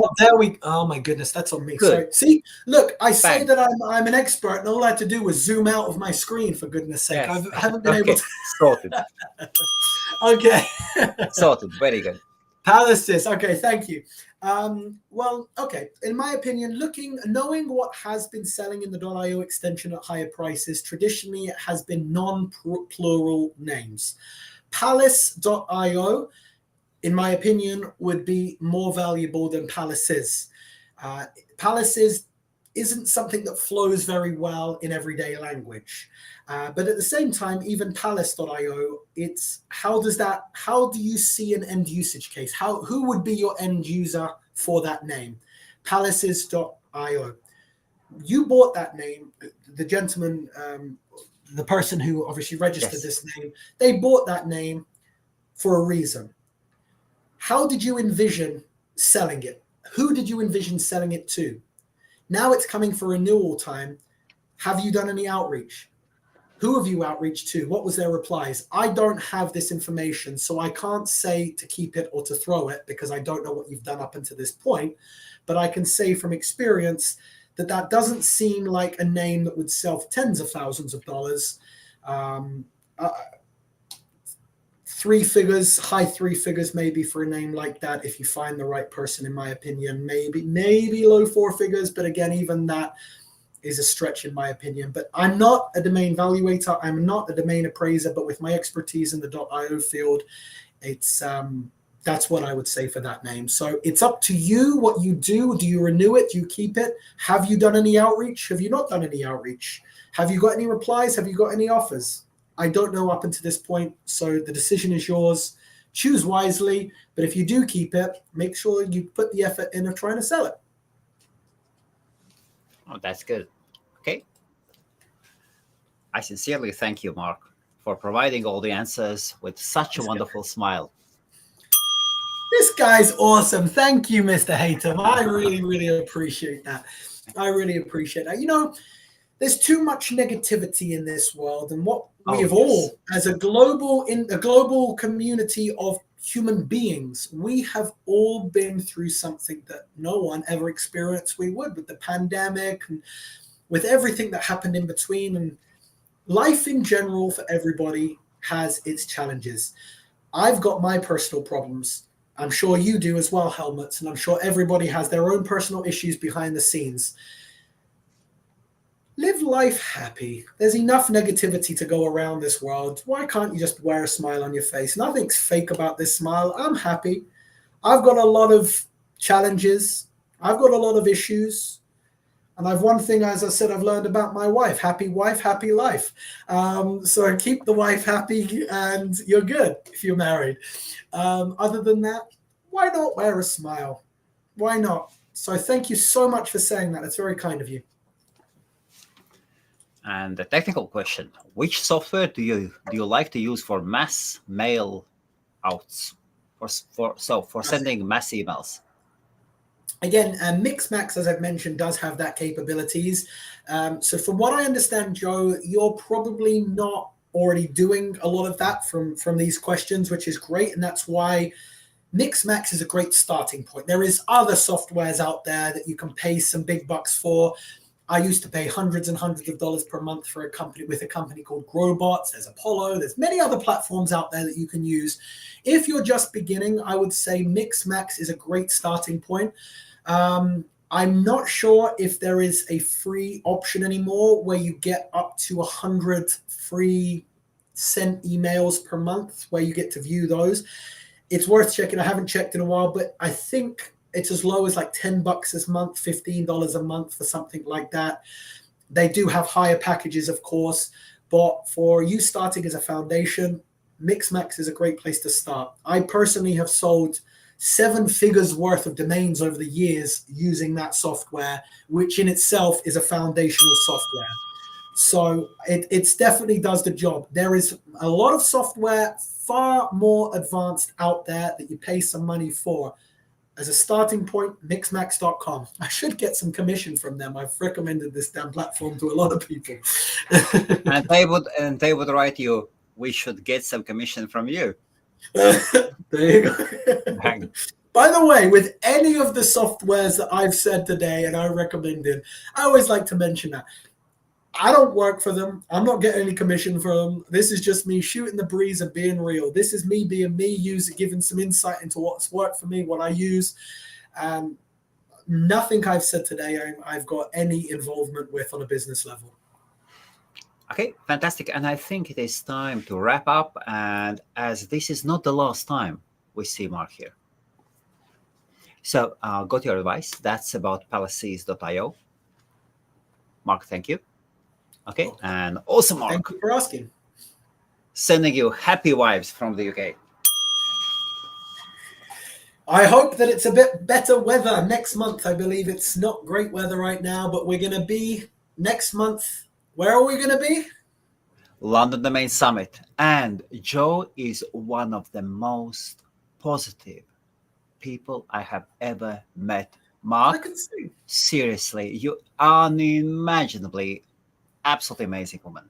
Oh my goodness, that's on me. Good. Sorry. See, look, I say that I'm an expert, and all I had to do was zoom out of my screen. For goodness' sake, yes. I haven't been able to. Sorted. Okay. Sorted. Very good. Palaces. Okay, thank you. Well, okay. In my opinion, knowing what has been selling in the .io extension at higher prices, traditionally it has been non-plural names. Palace.io, in my opinion, would be more valuable than Palaces. Palaces isn't something that flows very well in everyday language. But at the same time, even Palace.io, it's how do you see an end usage case? Who would be your end user for that name? Palaces.io. You bought that name, the gentleman, the person who obviously registered this name, they bought that name for a reason. How did you envision selling it? Who did you envision selling it to? Now it's coming for renewal time. Have you done any outreach? Who have you outreached to? What was their replies? I don't have this information, so I can't say to keep it or to throw it because I don't know what you've done up until this point. But I can say from experience that doesn't seem like a name that would sell for tens of thousands of dollars. High three figures maybe for a name like that if you find the right person, in my opinion. Maybe low four figures, but again, even that is a stretch in my opinion. But I'm not a domain valuator. I'm not a domain appraiser, but with my expertise in the .io field, it's that's what I would say for that name. So it's up to you what you do. Do you renew it? Do you keep it? Have you done any outreach? Have you not done any outreach? Have you got any replies? Have you got any offers? I don't know up until this point, so the decision is yours. Choose wisely, but if you do keep it, make sure you put the effort in of trying to sell it. Oh, that's good. Okay. I sincerely thank you, Mark, for providing all the answers with such a wonderful smile. This guy's awesome. Thank you, Mr. Haytham. I really, really appreciate that. I really appreciate that. You know, there's too much negativity in this world, and what we have all, as a global community of human beings, we have all been through something that no one ever experienced we would, with the pandemic and with everything that happened in between. And life in general for everybody has its challenges. I've got my personal problems. I'm sure you do as well, Helmuts, and I'm sure everybody has their own personal issues behind the scenes. Live life happy. There's enough negativity to go around this world. Why can't you just wear a smile on your face? Nothing's fake about this smile. I'm happy. I've got a lot of challenges. I've got a lot of issues. And one thing, as I said, I've learned about my wife: happy wife, happy life. So keep the wife happy and you're good if you're married. Other than that, why not wear a smile? Why not? So thank you so much for saying that. It's very kind of you. And the technical question: which software do you like to use for mass mail outs? For sending mass emails? Again, Mixmax, as I've mentioned, does have that capabilities. So from what I understand, Joe, you're probably not already doing a lot of that from these questions, which is great. And that's why Mixmax is a great starting point. There is other softwares out there that you can pay some big bucks for. I used to pay hundreds and hundreds of dollars per month for a company called Growbots. There's Apollo. There's many other platforms out there that you can use. If you're just beginning, I would say Mixmax is a great starting point. I'm not sure if there is a free option anymore where you get up to 100 free sent emails per month where you get to view those. It's worth checking. I haven't checked in a while, but I think it's as low as like $10 a month, $15 a month for something like that. They do have higher packages, of course, but for you starting as a foundation, Mixmax is a great place to start. I personally have sold 7 figures worth of domains over the years using that software, which in itself is a foundational software. So it definitely does the job. There is a lot of software far more advanced out there that you pay some money for. As a starting point, Mixmax.com. I should get some commission from them. I've recommended this damn platform to a lot of people. and they would write you, we should get some commission from you. There you go. By the way, with any of the softwares that I've said today and I recommended, I always like to mention that I don't work for them. I'm not getting any commission from them. This is just me shooting the breeze and being real. This is me being me, giving some insight into what's worked for me, what I use. And nothing I've said today I've got any involvement with on a business level. Okay, fantastic. And I think it is time to wrap up. And as this is not the last time we see Mark here. So got your advice. That's about palaces.io. Mark, thank you. Okay, and also Mark. Thank you for asking. Sending you happy vibes from the UK. I hope that it's a bit better weather next month. I believe it's not great weather right now, but we're going to be next month. Where are we going to be? London Domain Summit. And Joe is one of the most positive people I have ever met. Mark, I can see. Seriously, you unimaginably absolutely amazing woman.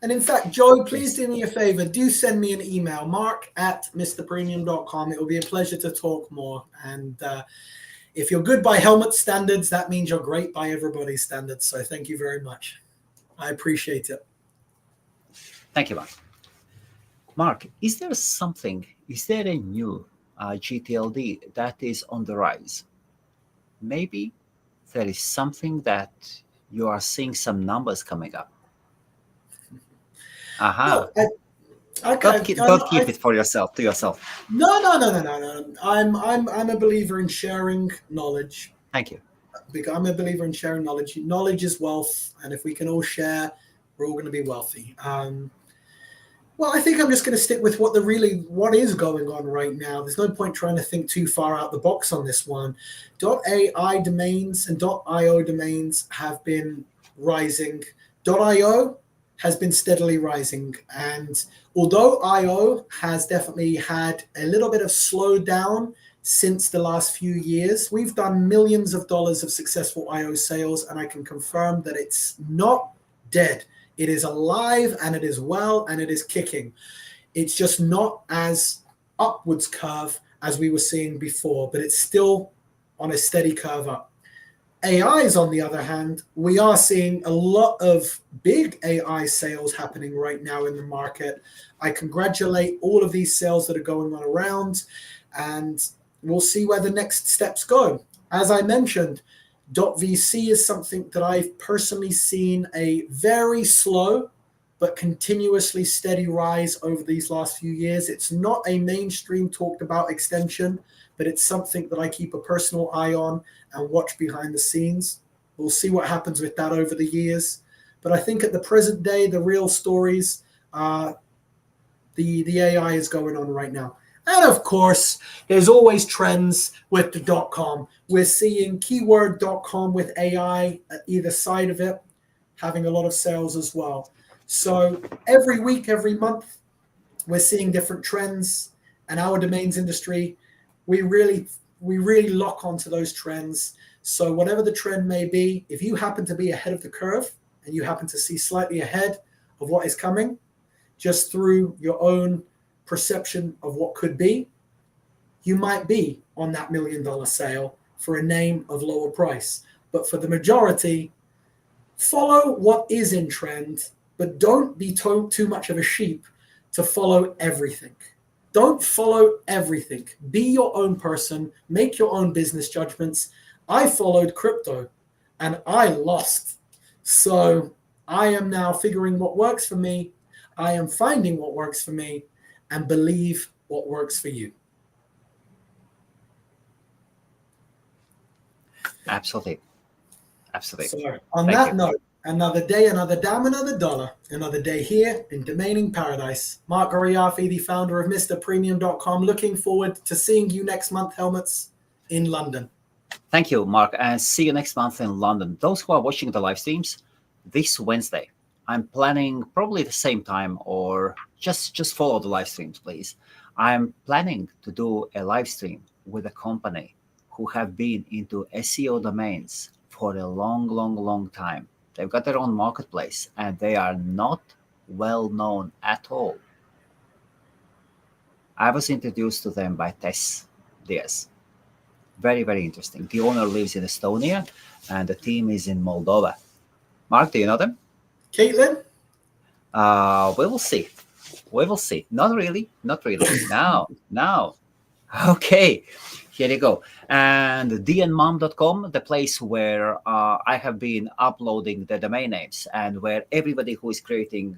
And in fact, Joe, please do me a favor. Do send me an email, mark@mrpremium.com. It will be a pleasure to talk more. And if you're good by Helmut's standards, that means you're great by everybody's standards. So thank you very much. I appreciate it. Thank you, Mark. Mark, is there a new GTLD that is on the rise? Maybe there is something that you are seeing some numbers coming up. Well, Don't keep it to yourself. No. I'm a believer in sharing knowledge. Thank you. Because I'm a believer in sharing knowledge. Knowledge is wealth, and if we can all share, we're all going to be wealthy. Well, I think I'm just going to stick with what is going on right now. There's no point trying to think too far out the box on this one. .ai domains and .io domains have been rising. .io has been steadily rising. And although IO has definitely had a little bit of slowdown since the last few years, we've done millions of dollars of successful IO sales, and I can confirm that it's not dead. It is alive, and it is well, and it is kicking. It's just not as upwards curve as we were seeing before, but it's still on a steady curve up. AIs, on the other hand, we are seeing a lot of big AI sales happening right now in the market. I congratulate all of these sales that are going on around, and we'll see where the next steps go. As I mentioned, .vc is something that I've personally seen a very slow but continuously steady rise over these last few years. It's not a mainstream talked about extension, but it's something that I keep a personal eye on and watch behind the scenes. We'll see what happens with that over the years. But I think at the present day, the real stories, the AI is going on right now. And of course, there's always trends with the .com. We're seeing keyword.com with AI at either side of it, having a lot of sales as well. So every week, every month, we're seeing different trends. And our domains industry, we really lock onto those trends. So whatever the trend may be, if you happen to be ahead of the curve and you happen to see slightly ahead of what is coming, just through your own perception of what could be, you might be on that $1 million sale for a name of lower price. But for the majority, follow what is in trend, but don't be too much of a sheep to follow everything. Don't follow everything. Be your own person. Make your own business judgments. I followed crypto and I lost. So I am now figuring what works for me. I am finding what works for me and believe what works for you. Absolutely. Absolutely. So on that note, another day, another dam, another dollar. Another day here in Domaining Paradise. Mark Ghoriafi, the founder of MrPremium.com. Looking forward to seeing you next month, Helmuts, in London. Thank you, Mark, and see you next month in London. Those who are watching the live streams, this Wednesday, I'm planning probably the same time, or just follow the live streams, please. I'm planning to do a live stream with a company who have been into SEO domains for a long time. They've got their own marketplace and they are not well known at all. I was introduced to them by Tess Diaz. Very, very interesting. The owner lives in Estonia and the team is in Moldova. Mark, do you know them? Caitlin? We will see. We will see. Not really. Now. Okay. Here you go. And dnmom.com, the place where I have been uploading the domain names and where everybody who is creating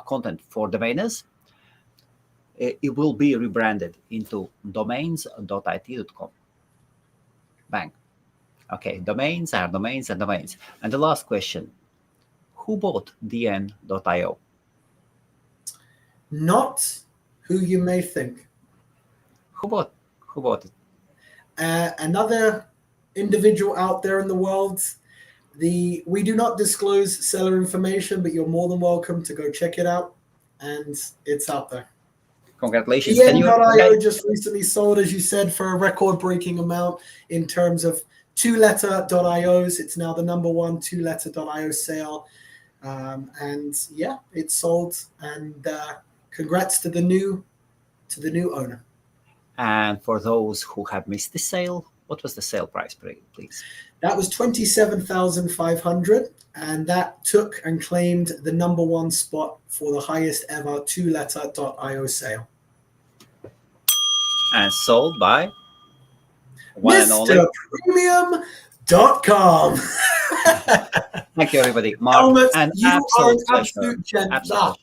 content for domainers, it will be rebranded into domains.it.com. Bang. Okay, domains are domains and domains. And the last question, who bought dn.io? Not who you may think. Who bought it? Another individual out there in the world. We do not disclose seller information, but you're more than welcome to go check it out, and it's out there. Congratulations. dn.io just recently sold, as you said, for a record-breaking amount in terms of two-letter.ios. It's now the #1 two-letter.io sale, and yeah, it's sold. And congrats to the new owner. And for those who have missed the sale, what was the sale price, please? That was $27,500, and that took and claimed the #1 spot for the highest ever two-letter.io sale. And sold by MrPremium.com. Thank you, everybody. Mark, Helmuts, an you are an absolute gentleman.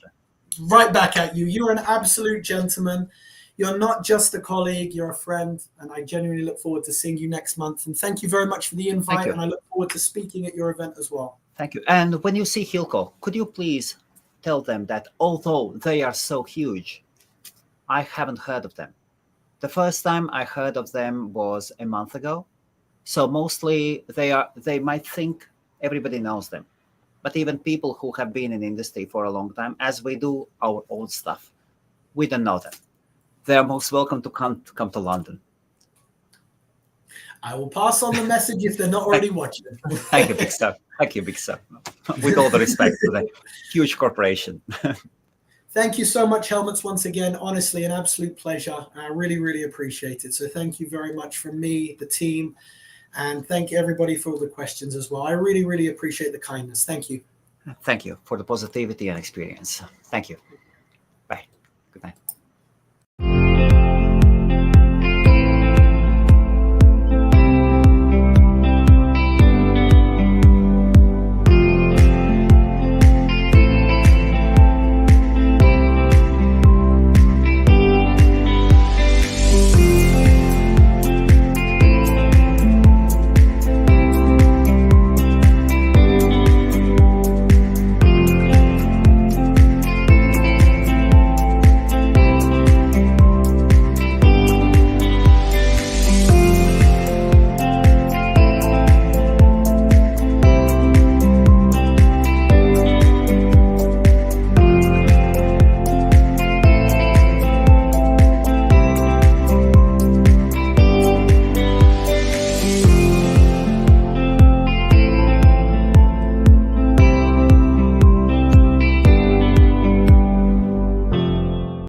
Right back at you. You're an absolute gentleman. You're not just a colleague, you're a friend, and I genuinely look forward to seeing you next month. And thank you very much for the invite, and I look forward to speaking at your event as well. Thank you. And when you see Hilco, could you please tell them that although they are so huge, I haven't heard of them. The first time I heard of them was a month ago. So mostly they might think everybody knows them. But even people who have been in the industry for a long time, as we do our own stuff, we don't know them. They are most welcome to come to London. I will pass on the message if they're not already watching. Thank you, Big Sir. Thank you, Big Sir. With all the respect to the huge corporation. Thank you so much, Helmuts, once again. Honestly, an absolute pleasure. I really, really appreciate it. So thank you very much from me, the team, And thank everybody for all the questions as well. I really, really appreciate the kindness. Thank you. Thank you for the positivity and experience. Thank you. Bye. Good night.